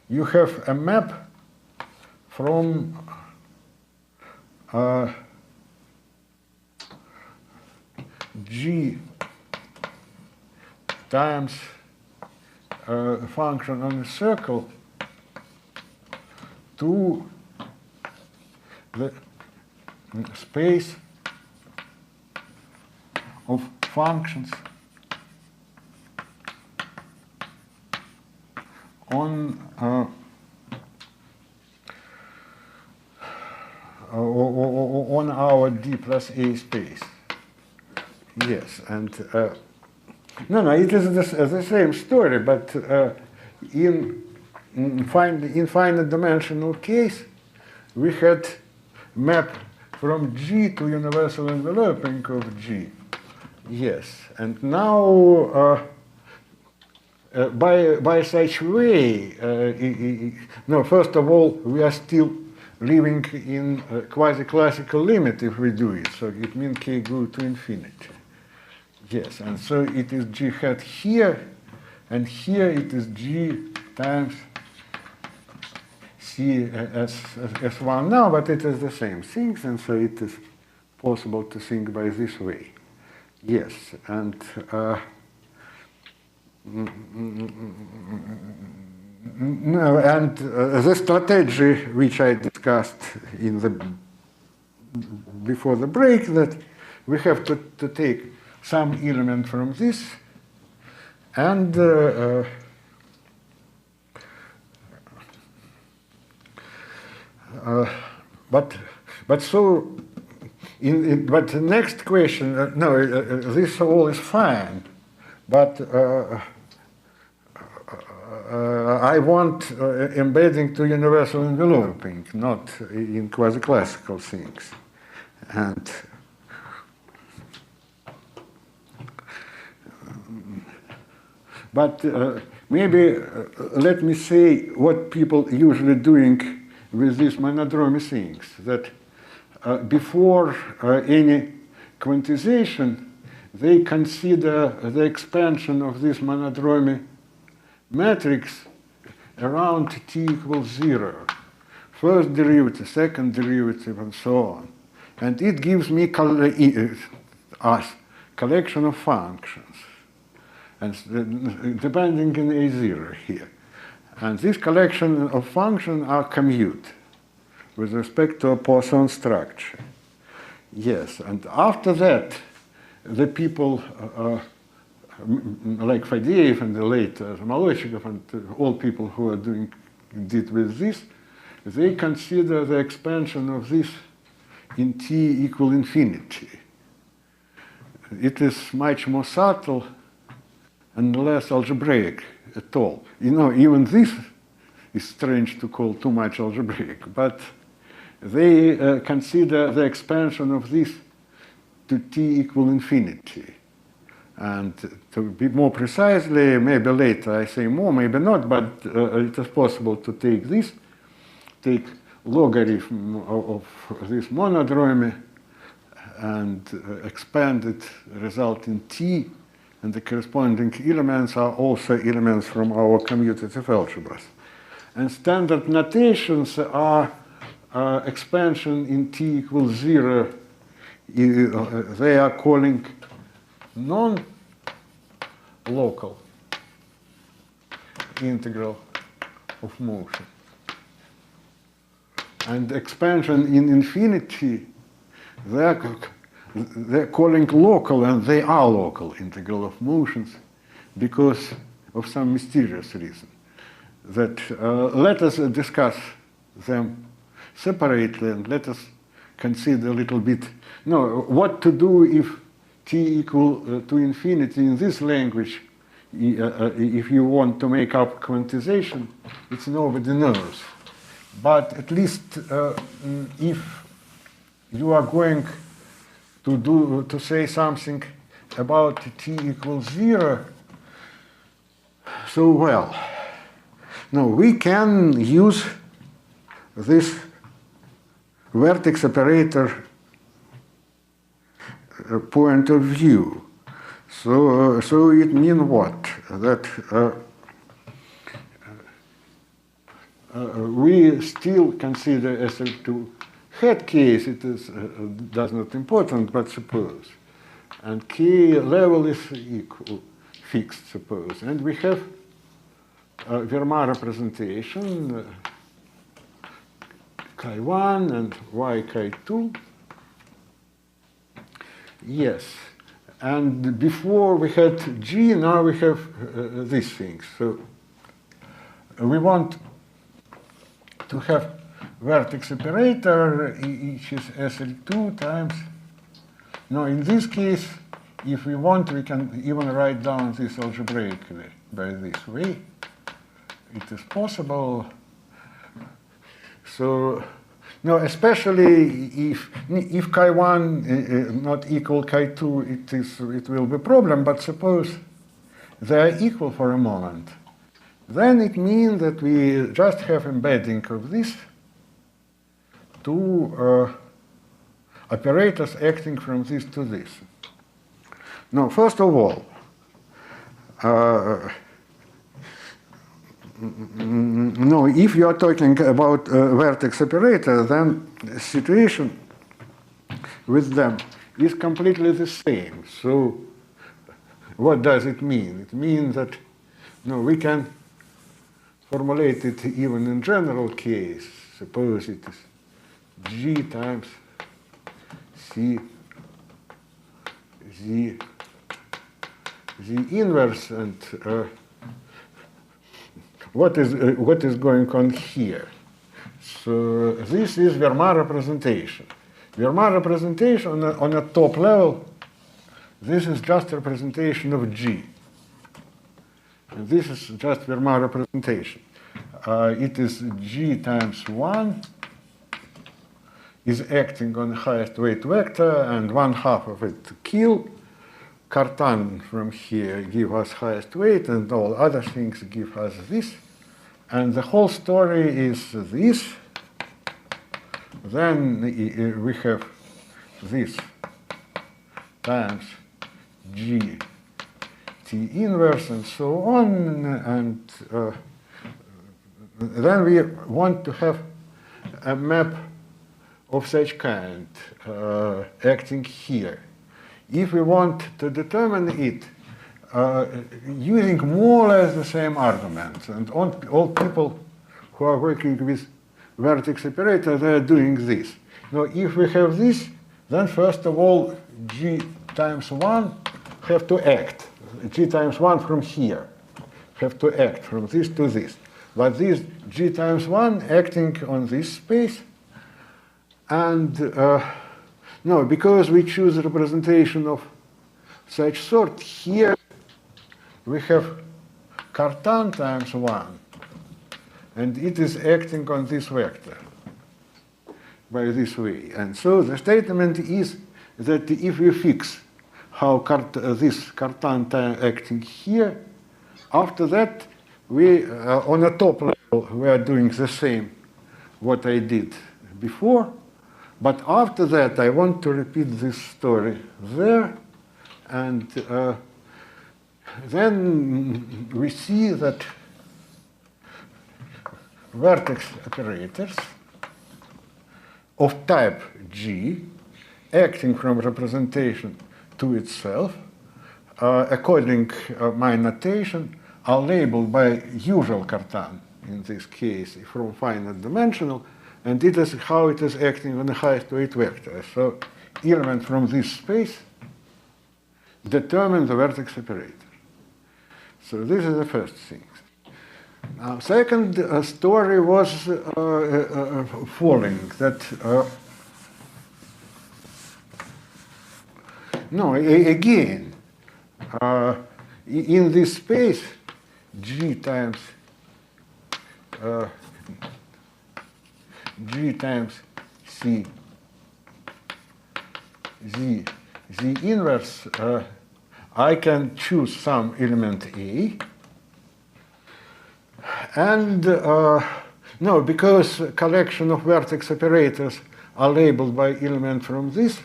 A: you have a map from G times a function on a circle to the space of functions on our D plus A space. Yes, and no, it is the same story, but in finite dimensional case, we had map from G to universal enveloping of G. Yes, and now by such way, no, first of all, we are still living in a quasi-classical limit if we do it, so it means k go to infinity. Yes, and so it is G hat here, and here it is G times C as one now, but it is the same things, and so it is possible to think by this way. Yes, and no, and the strategy which I discussed before the break, that we have to take some element from this and but so, but the next question, this all is fine, but I want embedding to universal enveloping, not in quasi-classical things. And but maybe let me say what people usually doing with these monodromy things, that before any quantization, they consider the expansion of this monodromy matrix around t equals 0. First derivative, second derivative, and so on. And it gives me us collection of functions, and depending on A0 here. And this collection of functions are commute with respect to a Poisson structure. Yes, and after that, the people like Fadeev and the later Malochikov and all people who are did with this, they consider the expansion of this in t equal infinity. It is much more subtle and less algebraic at all. You know, even this is strange to call too much algebraic, but they consider the expansion of this to t equal infinity. And to be more precisely, maybe later I say more, maybe not, but it is possible to take this, take logarithm of this monodromy and expand it, result in t, and the corresponding elements are also elements from our commutative algebras. And standard notations are expansion in t equals 0. They are calling non-local integral of motion. And expansion in infinity, they're calling local, and they are local integral of motions because of some mysterious reason. That let us discuss them separately, and let us consider a little bit what to do if t equal to infinity in this language. If you want to make up quantization, it's nobody knows. But at least if you are going to say something about t equals 0, so well, no, we can use this vertex operator point of view. So it means what? That we still consider SL2 head case. It is does not important, but suppose, and k level is equal, fixed, suppose, and we have Fermat representation chi1 and y chi2. Yes, and before we had G, now we have these things. So we want to have vertex operator, which is SL2 times. Now, in this case, if we want, we can even write down this algebraically by this way. It is possible. So, no, especially if chi1 not equal chi2, it will be a problem. But suppose they are equal for a moment, then it means that we just have embedding of this two operators acting from this to this. Now, first of all, no, if you are talking about vertex operator, then the situation with them is completely the same. So what does it mean? It means that we can formulate it even in general case. Suppose it is G times C the inverse, and what is going on here? So this is Verma representation. Verma representation on a top level, this is just representation of G. And this is just Verma representation. It is G times 1 is acting on the highest weight vector, and 1/2 of it kill. Cartan from here give us highest weight, and all other things give us this. And the whole story is this. Then we have this times G T inverse and so on, and then we want to have a map of such kind acting here. If we want to determine it using more or less the same arguments, and all people who are working with vertex operator, they are doing this. Now, if we have this, then first of all, G times 1 have to act. G times 1 from here have to act from this to this. But this G times 1 acting on this space, and no, because we choose a representation of such sort, here we have Cartan times 1, and it is acting on this vector by this way. And so the statement is that if we fix how this Cartan acting here, after that, we on the top level, we are doing the same what I did before. But after that, I want to repeat this story there, and then we see that vertex operators of type G, acting from representation to itself, according my notation, are labeled by usual Cartan, in this case, from finite dimensional, and it is how it is acting on the highest weight vector. So element from this space determine the vertex operator. So this is the first thing. Now, second story was following that. No, again, in this space, G times C, Z inverse, I can choose some element A. And no, because collection of vertex operators are labeled by element from this,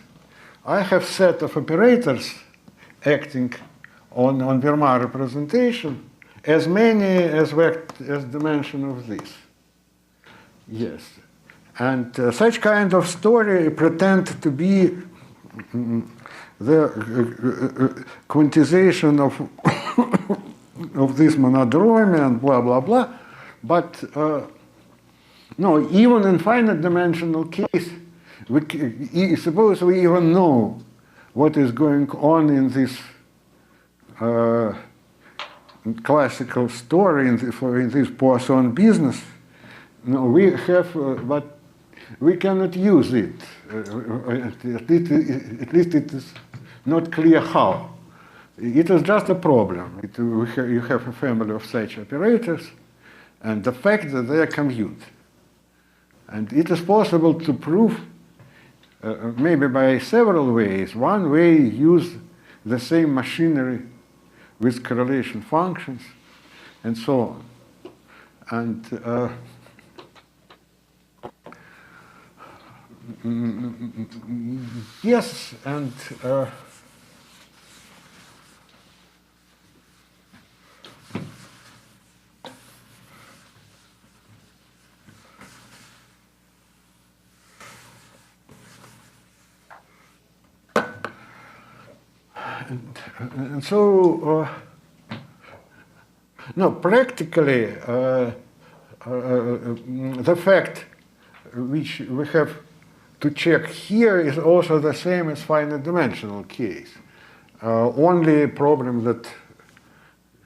A: I have set of operators acting on Verma representation as many as dimension of this. Yes. And such kind of story pretend to be the quantization of this monodromy and blah, blah, blah. But no, even in finite dimensional case, suppose we even know what is going on in this classical story, in this Poisson business. No, we have, but we cannot use it. At least it is not clear how. It is just a problem. You have a family of such operators, and the fact that they are commute. And it is possible to prove maybe by several ways. One way, use the same machinery with correlation functions, and so on. And yes, and so, no, practically, the fact which we have to check here is also the same as finite dimensional case. Only problem that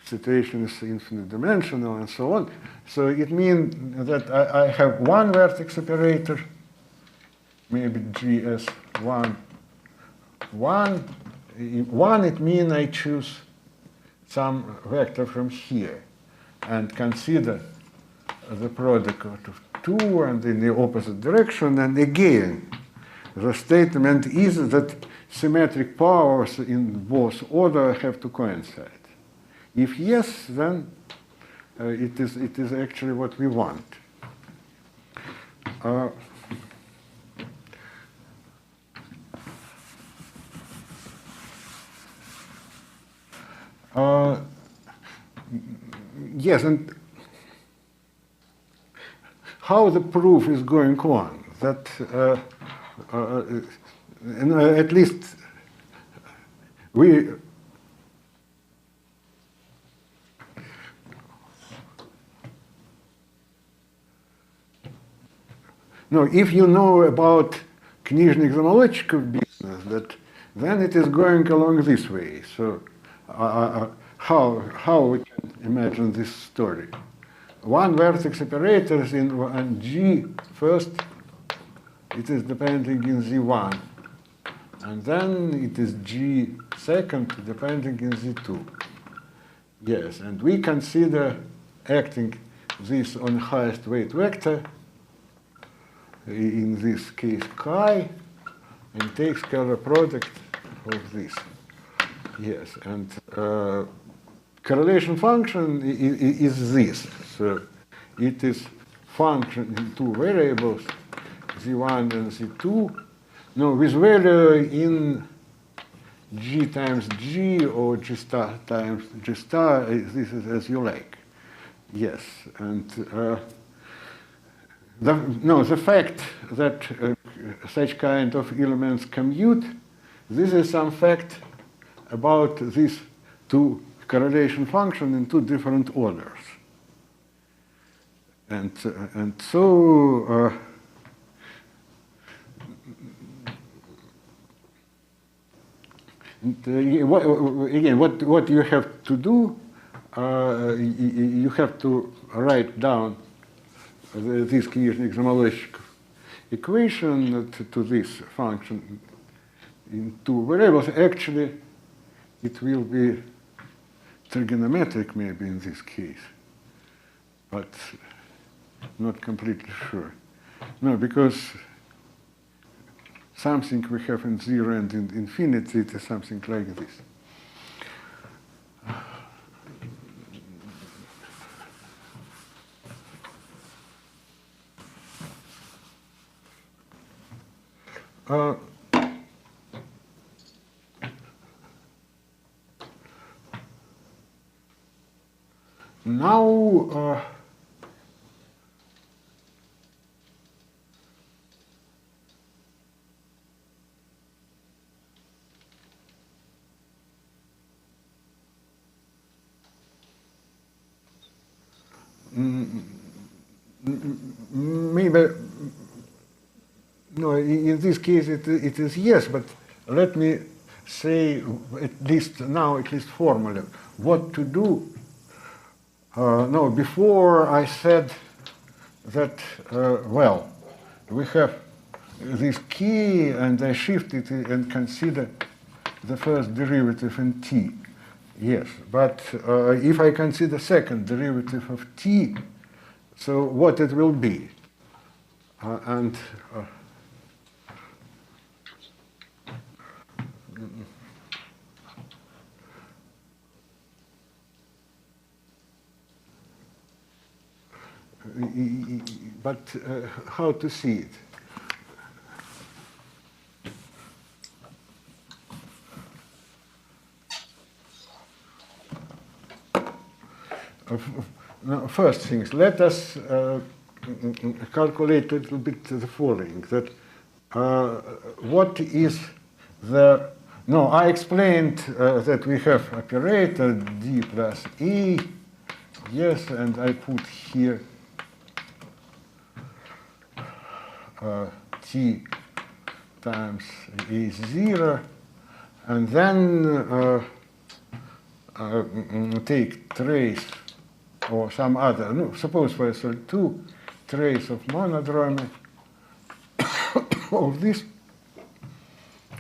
A: situation is infinite dimensional and so on. So it means that I have one vertex operator, maybe GS1, 1. 1, it means I choose some vector from here and consider the product of 2 and in the opposite direction. And again, the statement is that symmetric powers in both order have to coincide. If yes, then it is actually what we want. Yes, and how the proof is going on, that at least we no, if you know about Knyzhnik-Zamolodchikov business, then it is going along this way. So how we can imagine this story? One vertex operator is in G first, it is depending in Z1. And then it is G second, depending in Z2. Yes, and we consider acting this on highest weight vector, in this case chi, and take scalar product of this. Yes, and correlation function is this. So it is function in two variables, Z1 and Z2. No, with value in G times G or G star times G star, this is as you like. Yes, and the fact that such kind of elements commute, this is some fact about these two correlation functions in two different orders. And so again, what you have to do, you have to write down this Knyzhnik-Zamolodchikov equation to this function in two variables. Actually, it will be trigonometric maybe in this case, but not completely sure. No, because something we have in 0 and in infinity, it is something like this. Now, maybe, no, in this case it is yes, but let me say at least formally what to do. No, before I said that, well, we have this key and I shift it and consider the first derivative in t. Yes, but if I consider second derivative of t, so what it will be? But how to see it? First things, let us calculate a little bit the following, that what is the, no, I explained that we have operator D plus E, yes, and I put here T times A0, and then take trace or some other, no, suppose for SL2, trace of monodromy of this,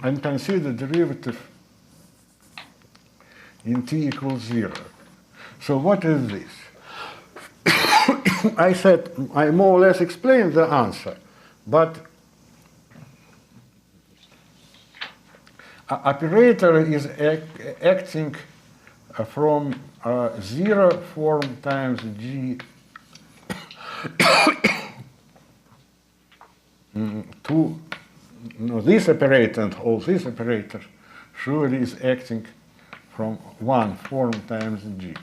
A: and consider derivative in t equals 0. So what is this? I said, I more or less explained the answer, but operator is acting from 0 form times g to this operator and all these operators surely is acting from 1 form times g.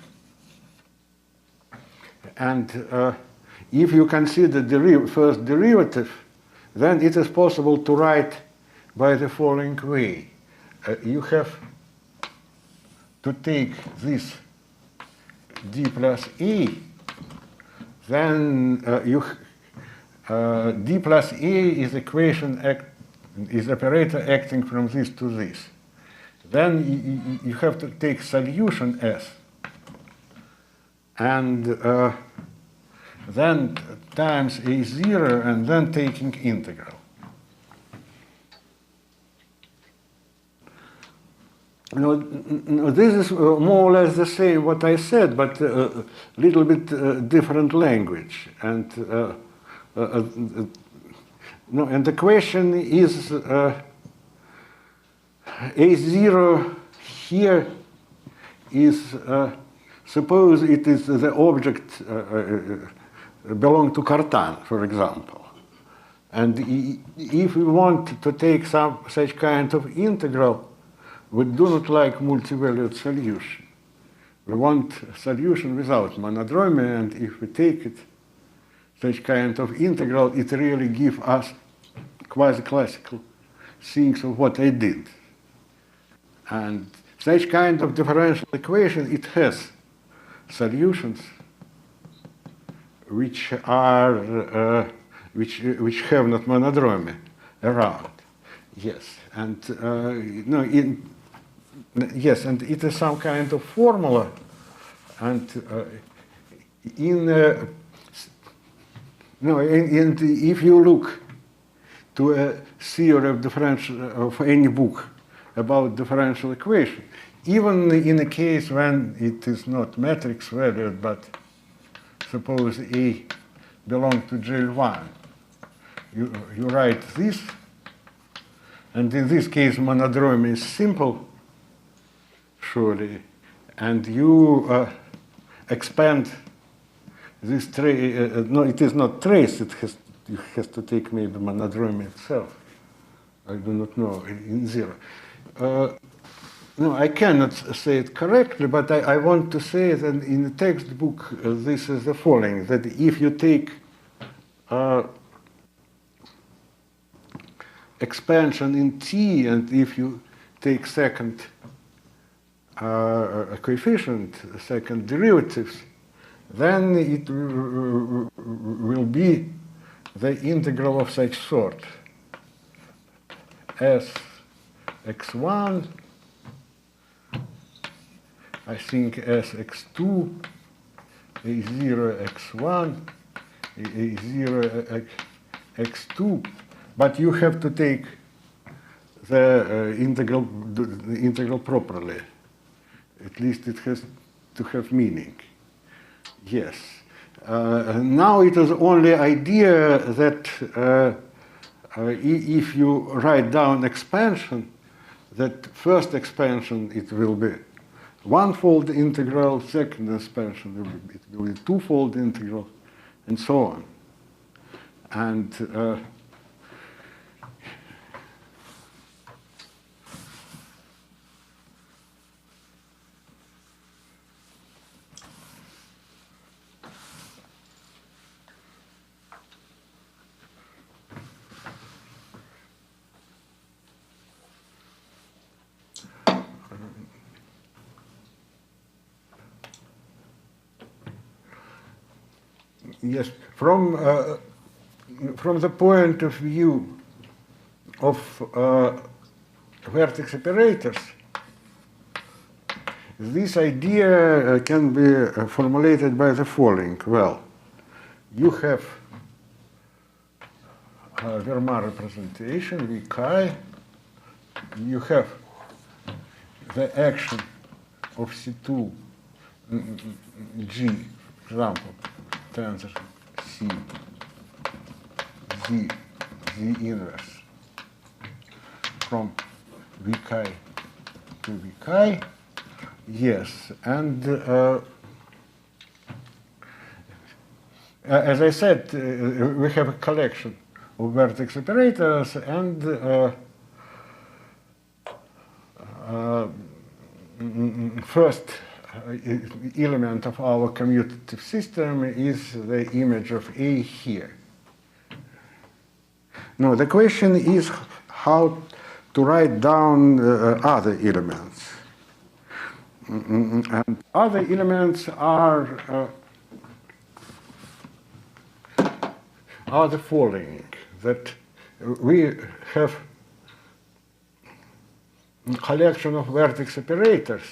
A: And if you consider the first derivative, then it is possible to write by the following way. You have to take this d plus a, then d plus a is is operator acting from this to this. Then you have to take solution S, and then times a0, and then taking integral. No, this is more or less the same what I said, but a little bit different language. And no, and the question is a0 here is suppose it is the object belong to Cartan, for example. And if we want to take some such kind of integral, we do not like multivalued solution. We want a solution without monodromy, and if we take it, such kind of integral, it really gives us quasi-classical things of what I did. And such kind of differential equation, it has solutions which are which have not monodromy around. Yes, and yes, and it is some kind of formula, and if you look to a theory of differential of any book about differential equation, even in a case when it is not matrix valued, but suppose A belongs to L.1, you write this, and in this case monodromy is simple, surely, and you expand this trace. No, it is not trace, it has to take maybe monodromy itself. I do not know, in 0. No, I cannot say it correctly, but I want to say that in the textbook this is the following, that if you take expansion in t, and if you take second coefficient, second derivatives, then it will be the integral of such sort as x1, I think as x2, a0 x1, a0 x2, but you have to take the integral properly. At least it has to have meaning. Yes. Now it is only idea that if you write down expansion, that first expansion it will be one-fold integral, second expansion it will be two-fold integral, and so on. And yes, from the point of view of vertex operators, This idea can be formulated by the following. Well, you have a Fermat representation, Vk. You have the action of C2 G, for example, tensor C, Z, Z inverse from Vk to Vk. Yes, and as I said, we have a collection of vertex operators, and first element of our commutative system is the image of A here. Now, the question is how to write down other elements. And other elements are the following, that we have a collection of vertex operators.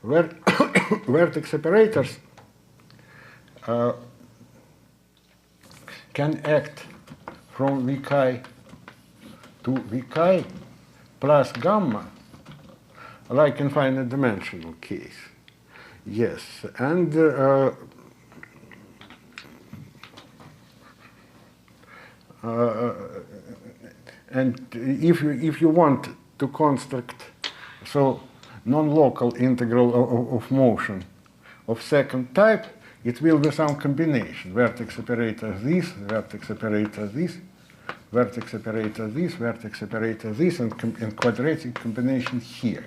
A: Vertex operators can act from Vk to Vk plus gamma, like in finite dimensional case. Yes, and if you want to construct so non-local integral of motion of second type, it will be some combination. Vertex operator this, vertex operator this, vertex operator this, vertex operator this, and quadratic combination here.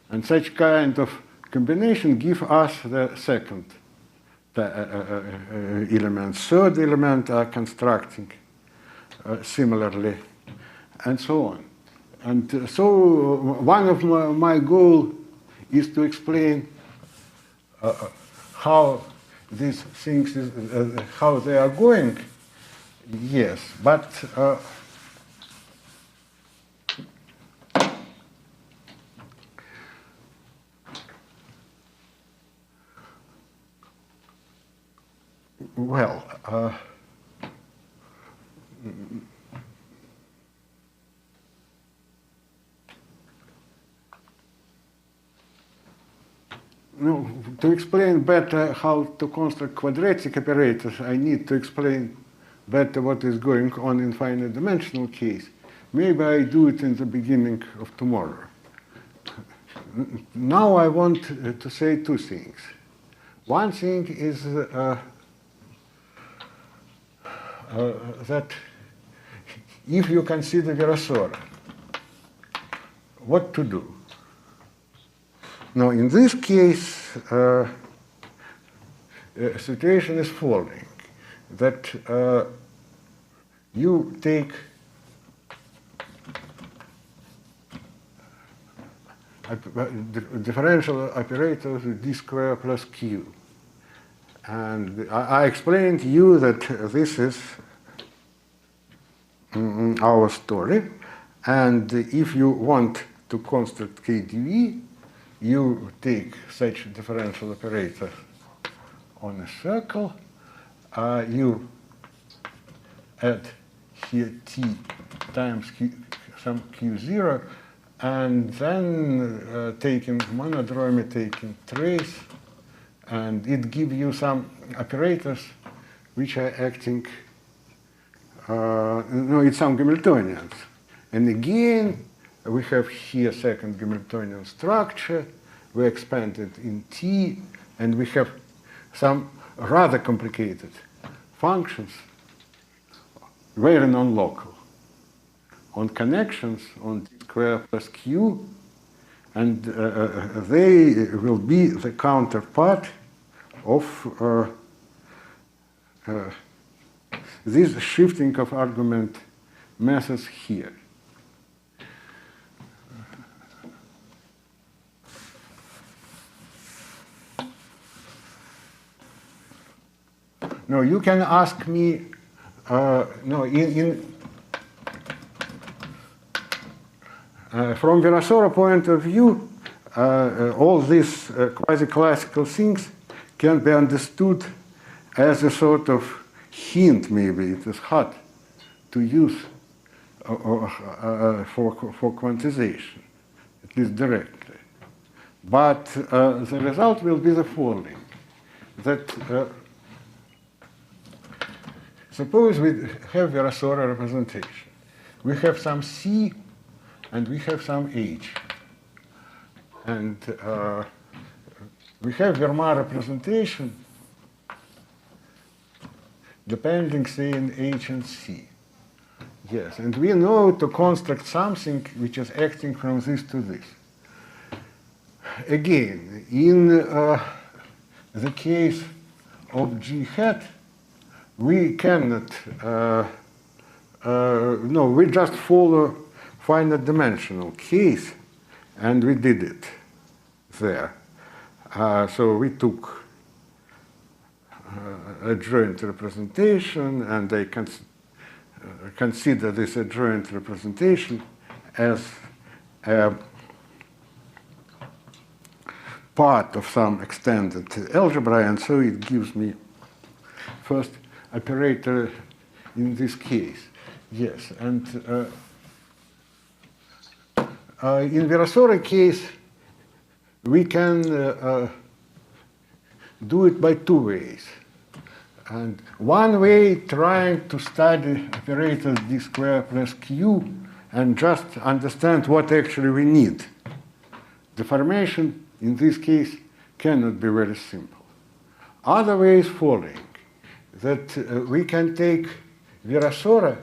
A: And such kind of combination give us the second element. Third element are constructing similarly, and so on. And so one of my goal is to explain how these things, how they are going. Yes, but well, no, to explain better how to construct quadratic operators, I need to explain better what is going on in finite dimensional case. Maybe I do it in the beginning of tomorrow. Now I want to say two things. One thing is that if you consider Virasoro, what to do? Now, in this case, situation is following, that you take differential operator d square plus q. And I explained to you that this is our story. And if you want to construct KdV, you take such differential operator on a circle, you add here t times q, some q0, and then taking monodromy, taking trace, and it gives you some operators which are acting, no, it's some Hamiltonians. And again, we have here second Hamiltonian structure, we expand it in T, and we have some rather complicated functions, very non-local, on connections on d square plus q, and they will be the counterpart of this shifting of argument methods here. No, you can ask me, no, from Virasoro point of view, all these quasi-classical things can be understood as a sort of hint, maybe it is hard to use for quantization, at least directly. But the result will be the following, that suppose we have Virasoro representation. We have some C and we have some H. And we have Fermat representation depending, say, in H and C. Yes, and we know to construct something which is acting from this to this. Again, in the case of G hat, we cannot, no, we just follow finite dimensional case, and we did it there. So we took a joint representation, and I consider this a joint representation as a part of some extended algebra, and so it gives me first operator in this case. Yes, and in Virasoro case, we can do it by two ways. And one way, trying to study operators d squared plus q and just understand what actually we need. The formation in this case cannot be very simple. Other way is following, that we can take Virasoro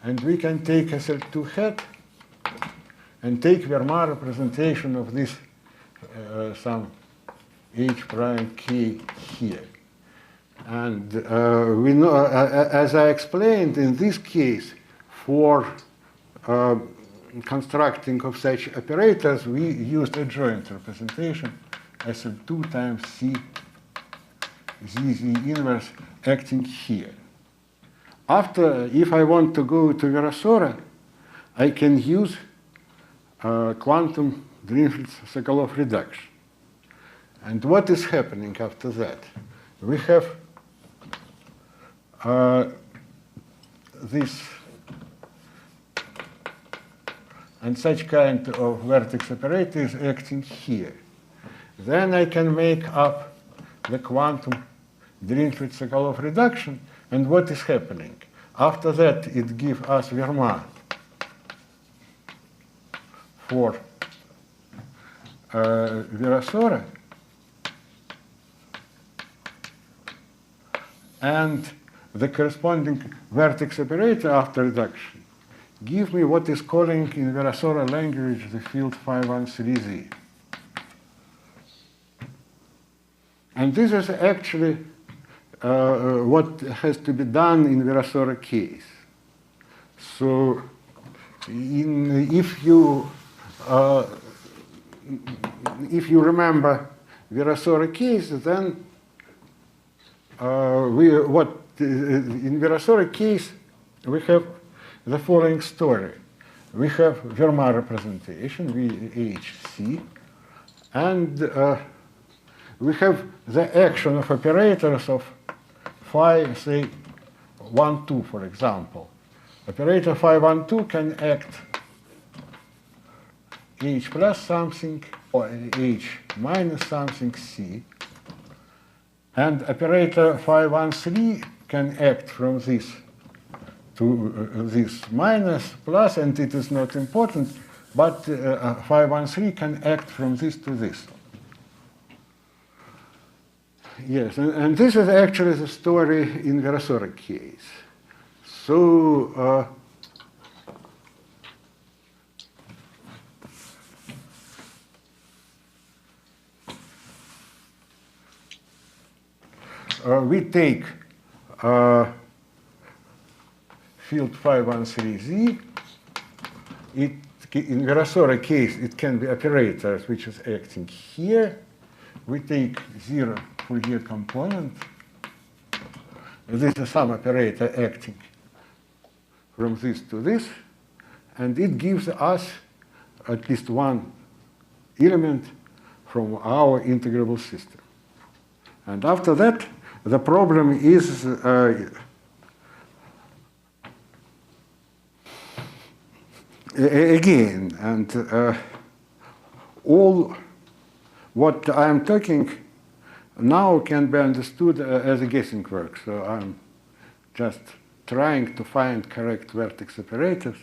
A: and we can take SL2 hat and take Fermat representation of this some h prime k here. And we know, as I explained, in this case, for constructing of such operators, we used a joint representation SL2 times C ZZ inverse acting here. After, if I want to go to Virasoro, I can use quantum Dirichlet-Sokolov reduction. And what is happening after that? We have this and such kind of vertex operator is acting here. Then I can make up the quantum Dirichlet-Sokolov reduction, and what is happening? After that, it gives us Fermat for Virasoro, and the corresponding vertex operator after reduction give me what is calling in Virasoro language the field phi13z. And this is actually what has to be done in Virasoro case. So if you remember Virasoro case, then in Virasoro case we have the following story. We have Fermat representation, VHC, and we have the action of operators of phi, say, 1, 2, for example. Operator phi 1, 2 can act h plus something or h minus something c. And operator phi 1, 3 can act from this to this minus plus, and it is not important, but phi 1, 3 can act from this to this. Yes, and this is actually the story in Virasoro case. So we take field phi13z. In Virasoro case, it can be operators which is acting here. We take 0 Fourier component. This is some operator acting from this to this, and it gives us at least one element from our integrable system. And after that, the problem is again, and all what I am talking now can be understood as a guessing work. So I'm just trying to find correct vertex operators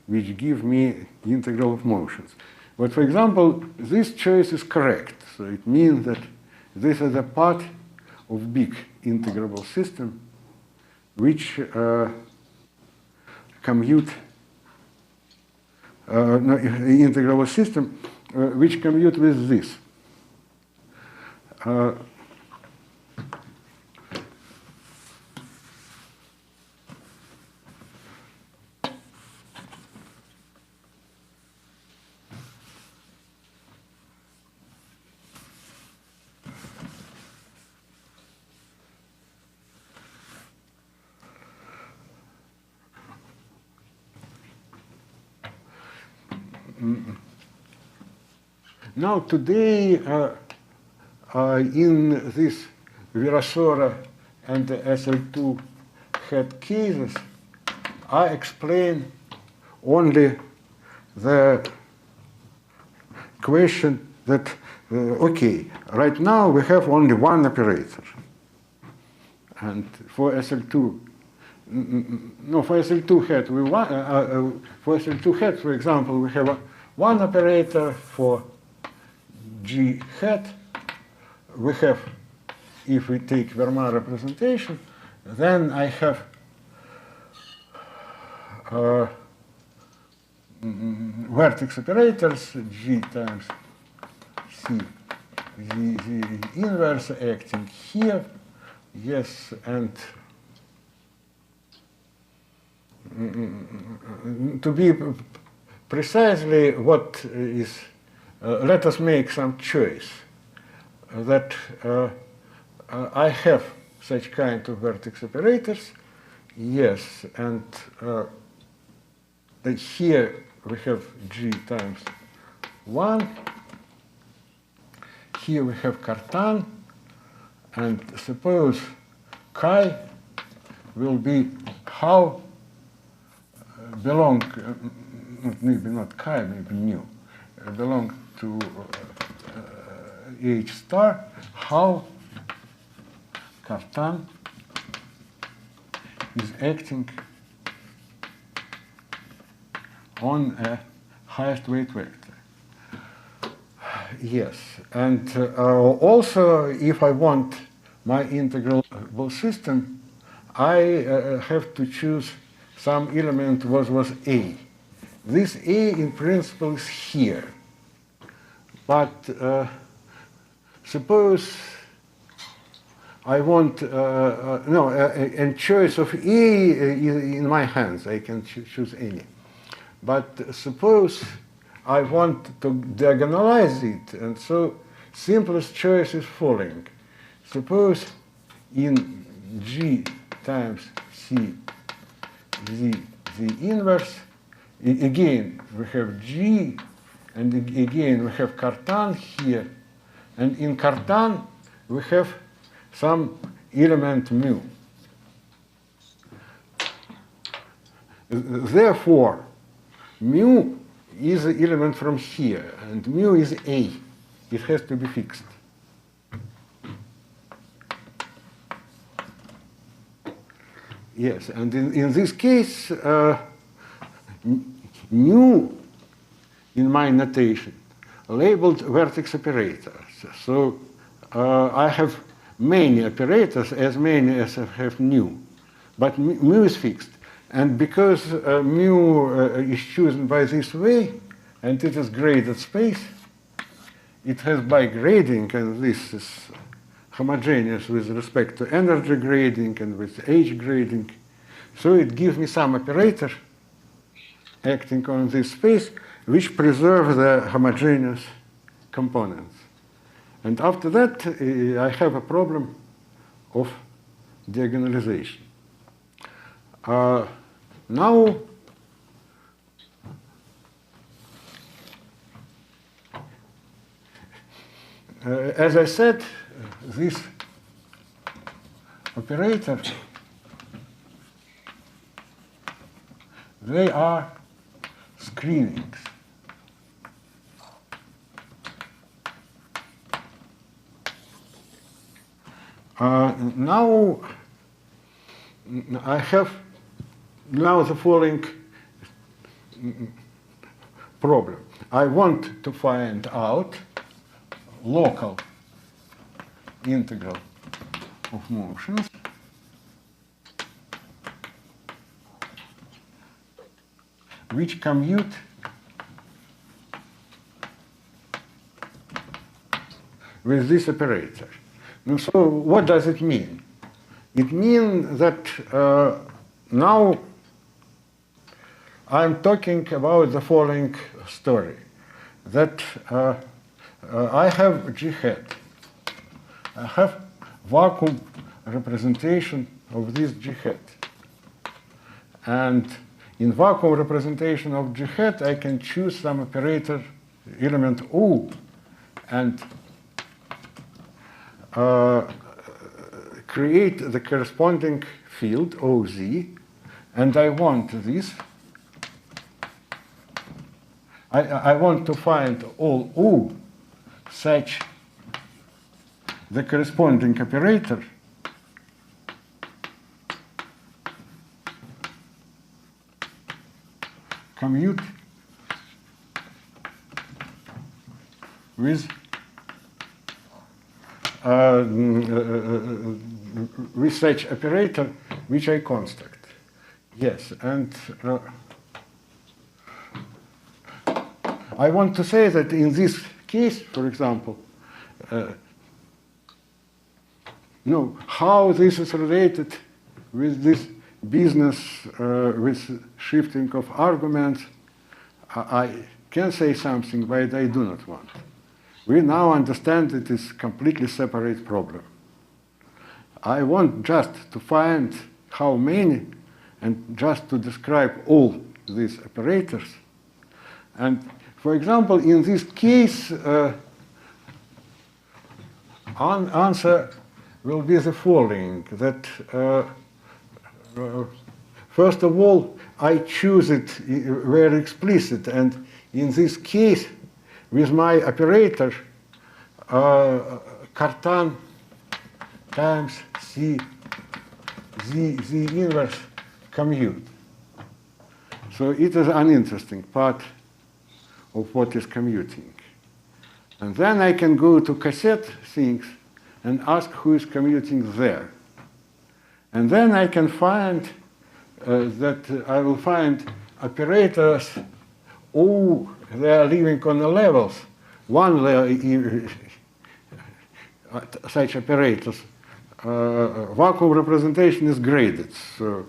A: which give me integral of motions. But for example, this choice is correct. So it means that this is a part of big integrable system which commute integrable system which commute with this. Now today, in this Virasora and the SL2 head cases, I explain only the question that, okay, right now we have only one operator. And for SL2, no, for SL2 head, for SL2 head, for example, we have one operator. For G hat, we have, if we take Fermat representation, then I have vertex operators, G times C, the inverse acting here, yes, and to be precisely what is, let us make some choice that I have such kind of vertex operators, yes, and here we have G times 1, here we have Cartan, and suppose chi will be how belong, maybe not chi, maybe mu, belong to H star, how Cartan is acting on a highest weight vector. Yes, and also if I want my integrable system, I have to choose some element was A. This A in principle is here. But suppose I want, and choice of A is in my hands. I can choose any. But suppose I want to diagonalize it, and so simplest choice is following. Suppose in G times C, the inverse, again we have G, and again we have Cartan here, and in Cartan we have some element mu. Therefore, mu is the element from here, and mu is A. It has to be fixed. Yes, and in this case, mu in my notation labeled vertex operators. So I have many operators, as many as I have nu, but mu is fixed. And because mu is chosen by this way, and it is graded space, it has bigrading, and this is homogeneous with respect to energy grading and with H grading. So it gives me some operator acting on this space which preserve the homogeneous components. And after that, I have a problem of diagonalization. Now, as I said, this operator, they are screenings. Now I have now the following problem. I want to find out local integral of motions which commute with this operator. And so what does it mean? It means that now I'm talking about the following story, that I have G hat. I have vacuum representation of this G hat. And in vacuum representation of G hat, I can choose some operator, element O, and create the corresponding field, OZ, and I want this. I want to find all O such the corresponding operator commute with such operator which I construct. Yes, and I want to say that in this case, for example, how this is related with this business with shifting of arguments, I can say something, but I do not want. We now understand it is a completely separate problem. I want just to find how many and just to describe all these operators. And for example, in this case, answer will be the following, that first of all, I choose it very explicit, and in this case, with my operator, Cartan times C, the inverse commute. So it is an interesting part of what is commuting. And then I can go to cassette things and ask who is commuting there. And then I can find that I will find operators, they are living on the levels. One level, such operators, vacuum representation is graded. So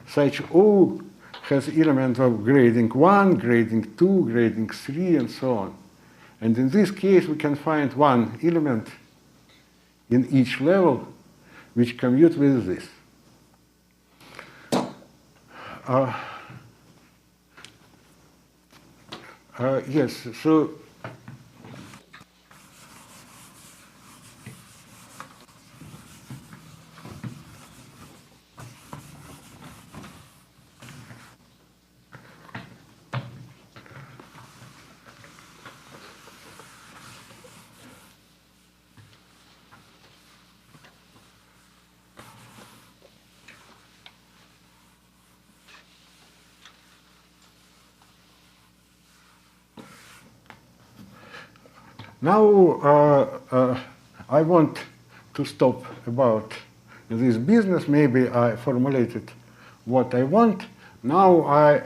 A: such O has element of grading 1, grading 2, grading 3, and so on. And in this case, we can find one element in each level which commute with this. Yes, so now I want to stop about this business. Maybe I formulated what I want. Now I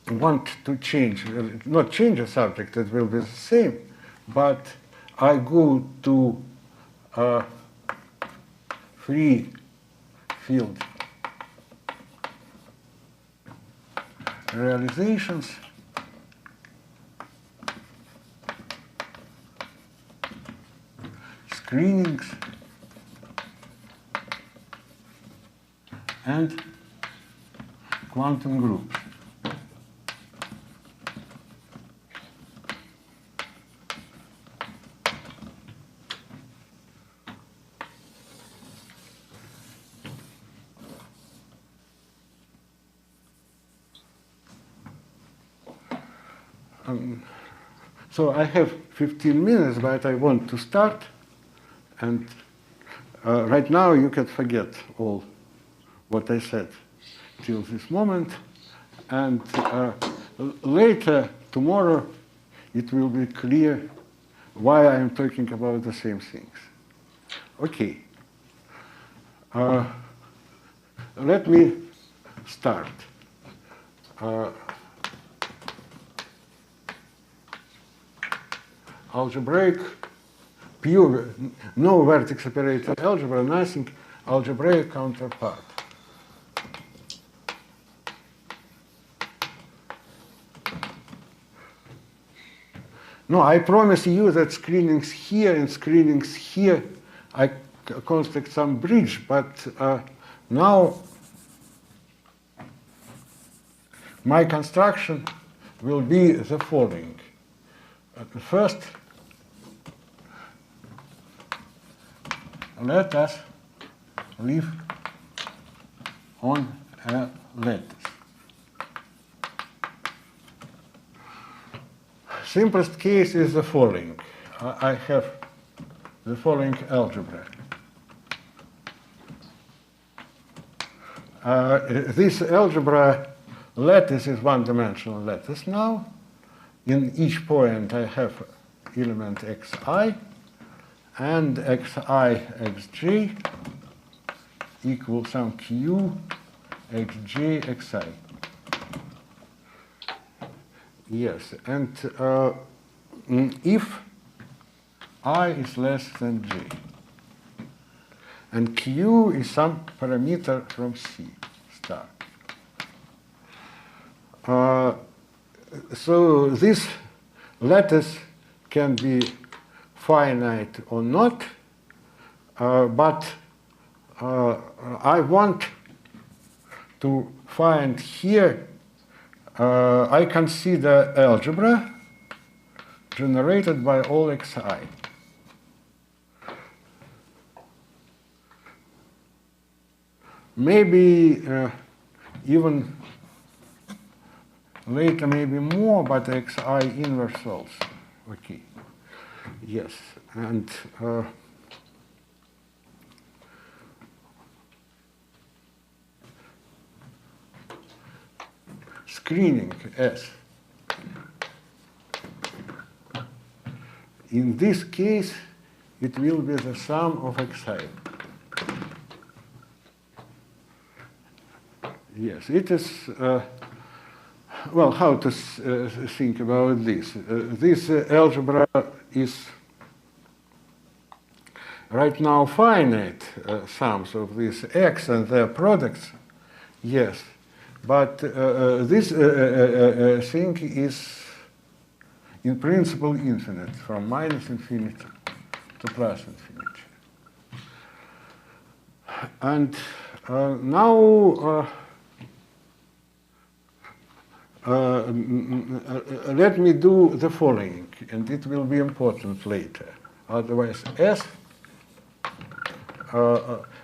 A: want to change, not change the subject, it will be the same, but I go to free field realizations. Screenings and quantum groups. So I have 15 minutes, but I want to start. And right now you can forget all what I said till this moment. And later, tomorrow, it will be clear why I am talking about the same things. Okay. Let me start. Algebraic, pure, no vertex operator algebra, nothing, algebraic counterpart. No, I promise you that screenings here and screenings here, I construct some bridge, but now my construction will be the following. First, let us live on a lattice. Simplest case is the following. I have the following algebra. This algebra lattice is one-dimensional lattice now. In each point I have element xi, and xi xj equals some q xj xi. Yes, and if I is less than j, and q is some parameter from C star. So this lattice can be finite or not, but I want to find here, I consider algebra generated by all xi. Maybe even later, maybe more, but xi inverse also. Okay. Yes, and screening S. In this case, it will be the sum of xi. Yes, it is, well, how to think about this? This algebra is right now finite sums of these x and their products, yes, but this thing is in principle infinite, from minus infinity to plus infinity. And now let me do the following, and it will be important later. Otherwise, S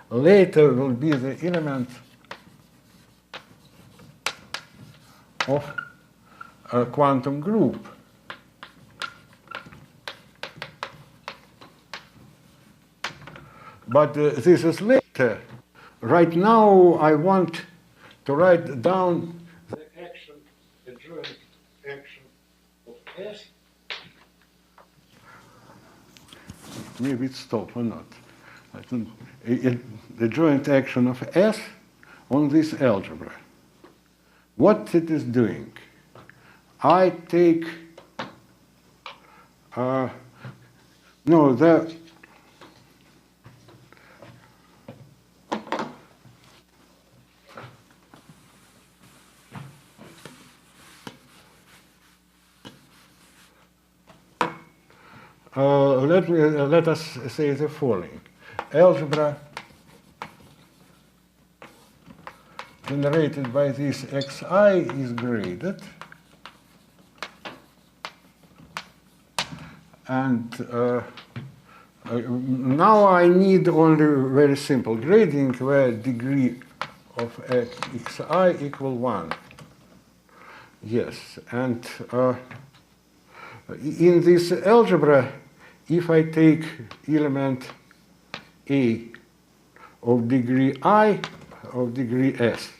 A: later will be the element of a quantum group. But this is later. Right now, I want to write down the action, the joint action of S. Maybe it stopped or not. I don't, the joint action of S on this algebra. What it is doing? I take, no, the, let us say the following. Algebra generated by this xi is graded, and now I need only very simple grading where degree of xi equal 1. Yes, and In this algebra, if I take element A of degree I of degree S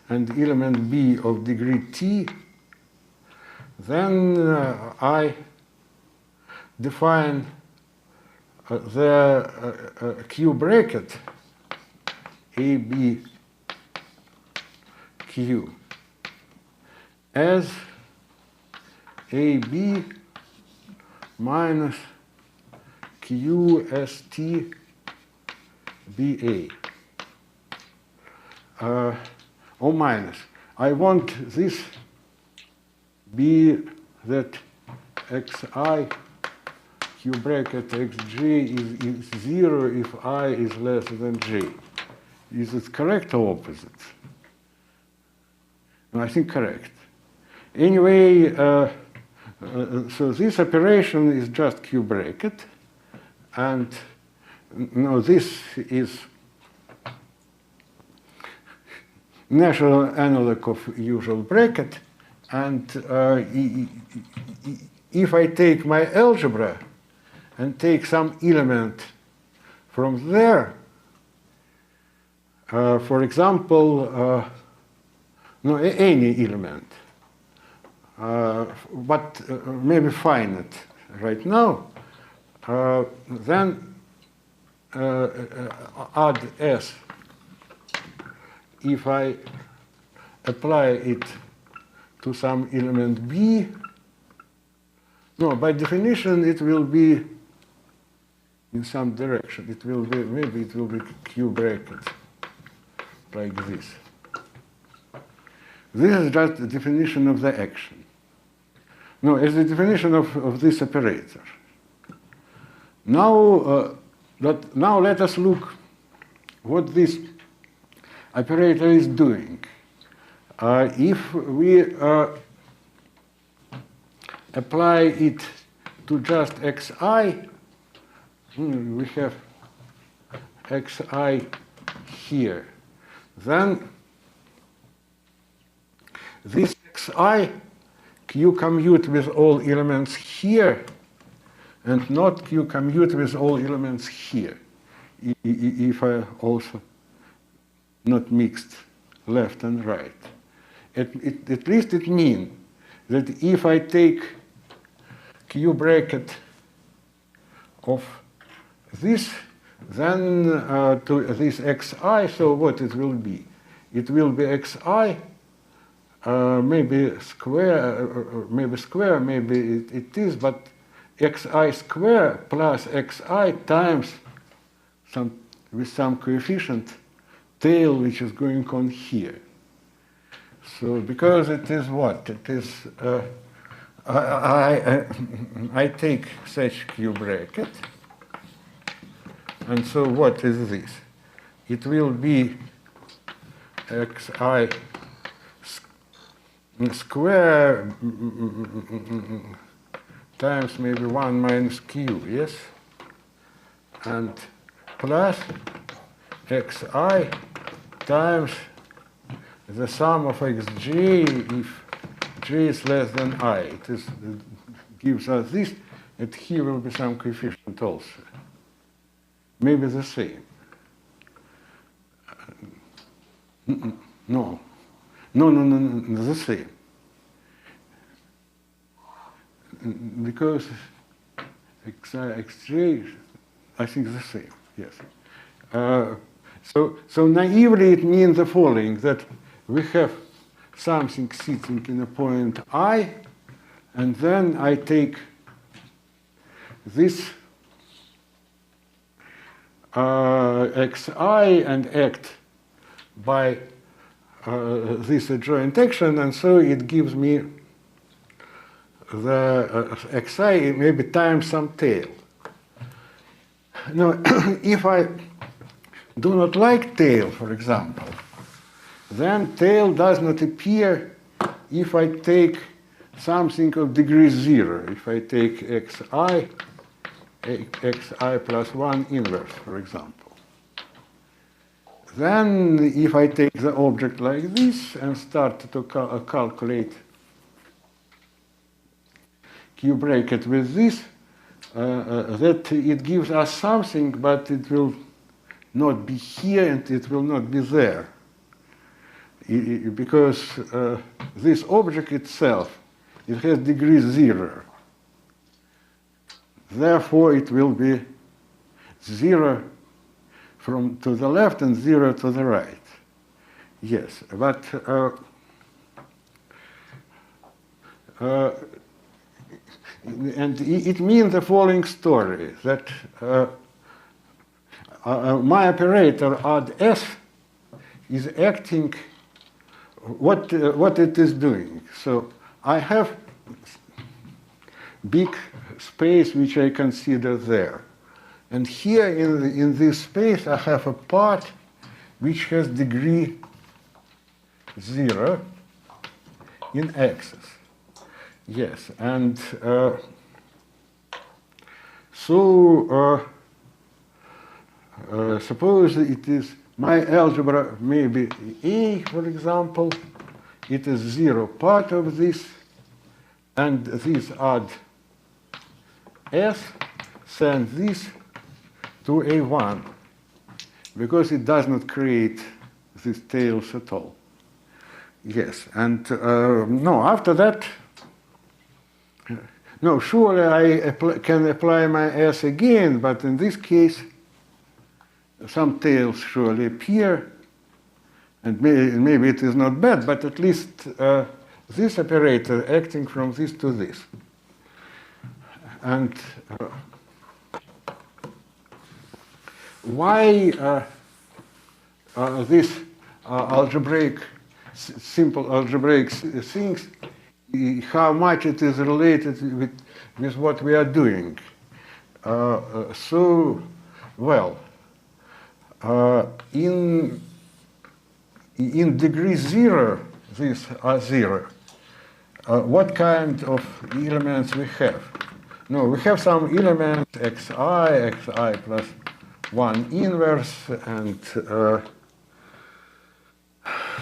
A: and element B of degree T, then I define the Q bracket AB Q as AB minus QST BA. Or minus. I want this be that xi q bracket xj is 0 if I is less than j. Is it correct or opposite? No, I think correct. Anyway, so this operation is just q bracket, and no, this is natural analog of usual bracket, and if I take my algebra and take some element from there, for example, no, any element, but maybe finite right now, then add S. If I apply it to some element B, no, by definition it will be in some direction. It will be, maybe it will be Q bracket, like this. This is just the definition of the action. No, it's the definition of this operator. Now, now let us look what this operator is doing. If we apply it to just xi, we have xi here. Then this xi, q commute with all elements here, and not q commute with all elements here, if I also not mixed left and right. At least it means that if I take q bracket of this, then to this xi, so what it will be? It will be xi, maybe square, maybe it is, but xi square plus xi times with some coefficient tail which is going on here. So because it is what? It is, I take such q bracket, and so what is this? It will be xi square times maybe 1 minus q, yes? And plus xi times the sum of xj if j is less than I. It gives us this, and here will be some coefficient also. Maybe the same. No, the same. Because xi, xj, I think the same, yes. So naively it means the following, that we have something sitting in a point I, and then I take this xi and act by this adjoint action, and so it gives me the xi maybe times some tail. Now, if I do not like tail, for example, then tail does not appear if I take something of degree 0. If I take xi plus 1 inverse, for example. Then if I take the object like this and start to calculate Q bracket with this, that it gives us something, but it will not be here and it will not be there. Because this object itself, it has degree 0. Therefore, it will be 0 from to the left and 0 to the right. Yes, but and it means the following story, that my operator add s is acting what it is doing. So I have big space which I consider there. And here in this space I have a part which has degree 0 in axis. Yes, and suppose it is my algebra maybe A, for example. It is 0 part of this, and this add S, send this to A1, because it does not create these tails at all. Yes, and no, after that, no, surely I can apply my S again, but in this case, some tails surely appear, and maybe it is not bad, but at least this operator acting from this to this. And why this algebraic, simple algebraic things, how much it is related with what we are doing? So, well, in degree 0, these are 0. What kind of elements we have? No, we have some elements xi plus 1 inverse, and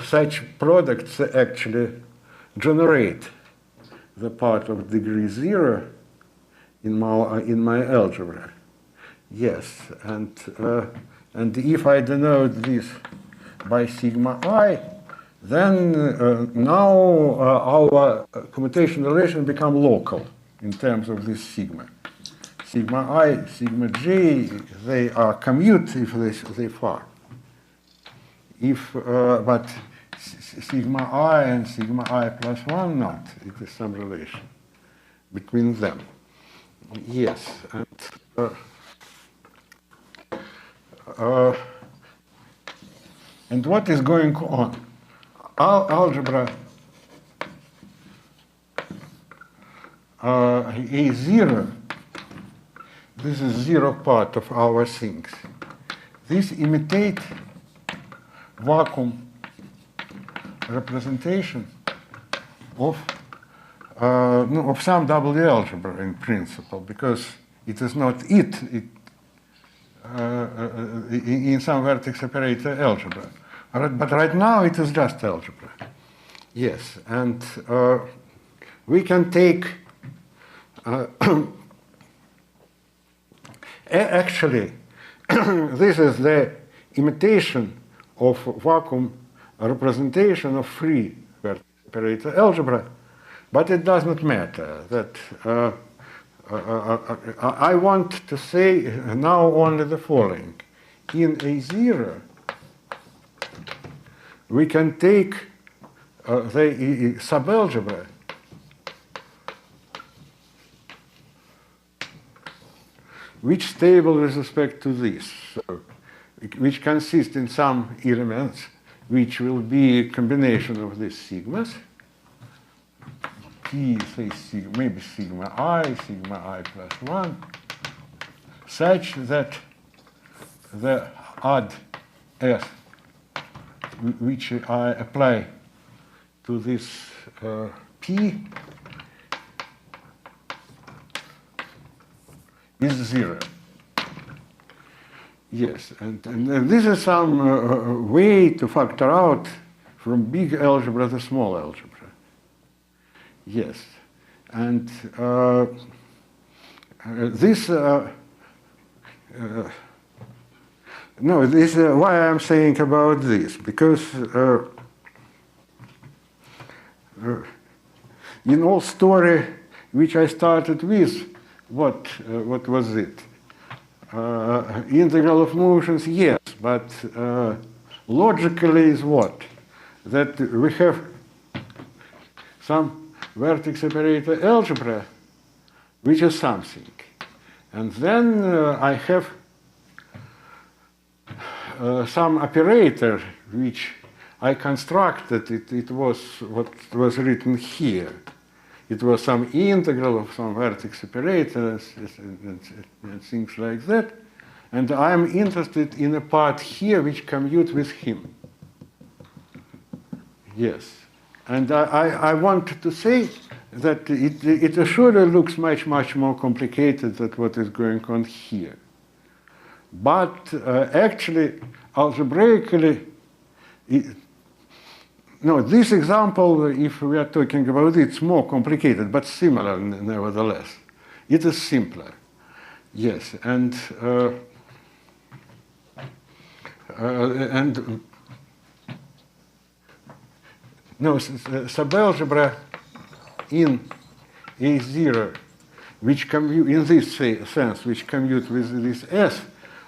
A: such products actually generate the part of degree 0 in my algebra. Yes, and if I denote this by sigma I, then now our commutation relation become local in terms of this sigma. Sigma I, sigma j, they are commute if they far. If but sigma I and sigma I plus 1 not. It is some relation between them. Yes, and what is going on? Algebra A0, this is 0 part of our things. This imitate vacuum representation of some W-algebra in principle, because it is not in some vertex operator algebra. But right now it is just algebra. Yes, and we can take actually this is the imitation of vacuum representation of free vertex operator algebra, but it does not matter. That I want to say now only the following. In A0, we can take the subalgebra which stable with respect to this, so, which consists in some elements which will be a combination of these sigmas, P, say sigma, maybe sigma I plus 1, such that the add S which I apply to this P is 0. Yes, and this is some way to factor out from big algebra to small algebra. Yes, And this, no, this is why I'm saying about this, because in all story which I started with, what was it? Integral of motions, yes, but logically is what? That we have some vertex operator algebra, which is something. And then I have some operator which I constructed. It was what was written here. It was some integral of some vertex operators and things like that. And I'm interested in a part here which commute with him. Yes. And I wanted to say that it surely looks much, much more complicated than what is going on here. But actually, algebraically, no, this example, if we are talking about it, it's more complicated, but similar nevertheless. It is simpler. Yes, and no, subalgebra in A0, which commute in this sense, which commute with this S,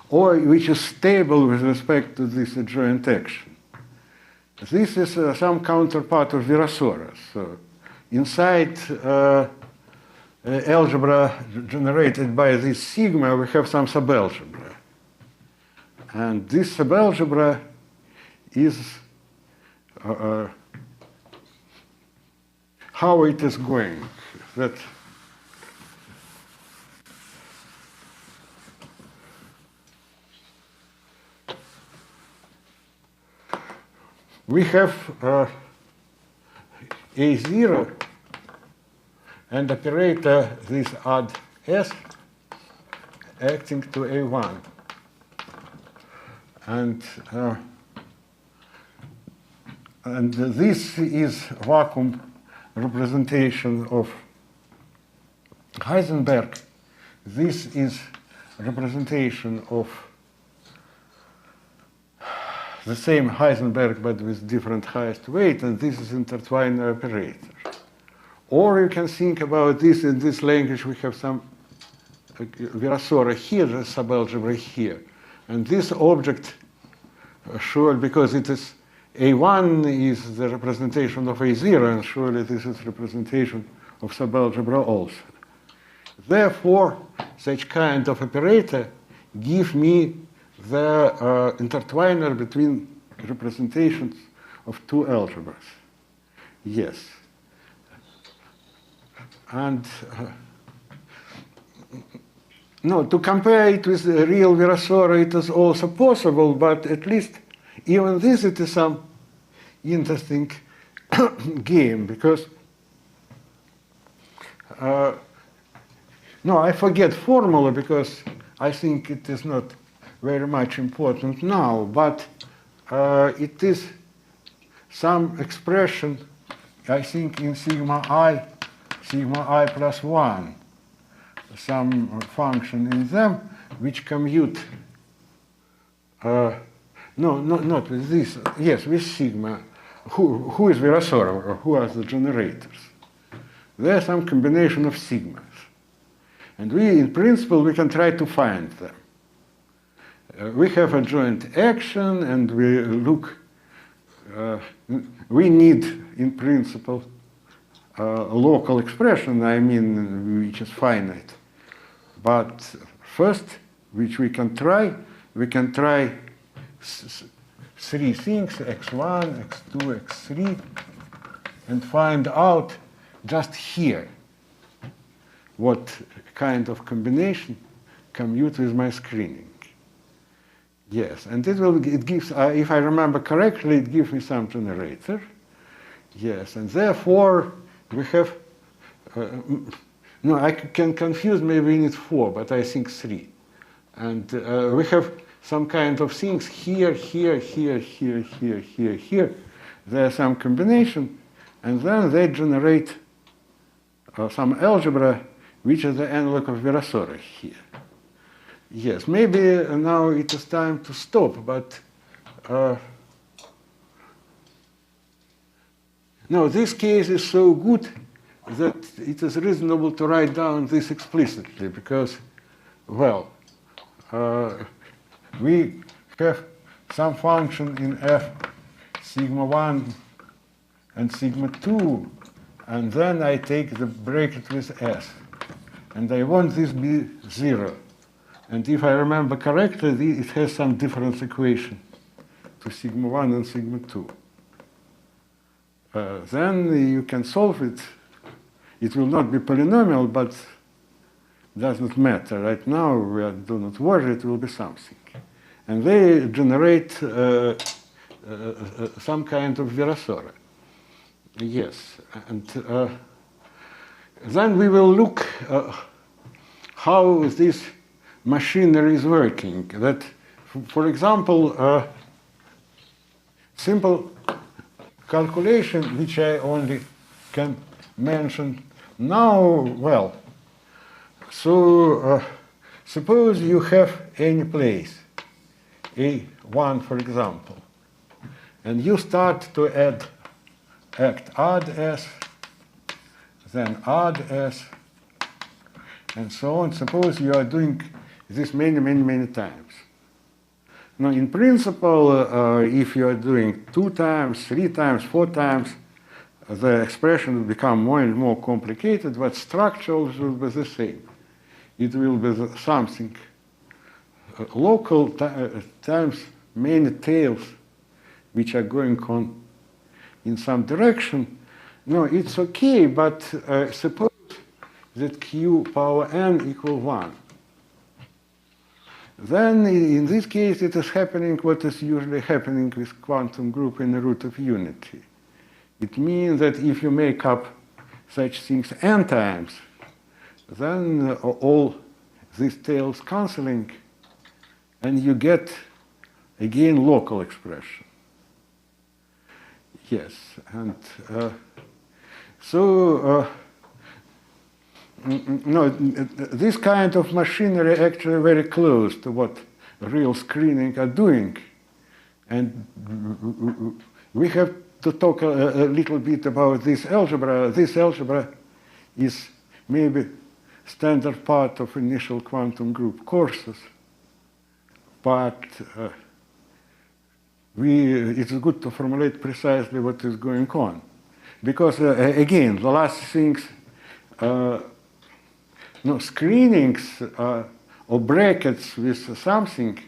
A: or which is stable with respect to this adjoint action. This is some counterpart of Virasoro's. So inside algebra generated by this sigma, we have some subalgebra. And this subalgebra is how it is going. That we have A0 and operator this add S acting to A1. And this is vacuum representation of Heisenberg. This is representation of the same Heisenberg but with different highest weight, and this is intertwiner operator. Or you can think about this in this language. We have some Virasoro here, the subalgebra here. And this object, surely because it is A1 is the representation of A0, and surely this is representation of subalgebra also. Therefore, such kind of operator give me the intertwiner between representations of two algebras. Yes. And no, to compare it with the real Virasoro, it is also possible, but at least even this, it is some interesting game, because no, I forget formula because I think it is not very much important now, but it is some expression, I think, in sigma I plus 1, some function in them which commute, no, not with this, yes, with sigma. Who is Virasoro, or who are the generators? There are some combination of sigmas. And we, in principle, we can try to find them. We have a joint action, and we look, we need, in principle, a local expression, I mean, which is finite. But first, which we can try three things, x1, x2, x3, and find out just here what kind of combination commute with my screening. Yes, and it gives, if I remember correctly, it gives me some generator. Yes, and therefore we have, no, I can confuse, maybe we need 4, but I think 3. And we have some kind of things here, here, here, here, here, here, here. There's some combination, and then they generate some algebra which is the analog of Virasoro here. Yes, maybe now it is time to stop, but no, this case is so good that it is reasonable to write down this explicitly because, well, we have some function in f sigma 1 and sigma 2, and then I take the bracket with s, and I want this be 0. And if I remember correctly, it has some difference equation to sigma 1 and sigma 2. Then you can solve it. It will not be polynomial, but doesn't matter. Right now, we do not worry, it will be something. And they generate some kind of Virasoro. Yes, and then we will look how this machinery is working. That, for example, simple calculation, which I only can mention now, well, so suppose you have any place, A1, for example, and you start to add s, then add s, and so on. Suppose you are doing this many times. Now, in principle, if you are doing 2 times, 3 times, 4 times, the expression will become more and more complicated, but structurally will be the same. It will be something local times many tails which are going on in some direction. No, it's okay, but suppose that q power n equal 1. Then, in this case, it is happening what is usually happening with quantum group in the root of unity. It means that if you make up such things n times, then all these tails canceling, and you get, again, local expression. Yes, and no, this kind of machinery actually very close to what real screening are doing. And we have to talk a little bit about this algebra. This algebra is maybe standard part of initial quantum group courses, but it's good to formulate precisely what is going on. Because, again, the last things, screenings or brackets with something,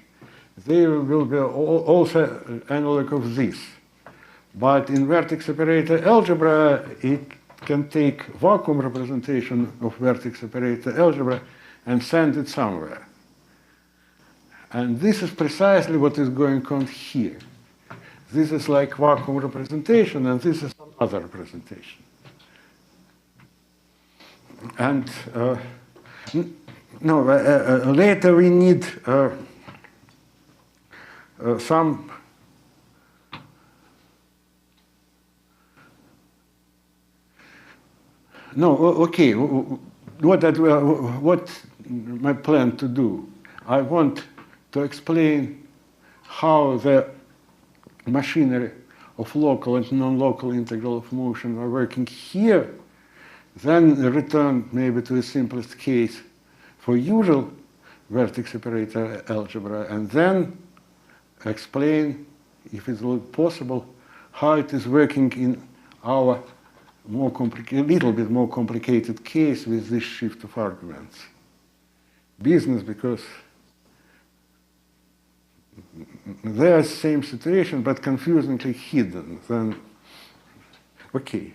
A: they will be also analog of this. But in vertex operator algebra, it can take vacuum representation of vertex operator algebra and send it somewhere. And this is precisely what is going on here. This is like vacuum representation, and this is some other representation. And later we need some what my plan to do? I want to explain how the machinery of local and non-local integral of motion are working here, then return maybe to the simplest case for usual vertex operator algebra, and then explain, if it's possible, how it is working in our little bit more complicated case with this shift of arguments. Business, because they are same situation, but confusingly hidden. Then, okay.